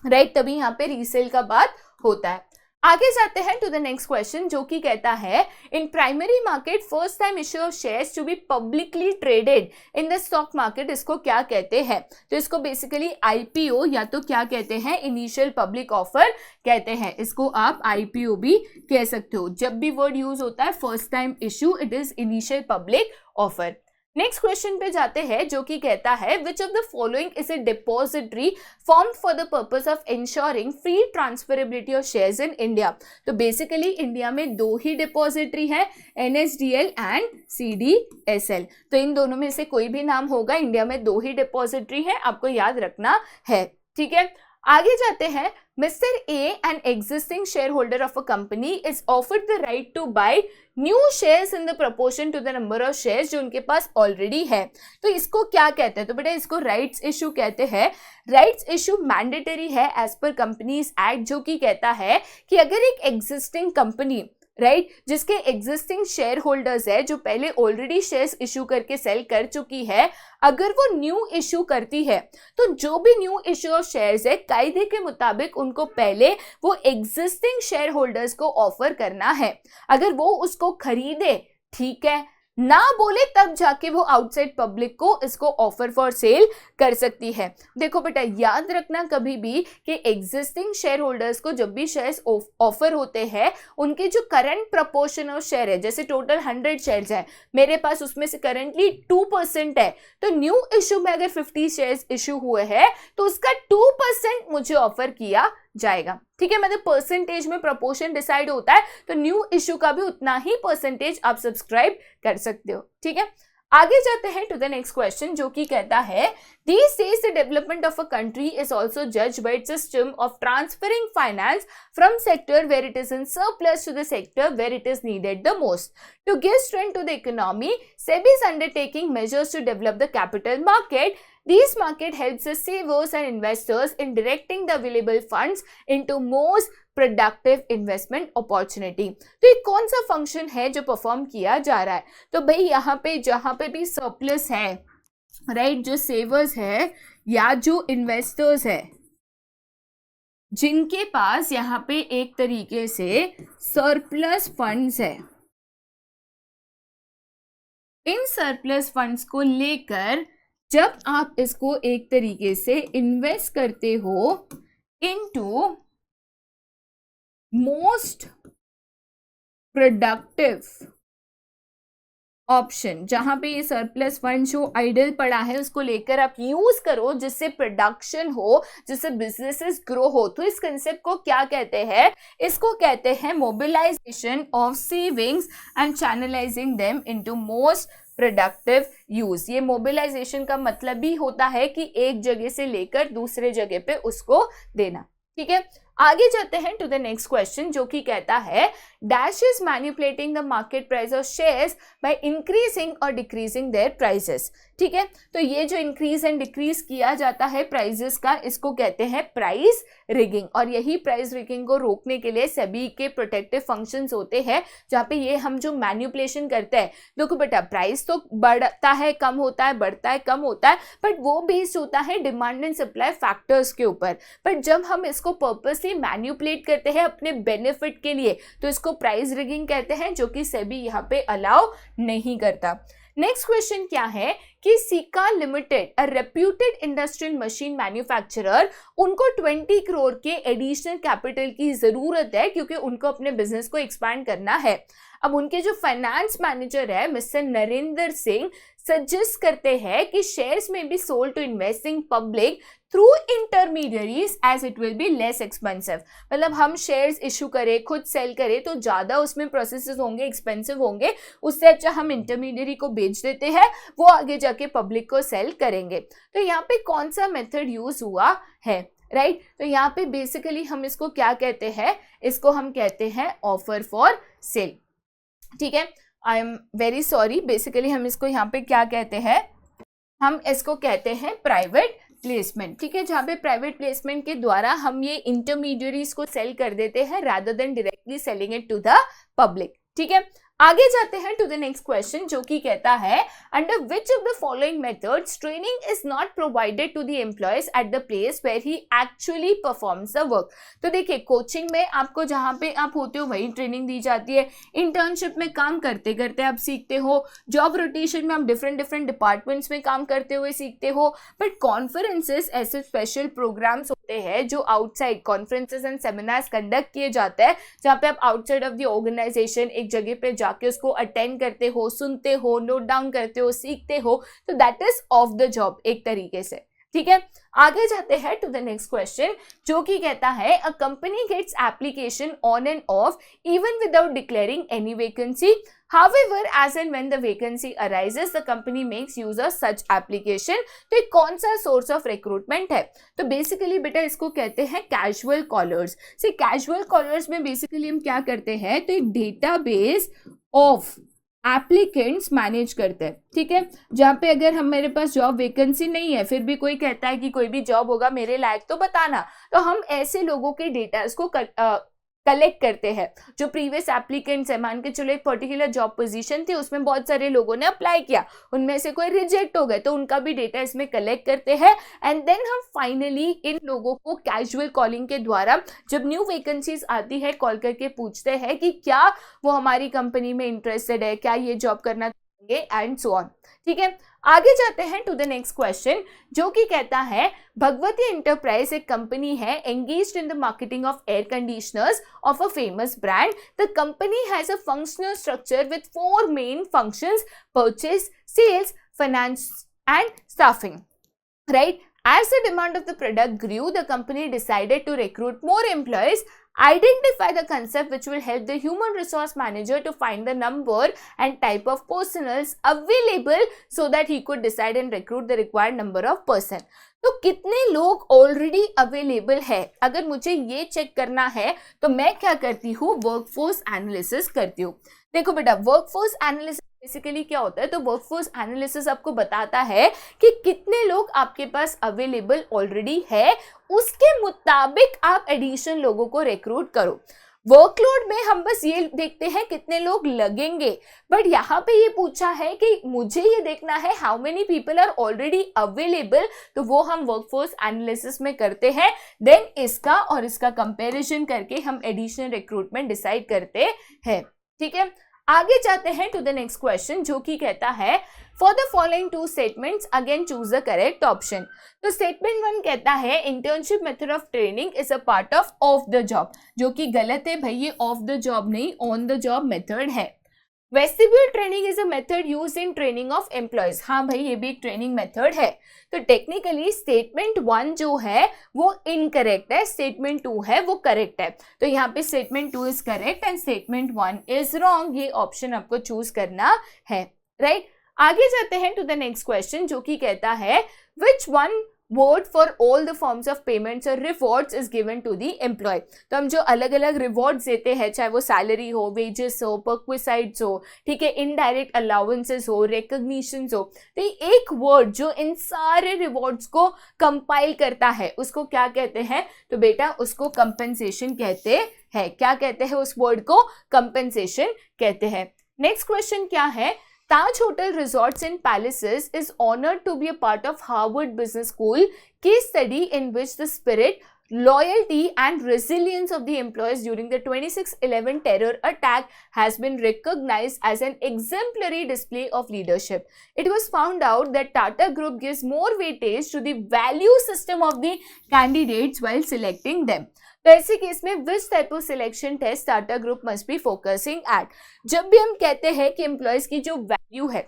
राइट। तभी यहाँ पे रीसेल का बात होता है। आगे जाते हैं टू द नेक्स्ट क्वेश्चन, जो कि कहता है in primary market first time issue of shares to be publicly traded in the stock market, इसको क्या कहते हैं? तो इसको बेसिकली आईपीओ या तो क्या कहते हैं, इनिशियल पब्लिक ऑफर कहते हैं। इसको आप आईपीओ भी कह सकते हो। जब भी वर्ड यूज होता है first time issue, it is initial public offer. Next question पे जाते हैं, जो कि कहता है which of the following is a depository form for the purpose of ensuring free transferability of shares in India. तो बेसिकली इंडिया में दो ही डिपॉजिटरी है, एनएसडीएल एंड सीडीएसएल। तो इन दोनों में से कोई भी नाम होगा, इंडिया में दो ही डिपॉजिटरी है, आपको याद रखना है। ठीक है, आगे जाते हैं। Mister A an existing share holder of a company is offered the right to buy new shares in the proportion to the number of shares जो उनके पास ऑलरेडी है। तो इसको क्या कहते हैं? तो बेटा इसको राइट्स इशू कहते हैं। राइट्स इशू मैंडेटरी है एज पर कंपनीज एक्ट, जो कि कहता है कि अगर एक एग्जिस्टिंग कंपनी जिसके एग्जिस्टिंग शेयर होल्डर्स है, जो पहले ऑलरेडी शेयर्स इशू करके सेल कर चुकी है, अगर वो न्यू इशू करती है तो जो भी न्यू इशू ऑफ शेयर्स है, कायदे के मुताबिक उनको पहले वो एग्जिस्टिंग शेयर होल्डर्स को ऑफर करना है। अगर वो उसको खरीदे, ठीक है, ना बोले तब जाके वो आउटसाइड पब्लिक को इसको ऑफर फॉर सेल कर सकती है। देखो बेटा याद रखना कभी भी कि एग्जिस्टिंग शेयर होल्डर्स को जब भी शेयर्स ऑफर होते हैं, उनके जो करंट प्रपोर्शन ऑफ शेयर है, जैसे टोटल 100 शेयर्स है, मेरे पास उसमें से करंटली 2% है, तो न्यू इशू में अगर 50 शेयर्स इशू हुए हैं तो उसका 2% मुझे ऑफर किया जाएगा। ठीक है, मतलब परसेंटेज में प्रपोर्शन डिसाइड होता है, तो न्यू इशू का भी उतना ही परसेंटेज आप सब्सक्राइब कर सकते हो। ठीक है, आगे जाते हैं टू द नेक्स्ट क्वेश्चन, जो कि कहता है these days the development of a country is also judged by its system of transferring finance from sector where it is in surplus to the sector where it is needed the most. To give strength to the economy, SEBI is undertaking measures to develop the capital market. These market helps the savers and investors in directing the available funds into most productive investment opportunity. तो ये कौन सा function है जो perform किया जा रहा है? तो भाई यहाँ पे जहाँ पे भी सरप्लस है, राइट, जो सेवर्स है या जो इन्वेस्टर्स है, जिनके पास यहाँ पे एक तरीके से सरप्लस फंड्स है, इन सरप्लस फंड्स को लेकर जब आप इसको एक तरीके से इन्वेस्ट करते हो इनटू मोस्ट प्रोडक्टिव ऑप्शन, जहां पे ये सरप्लस फंड जो आइडल पड़ा है उसको लेकर आप यूज करो, जिससे प्रोडक्शन हो, जिससे बिजनेसेस ग्रो हो। तो इस कंसेप्ट को क्या कहते हैं? इसको कहते हैं mobilization of savings and channelizing them into most productive use. ये मोबिलाइजेशन का मतलब भी होता है कि एक जगह से लेकर दूसरे जगह पे उसको देना। ठीक है, आगे जाते हैं टू द नेक्स्ट क्वेश्चन, जो कि कहता है dash is manipulating the market price of shares by increasing और डिक्रीजिंग देयर प्राइसेस। ठीक है, तो ये जो इंक्रीज एंड डिक्रीज किया जाता है प्राइसेस का, इसको कहते हैं प्राइस रिगिंग। और यही प्राइस रिगिंग को रोकने के लिए सेबी के प्रोटेक्टिव फंक्शंस होते हैं, जहाँ पे ये हम जो मैनिपुलेशन करते हैं, देखो बेटा प्राइस तो बढ़ता है कम होता है, बढ़ता है कम होता है, बट वो बेस्ड होता है डिमांड एंड सप्लाई फैक्टर्स के ऊपर। बट जब हम इसको पर्पसली मैनिपुलेट करते हैं अपने बेनिफिट के लिए, तो इसको प्राइस रिगिंग कहते हैं, जो कि सेबी यहाँ पे अलाउ नहीं करता। नेक्स्ट क्वेश्चन क्या है कि सीका लिमिटेड, अ रेप्यूटेड इंडस्ट्रियल मशीन मैन्युफैक्चरर, उनको 20 करोड़ के एडिशनल कैपिटल की जरूरत है क्योंकि उनको अपने बिजनेस को एक्सपैंड करना है। अब उनके जो फाइनेंस मैनेजर है मिस्टर नरेंद्र सिंह सजेस्ट करते हैं कि शेयर्स में be sold to investing public through intermediaries as it will be less expensive. मतलब हम शेयर्स इशू करें, खुद सेल करें तो ज़्यादा उसमें प्रोसेसेस होंगे, एक्सपेंसिव होंगे, उससे अच्छा हम इंटरमीडियरी को बेच देते हैं, वो आगे जाके पब्लिक को सेल करेंगे। तो यहाँ पे कौन सा मेथड यूज हुआ है, राइट? तो यहाँ पे बेसिकली हम इसको क्या कहते हैं? इसको हम कहते हैं ऑफर फॉर सेल। ठीक है, आई एम वेरी सॉरी, बेसिकली हम इसको यहाँ पे क्या कहते हैं? हम इसको कहते हैं प्राइवेट प्लेसमेंट। ठीक है, जहाँ पे प्राइवेट प्लेसमेंट के द्वारा हम ये इंटरमीडियरीज को सेल कर देते हैं rather than directly selling it to the public. ठीक है, आगे जाते हैं टू द नेक्स्ट क्वेश्चन जो कि कहता है under which of the following methods training is not provided to the employees at the place where he actually performs the work. तो देखिए कोचिंग में आपको जहां पे आप होते हो वही ट्रेनिंग दी जाती है, इंटर्नशिप में काम करते करते आप सीखते हो, जॉब रोटेशन में आप डिफरेंट डिफरेंट डिपार्टमेंट्स में काम करते हुए सीखते हो, बट कॉन्फ्रेंसेस ऐसे स्पेशल प्रोग्राम्स होते हैं जो outside conferences and seminars conduct किए जाते हैं जहाँ पे आप आउटसाइड ऑफ द ऑर्गेनाइजेशन एक जगह पे जाके उसको अटेंड करते हो, सुनते हो, नोट डाउन करते हो, सीखते हो, तो that is of the job एक तरीके से। ठीक है, आगे जाते हैं टू द नेक्स्ट क्वेश्चन जो कि कहता है a company gets application on end of even without declaring any vacancy, however as and when the vacancy arises the company makes use of such application। तो एक कौन सा सोर्स ऑफ रिक्रूटमेंट है? तो बेसिकली बेटा इसको कहते हैं कैजुअल कॉलर्स। से कैजुअल कॉलर्स में बेसिकली हम क्या करते हैं, तो एक डेटाबेस ऑफ एप्लीकेंट्स मैनेज करते हैं। ठीक है, जहाँ पे अगर हम मेरे पास जॉब वैकेंसी नहीं है फिर भी कोई कहता है कि कोई भी जॉब होगा मेरे लायक तो बताना, तो हम ऐसे लोगों के डेटास को कलेक्ट करते हैं जो प्रीवियस एप्लीकेंट्स है। मान के चलो एक पर्टिकुलर जॉब पोजीशन थी, उसमें बहुत सारे लोगों ने अप्लाई किया, उनमें से कोई रिजेक्ट हो गए तो उनका भी डेटा इसमें कलेक्ट करते हैं एंड देन हम फाइनली इन लोगों को कैजुअल कॉलिंग के द्वारा जब न्यू वैकेंसीज आती है कॉल करके पूछते हैं कि क्या वो हमारी कंपनी में इंटरेस्टेड है, क्या ये जॉब करना चाहेंगे एंड सो ऑन। ठीक है, आगे जाते हैं टू द नेक्स्ट क्वेश्चन जो कि कहता है भगवती एंटरप्राइज एक कंपनी है engaged in the marketing of air conditioners of a famous brand. The company has a functional structure with 4 main functions, purchase, sales, finance and staffing, right? As the demand of the product grew, the company decided to recruit more employees. Identify the concept which will help the human resource manager to find the number and type of personnel available so that he could decide and recruit the required number of person. तो कितने लोग already available है अगर मुझे ये check करना है तो मैं क्या करती हूँ, वर्कफोर्स एनालिसिस करती हूँ। देखो बेटा वर्कफोर्स एनालिसिस बेसिकली क्या होता है, तो वर्कफोर्स एनालिसिस आपको बताता है कि कितने लोग आपके पास अवेलेबल ऑलरेडी है, उसके मुताबिक आप एडिशन लोगों को रिक्रूट करो। वर्कलोड में हम बस ये देखते हैं कितने लोग लगेंगे, बट यहाँ पे ये पूछा है कि मुझे ये देखना है how many people are already available, तो वो हम वर्कफोर्स एनालिसिस में करते हैं। देन इसका और इसका कंपैरिजन करके हम एडिशनल रिक्रूटमेंट डिसाइड करते हैं। ठीक है, आगे जाते हैं टू द नेक्स्ट क्वेश्चन जो कि कहता है for the following 2 statements again choose the correct option. तो स्टेटमेंट 1 कहता है internship method of training is a part of the job, जो कि गलत है भाई, ये ऑफ द जॉब नहीं ऑन द जॉब मेथड है। Vestibule training is a method used in training of employees, हाँ भाई ये भी एक ट्रेनिंग मेथड है। तो टेक्निकली स्टेटमेंट 1 जो है वो इनकरेक्ट है, स्टेटमेंट 2 है वो करेक्ट है। तो यहाँ पे statement 2 is correct and statement 1 is wrong, ये ऑप्शन आपको चूज करना है, राइट? आगे जाते हैं टू द नेक्स्ट क्वेश्चन जो कि कहता है which one word for all the forms of payments or rewards is given to the employee। तो हम जो अलग अलग रिवॉर्ड्स देते हैं, चाहे वो सैलरी हो, वेजेस हो, परक्विसाइड्स हो, ठीक है, इनडायरेक्ट अलाउंसेस हो, रिकॉग्निशन हो, तो एक वर्ड जो इन सारे रिवॉर्ड्स को कंपाइल करता है उसको क्या कहते हैं, तो बेटा उसको कंपेंसेशन कहते हैं। क्या कहते हैं उस वर्ड को? कंपेंसेशन कहते हैं। नेक्स्ट क्वेश्चन क्या है, Taj Hotel Resorts and Palaces is honored to be a part of Harvard Business School case study in which the spirit, loyalty and resilience of the employees during the 26/11 terror attack has been recognized as an exemplary display of leadership. It was found out that Tata Group gives more weightage to the value system of the candidates while selecting them. तो ऐसे case में which type of selection test Tata group must be focusing at. जब भी हम कहते हैं कि employees की जो वैल्यू है,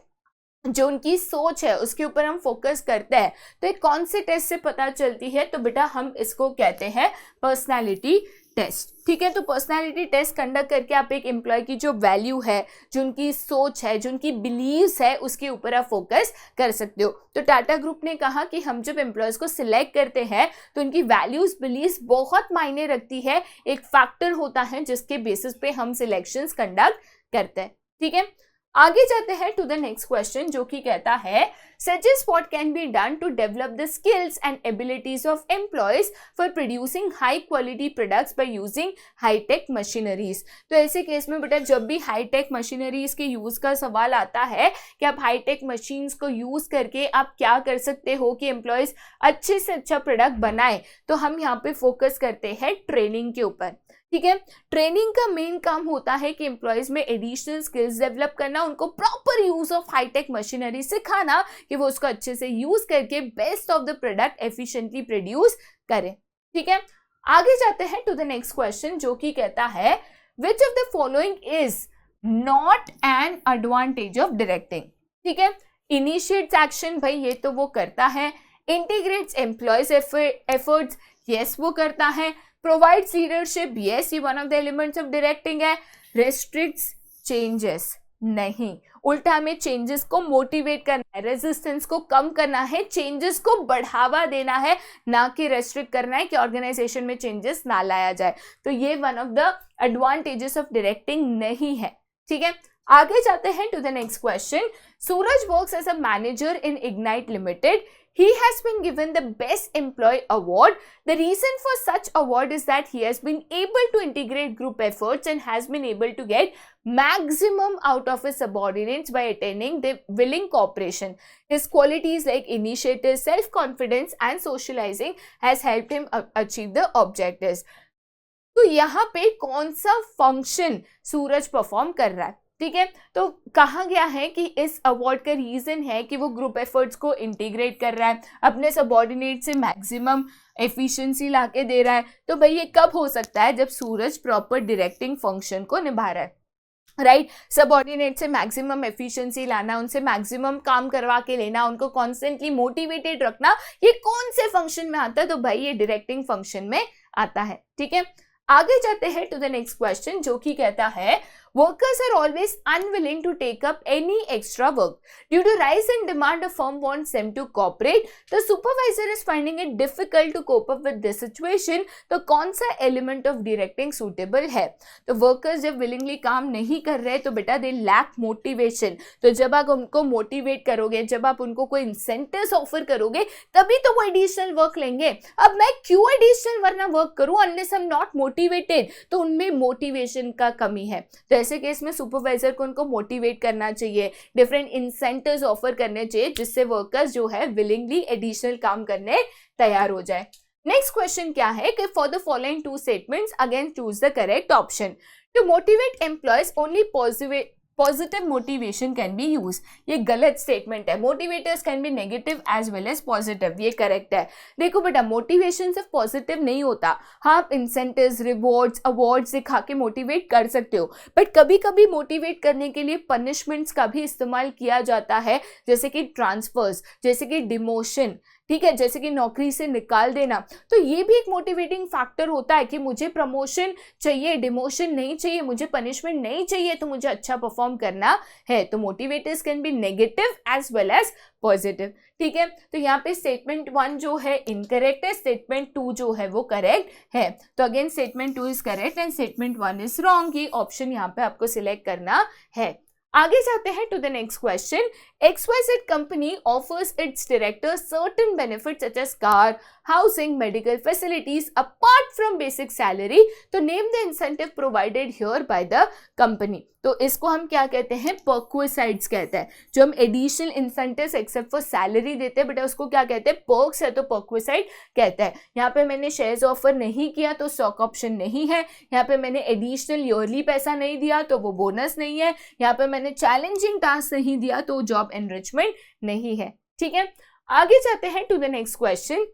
जो उनकी सोच है, उसके ऊपर हम फोकस करते हैं, तो एक कौन से टेस्ट से पता चलती है, तो बेटा हम इसको कहते हैं पर्सनालिटी टेस्ट। ठीक है, तो पर्सनालिटी टेस्ट कंडक्ट करके आप एक एम्प्लॉय की जो वैल्यू है, जो उनकी सोच है, जो उनकी बिलीव्स है, उसके ऊपर आप फोकस कर सकते हो। तो टाटा ग्रुप ने कहा कि हम जब एम्प्लॉयज को सिलेक्ट करते हैं तो उनकी वैल्यूज बिलीव्स बहुत मायने रखती है, एक फैक्टर होता है जिसके बेसिस पे हम सिलेक्शंस कंडक्ट करते हैं। ठीक है, आगे जाते हैं टू द नेक्स्ट क्वेश्चन जो कि कहता है suggest what can be done to develop the skills and abilities of employees for producing high quality products by using high tech machineries। तो ऐसे केस में बेटा जब भी हाई टेक मशीनरीज के यूज का सवाल आता है कि आप हाई टेक मशीन्स को यूज करके आप क्या कर सकते हो कि एम्प्लॉयज अच्छे से अच्छा प्रोडक्ट बनाए, तो हम यहाँ पे फोकस करते हैं ट्रेनिंग के ऊपर। ठीक है, ट्रेनिंग का मेन काम होता है कि एम्प्लॉयज में एडिशनल स्किल्स डेवलप करना, उनको proper use of high tech machinery सिखाना कि वो उसको अच्छे से यूज करके best of the product efficiently produce करें। ठीक है, आगे जाते हैं टू द नेक्स्ट क्वेश्चन जो कि कहता है which of the following is not an advantage of directing. ठीक है, इनिशिएट्स एक्शन, भाई ये तो वो करता है। इंटीग्रेट्स एम्प्लॉयज एफर्ट्स, यस वो करता है। प्रोवाइड्स लीडरशिप, यस ये one of the elements of directing है। रेस्ट्रिक्ट्स चेंजेस, नहीं, उल्टा हमें चेंजेस को मोटिवेट करना है, रेजिस्टेंस को कम करना है, चेंजेस को बढ़ावा देना है, ना कि रेस्ट्रिक्ट करना है कि ऑर्गेनाइजेशन में चेंजेस ना लाया जाए। तो ये one of the advantages of directing नहीं है। ठीक है, आगे जाते हैं to the next question. Suraj works as a manager in Ignite Limited. He has been given the Best Employee Award. The reason for such award is that he has been able to integrate group efforts and has been able to get maximum out of his subordinates by attaining the willing cooperation. His qualities like initiative, self-confidence and socializing has helped him achieve the objectives. तो यहाँ पे कौन सा function सूरज perform कर रहा है? ठीक है, तो कहा गया है कि इस अवार्ड का रीजन है कि वो ग्रुप एफर्ट्स को इंटीग्रेट कर रहा है, अपने सबऑर्डिनेट से मैक्सिमम एफिशिएंसी लाके दे रहा है। तो भाई ये कब हो सकता है? जब सूरज प्रॉपर डायरेक्टिंग फंक्शन को निभा रहा है, राइट। सबऑर्डिनेट से मैक्सिमम एफिशिएंसी लाना, उनसे मैक्सिमम काम करवा के लेना, उनको कॉन्स्टेंटली मोटिवेटेड रखना, ये कौन से फंक्शन में आता है? तो भाई ये डायरेक्टिंग फंक्शन में आता है। ठीक है, आगे जाते हैं टू द नेक्स्ट क्वेश्चन जो कि कहता है workers are always unwilling to take up any extra work. Due to rise in demand, a firm wants them to cooperate. The supervisor is finding it difficult to cope up with this situation. तो कौन सा element of directing suitable है? तो workers जब willingly काम नहीं कर रहे तो बेटा they lack motivation. तो जब आप उनको motivate करोगे, जब आप उनको कोई incentives offer करोगे, तभी तो वो additional work लेंगे। अब मैं क्यों additional वरना work करूँ unless I'm not motivated? तो उनमें motivation का कमी है। तो ऐसे केस में सुपरवाइजर को उनको मोटिवेट करना चाहिए, डिफरेंट इंसेंटिव्स ऑफर करने चाहिए जिससे वर्कर्स जो है विलिंगली एडिशनल काम करने तैयार हो जाए। नेक्स्ट क्वेश्चन क्या है कि for the following two statements again choose the correct option. To motivate employees only positive motivation can be use, ये गलत स्टेटमेंट है। Motivators can be negative as well as positive, ये करेक्ट है। देखो बेटा मोटिवेशन सिर्फ पॉजिटिव नहीं होता, हाँ आप इंसेंटिव्स, रिवॉर्ड्स, अवार्ड्स दिखा के मोटिवेट कर सकते हो, बट कभी कभी मोटिवेट करने के लिए पनिशमेंट्स का भी इस्तेमाल किया जाता है, जैसे कि ट्रांसफर्स, जैसे कि डिमोशन, ठीक है, जैसे कि नौकरी से निकाल देना। तो ये भी एक मोटिवेटिंग फैक्टर होता है कि मुझे प्रमोशन चाहिए, डिमोशन नहीं चाहिए, मुझे पनिशमेंट नहीं चाहिए, तो मुझे अच्छा परफॉर्म करना है। तो motivators can be negative as well as positive. ठीक है, तो यहाँ पे स्टेटमेंट 1 जो है इनकरेक्ट है, स्टेटमेंट 2 जो है वो करेक्ट है। तो again statement 2 is correct and statement 1 is wrong. ये ऑप्शन यहाँ पे आपको सिलेक्ट करना है। आगे जाते हैं to the next question. XYZ company offers its directors certain benefits such as car, housing, medical facilities apart from basic salary. तो name the incentive provided here by the company. तो इसको हम क्या कहते हैं? perquisites कहते हैं। जो हम additional incentives except for salary देते हैं बेटा उसको क्या कहते हैं? पर्क्स है, तो perquisite कहते हैं। यहाँ पे मैंने शेयर्स ऑफर नहीं किया तो स्टॉक ऑप्शन नहीं है। यहाँ पे मैंने एडिशनल ईयरली पैसा नहीं दिया तो वो बोनस नहीं है। यहाँ पे मैंने चैलेंजिंग टास्क नहीं दिया तो जॉब एनरिचमेंट नहीं है। ठीक है, आगे जाते हैं टू द नेक्स्ट क्वेश्चन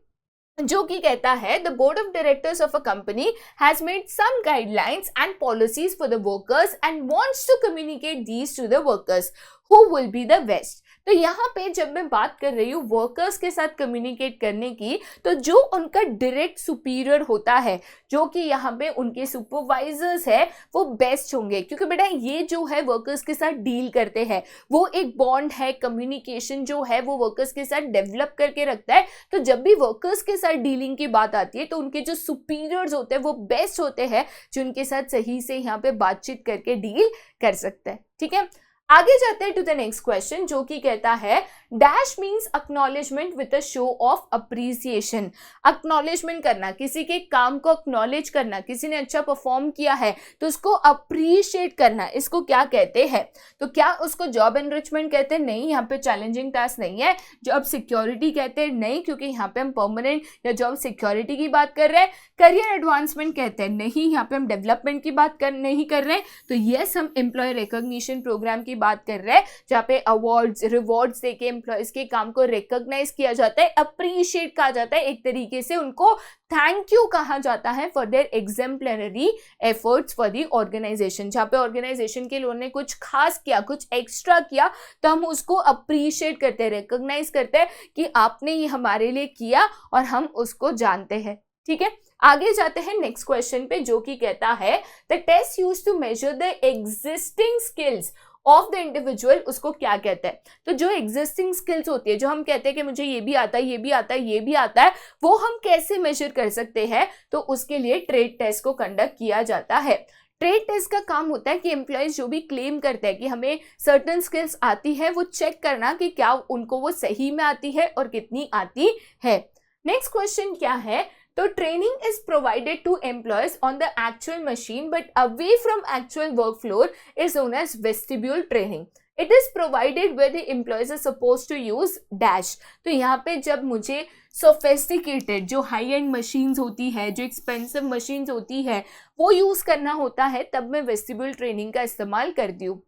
जो कि कहता है the board of directors of a company has made some guidelines and policies for the workers and wants to communicate these to the workers who will be the best. तो यहाँ पे जब मैं बात कर रही हूँ वर्कर्स के साथ कम्युनिकेट करने की, तो जो उनका डायरेक्ट सुपीरियर होता है, जो कि यहाँ पे उनके सुपरवाइजर्स है, वो बेस्ट होंगे, क्योंकि बेटा ये जो है वर्कर्स के साथ डील करते हैं, वो एक बॉन्ड है, कम्युनिकेशन जो है वो वर्कर्स के साथ डेवलप करके रखता है। तो जब भी वर्कर्स के साथ डीलिंग की बात आती है तो उनके जो सुपीरियर्स होते हैं वो बेस्ट होते हैं, जो उनके साथ सही से यहाँ पे बातचीत करके डील कर सकते हैं। ठीक है, आगे जाते हैं टू द नेक्स्ट क्वेश्चन, जो कि कहता है dash means acknowledgement with a show off appreciation. Acknowledgement करना, किसी के काम को अक्नॉलेज करना, किसी ने अच्छा परफॉर्म किया है तो उसको अप्रिशिएट करना, इसको क्या कहते हैं? तो क्या उसको जॉब एनरिचमेंट कहते हैं? नहीं, यहाँ पे चैलेंजिंग टास्क नहीं है। जॉब सिक्योरिटी कहते हैं? नहीं, क्योंकि यहाँ पे हम परमानेंट या जॉब सिक्योरिटी की बात कर रहे हैं। करियर एडवांसमेंट कहते हैं? नहीं, यहाँ पे हम डेवलपमेंट की बात नहीं कर रहे हैं। तो यस, हम एम्प्लॉय रिकॉग्निशन प्रोग्राम की बात कर रहे हैं, जहाँ पे अवार्ड्स रिवॉर्ड्स देके एम्प्लॉयज के काम को रिकॉग्नाइज किया जाता है, अप्रिशिएट कहा जाता है, एक तरीके से उनको थैंक यू कहा जाता है for their exemplary efforts for the organisation. जहाँ पे ऑर्गेनाइजेशन के लोगों ने कुछ खास किया, कुछ एक्स्ट्रा किया, तो हम उसको अप्रिशिएट करते हैं, रिकॉग्नाइज करते हैं कि आपने ये हमारे लिए किया और हम उसको जानते हैं। ठीक है, आगे जाते हैं नेक्स्ट क्वेश्चन पे, जो कि कहता है the test used to measure the existing skills of the individual, उसको क्या कहते हैं? तो जो एग्जिस्टिंग स्किल्स होती है, जो हम कहते हैं कि मुझे ये भी आता है, ये भी आता है, ये भी आता है, वो हम कैसे मेजर कर सकते हैं? तो उसके लिए ट्रेड टेस्ट को कंडक्ट किया जाता है। ट्रेड टेस्ट का काम होता है कि एम्प्लॉयज जो भी क्लेम करते हैं कि हमें सर्टन स्किल्स आती है, वो चेक करना कि क्या उनको वो सही में आती है और कितनी आती है। नेक्स्ट क्वेश्चन क्या है? तो training is provided to employees on the actual machine but away from actual work floor is known as vestibule training. It is provided where the employees are suppose to use dash. तो यहाँ पे जब मुझे sophisticated जो high and machines होती है, जो expensive machines होती है, वो यूज करना होता है, तब मैं वेस्टिब्यूल ट्रेनिंग का इस्तेमाल करती हूँ,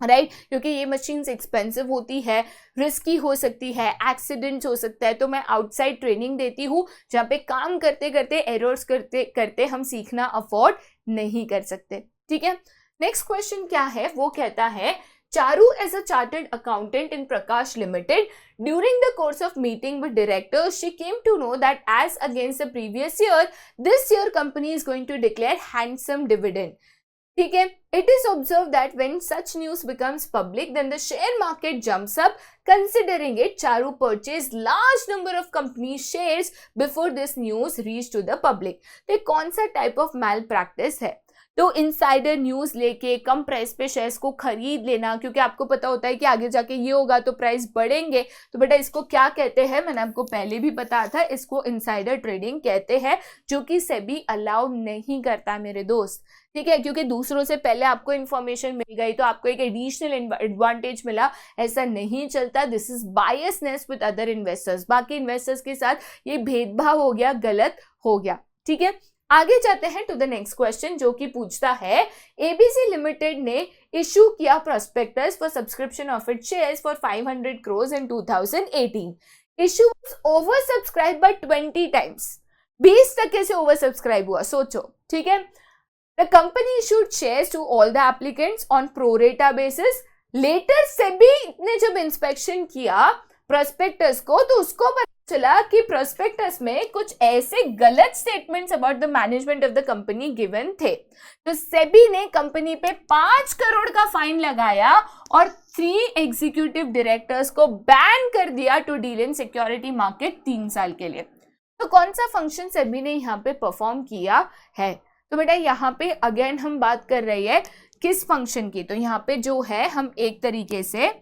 राइट क्योंकि ये मशीन्स एक्सपेंसिव होती है, रिस्की हो सकती है, एक्सीडेंट्स हो सकता है, तो मैं आउटसाइड ट्रेनिंग देती हूँ जहाँ पे काम करते करते एरर्स करते करते हम सीखना अफोर्ड नहीं कर सकते। ठीक है, नेक्स्ट क्वेश्चन क्या है? वो कहता है Charu is a chartered accountant in Prakash Limited. During the course of meeting with directors, she came to know that as against the previous year, this year company is going to declare handsome dividend. ठीक है, it is observed that when such news becomes public, then the share market jumps up. Considering it, Charu purchased large number of company shares before this news reached to the public. तो कौन सा type of malpractice है? तो insider news लेके कम price पे shares को खरीद लेना, क्योंकि आपको पता होता है कि आगे जाके ये होगा तो प्राइस बढ़ेंगे। तो बेटा इसको क्या कहते हैं? मैंने आपको पहले भी बताया था, इसको इनसाइडर ट्रेडिंग कहते हैं, जो कि सेबी अलाउ नहीं करता मेरे दोस्त। ठीक है, क्योंकि दूसरों से पहले आपको इन्फॉर्मेशन मिल गई तो आपको एक एडिशनल एडवांटेज मिला, ऐसा नहीं चलता। This is biasness with other investors, बाकी इन्वेस्टर्स के साथ ये भेदभाव हो गया, गलत हो गया। ठीक है, आगे जाते हैं टू द नेक्स्ट क्वेश्चन, जो कि पूछता है एबीसी लिमिटेड ने इशू किया prospectus for subscription of its shares for 500 crores in 2018। Issue was over subscribe by 20 times, 20% से ओवर सब्सक्राइब हुआ, सोचो। ठीक है, the company issued shares to all the applicants on pro rata basis. Later SEBI ने जब inspection किया prospectus को, तो उसको चला कि प्रोस्पेक्टस में कुछ ऐसे गलत statements about the management of the company given थे। तो सेबी ने कंपनी पे 5 करोड़ का फाइन लगाया और 3 एग्जीक्यूटिव डायरेक्टर्स को बैन कर दिया to deal in security market 3 साल के लिए। तो कौन सा फंक्शन सेबी ने यहाँ पे परफॉर्म किया है? तो बेटा यहाँ पे अगेन हम बात कर रहे हैं किस फंक्शन की? तो यहाँ पे जो है हम एक तरीके से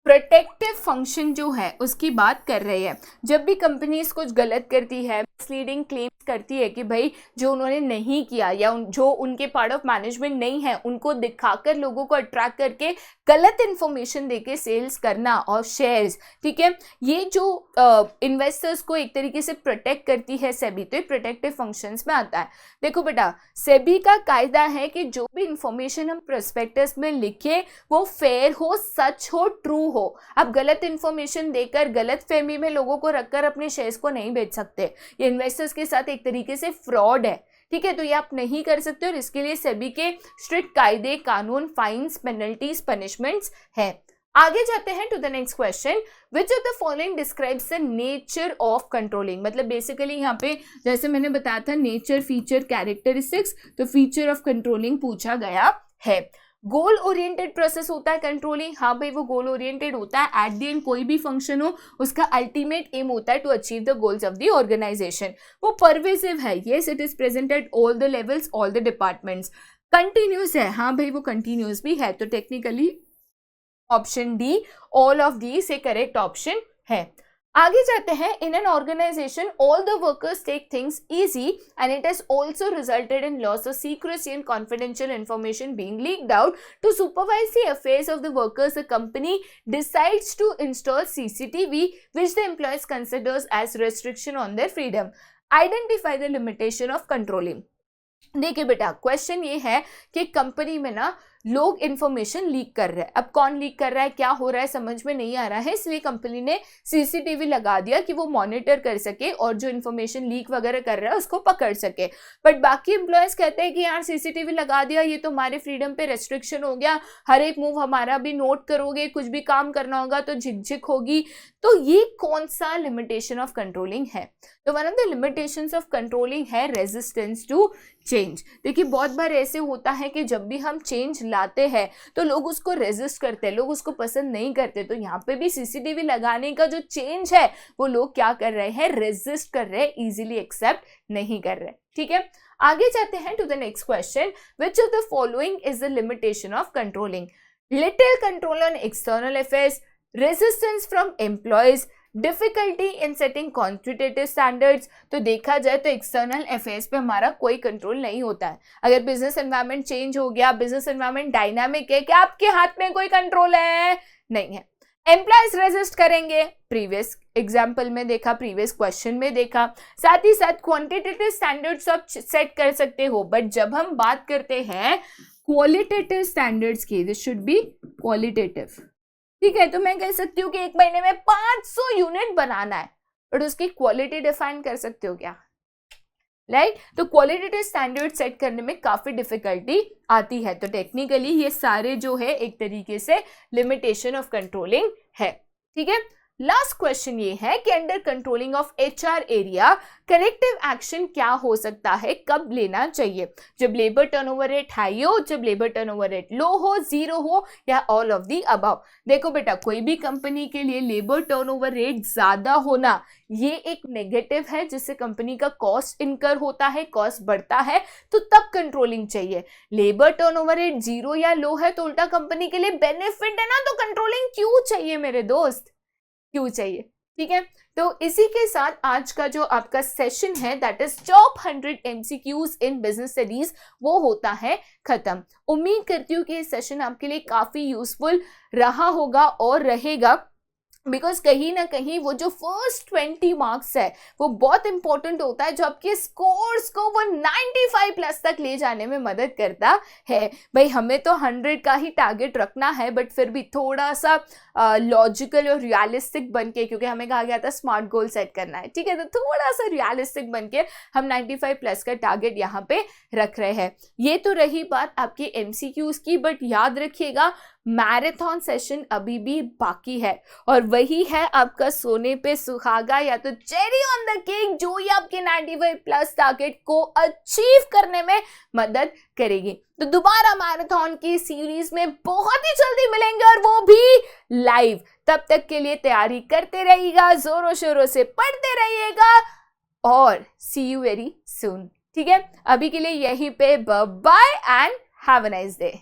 प्रोटेक्टिव फंक्शन जो है उसकी बात कर रहे हैं। जब भी कंपनीज कुछ गलत करती है, मिसलीडिंग क्लेम्स करती है कि भाई जो उन्होंने नहीं किया या जो उनके पार्ट ऑफ मैनेजमेंट नहीं है, उनको दिखाकर लोगों को अट्रैक्ट करके गलत इन्फॉर्मेशन देके सेल्स करना और शेयर्स, ठीक है, ये जो इन्वेस्टर्स को एक तरीके से प्रोटेक्ट करती है सेबी, तो ये प्रोटेक्टिव फंक्शंस में आता है। देखो बेटा, सेबी का कायदा है कि जो भी इंफॉर्मेशन हम प्रोस्पेक्टस में लिखे वो फेयर हो, सच हो, ट्रू हो। अब गलत इंफॉर्मेशन देकर गलत फहमी में लोगों को रखकर अपने शेयर्स को नहीं बेच सकते, ये इन्वेस्टर्स के साथ एक तरीके से फ्रॉड है। ठीक है, तो ये आप नहीं कर सकते और इसके लिए सेबी के स्ट्रिक्ट कायदे, कानून, फाइन्स, पेनल्टीज, पनिशमेंट्स है। आगे जाते हैं to the next question, which of the following describes the nature of controlling. मतलब बेसिकली यहाँ पे जैसे मैंने बताया था नेचर, फीचर, कैरेक्टरिस्टिक्स, तो फीचर ऑफ कंट्रोलिंग पूछा गया है। गोल ओरिएंटेड प्रोसेस होता है कंट्रोलिंग, हाँ भाई वो गोल ओरिएंटेड होता है। एट द एंड कोई भी फंक्शन हो उसका अल्टीमेट एम होता है to achieve the goals of the organisation. वो परवेसिव है, yes it is present at all the levels, all the departments. Continuous है, हाँ भाई वो कंटिन्यूस भी है, तो technically option D all of the से करेक्ट ऑप्शन है। आगे जाते हैं, in an organisation all the workers take things easy and it has also resulted in loss of secrecy and confidential information being leaked out to supervise the affairs of the workers the company decides to install CCTV which the employees considers as restriction on their freedom, identify the limitation of controlling. देखिए बेटा, question ये है कि company में ना लोग information leak कर रहे हैं। अब कौन लीक कर रहा है, क्या हो रहा है, समझ में नहीं आ रहा है, इसलिए कंपनी ने सीसीटीवी लगा दिया कि वो मॉनिटर कर सके और जो इंफॉर्मेशन लीक वगैरह कर रहा है उसको पकड़ सके। बट बाकी एम्प्लॉयज कहते हैं कि यार सीसीटीवी लगा दिया, ये तो हमारे फ्रीडम पे रेस्ट्रिक्शन हो गया, हर एक मूव हमारा भी नोट करोगे, कुछ भी काम करना होगा तो झिकझिक होगी। तो ये कौन सा लिमिटेशन ऑफ कंट्रोलिंग है? तो one of the limitations of controlling है रेजिस्टेंस टू चेंज। देखिए बहुत बार ऐसे होता है कि जब भी हम चेंज लाते हैं तो लोग उसको रेजिस्ट करते हैं, लोग उसको पसंद नहीं करते। तो यहाँ पे भी सीसीटीवी लगाने का जो चेंज है वो लोग क्या कर रहे हैं, रेजिस्ट कर रहे हैं, इजीली एक्सेप्ट नहीं कर रहे। ठीक है, आगे जाते हैं to the next question, which of the following is the limitation of controlling? Little control on external affairs, resistance from employees, difficulty in setting quantitative standards. तो देखा जाए तो एक्सटर्नल अफेयर्स पे हमारा कोई कंट्रोल नहीं होता है। अगर बिजनेस एनवायरनमेंट चेंज हो गया, बिजनेस एनवायरनमेंट डायनामिक है, क्या आपके हाथ में कोई कंट्रोल है? नहीं है। एम्प्लॉयज रेजिस्ट करेंगे, प्रीवियस एग्जाम्पल में देखा, प्रीवियस क्वेश्चन में देखा। साथ ही साथ क्वांटिटेटिव स्टैंडर्ड्स आप सेट कर सकते हो, बट जब हम बात करते हैं क्वालिटेटिव स्टैंडर्ड्स की, दिस शुड बी क्वालिटेटिव। ठीक है, तो मैं कह सकती हूँ कि एक महीने में 500 यूनिट बनाना है, बट उसकी क्वालिटी डिफाइन कर सकते हो क्या? राइट, तो क्वालिटेटिव स्टैंडर्ड सेट करने में काफी डिफिकल्टी आती है। तो टेक्निकली ये सारे जो है एक तरीके से लिमिटेशन ऑफ कंट्रोलिंग है। ठीक है, लास्ट क्वेश्चन ये है कि under controlling of HR area corrective action क्या हो सकता है, कब लेना चाहिए? जब लेबर टर्नओवर रेट हाई हो, जब लेबर टर्नओवर रेट लो हो, जीरो हो, या ऑल ऑफ दी अबव। देखो बेटा, कोई भी कंपनी के लिए लेबर टर्नओवर रेट ज्यादा होना ये एक नेगेटिव है, जिससे कंपनी का कॉस्ट इनकर होता है, कॉस्ट बढ़ता है, तो तब कंट्रोलिंग चाहिए। लेबर टर्नओवर रेट जीरो या लो है तो उल्टा कंपनी के लिए बेनिफिट है ना, तो कंट्रोलिंग क्यों चाहिए मेरे दोस्त, क्यों चाहिए? ठीक है, तो इसी के साथ आज का जो आपका सेशन है that is top 100 MCQs in business studies वो होता है खत्म। उम्मीद करती हूँ कि ये सेशन आपके लिए काफी यूजफुल रहा होगा और रहेगा, बिकॉज कहीं ना कहीं वो जो फर्स्ट 20 मार्क्स है वो बहुत इंपॉर्टेंट होता है, जो आपके स्कोर्स को वो 95 प्लस तक ले जाने में मदद करता है। भाई हमें तो 100 का ही टारगेट रखना है, बट फिर भी थोड़ा सा लॉजिकल और रियलिस्टिक बन के, क्योंकि हमें कहा गया था स्मार्ट गोल सेट करना है। ठीक है, तो थोड़ा सा रियलिस्टिक बन के हम 95 प्लस का टारगेट यहाँ पे रख रहे हैं। ये तो रही बात आपके MCQs की, बट याद रखिएगा मैराथन सेशन अभी भी बाकी है, और वही है आपका सोने पे सुहागा या तो चेरी ऑन द केक, जो ही आपके 95 प्लस टारगेट को अचीव करने में मदद करेगी। तो दोबारा मैराथन की सीरीज में बहुत ही जल्दी मिलेंगे, और वो भी लाइव। तब तक के लिए तैयारी करते रहिएगा, जोरों शोरों से पढ़ते रहिएगा, और सी यू वेरी सून। ठीक है, अभी के लिए यहीं पे bye and have a nice day.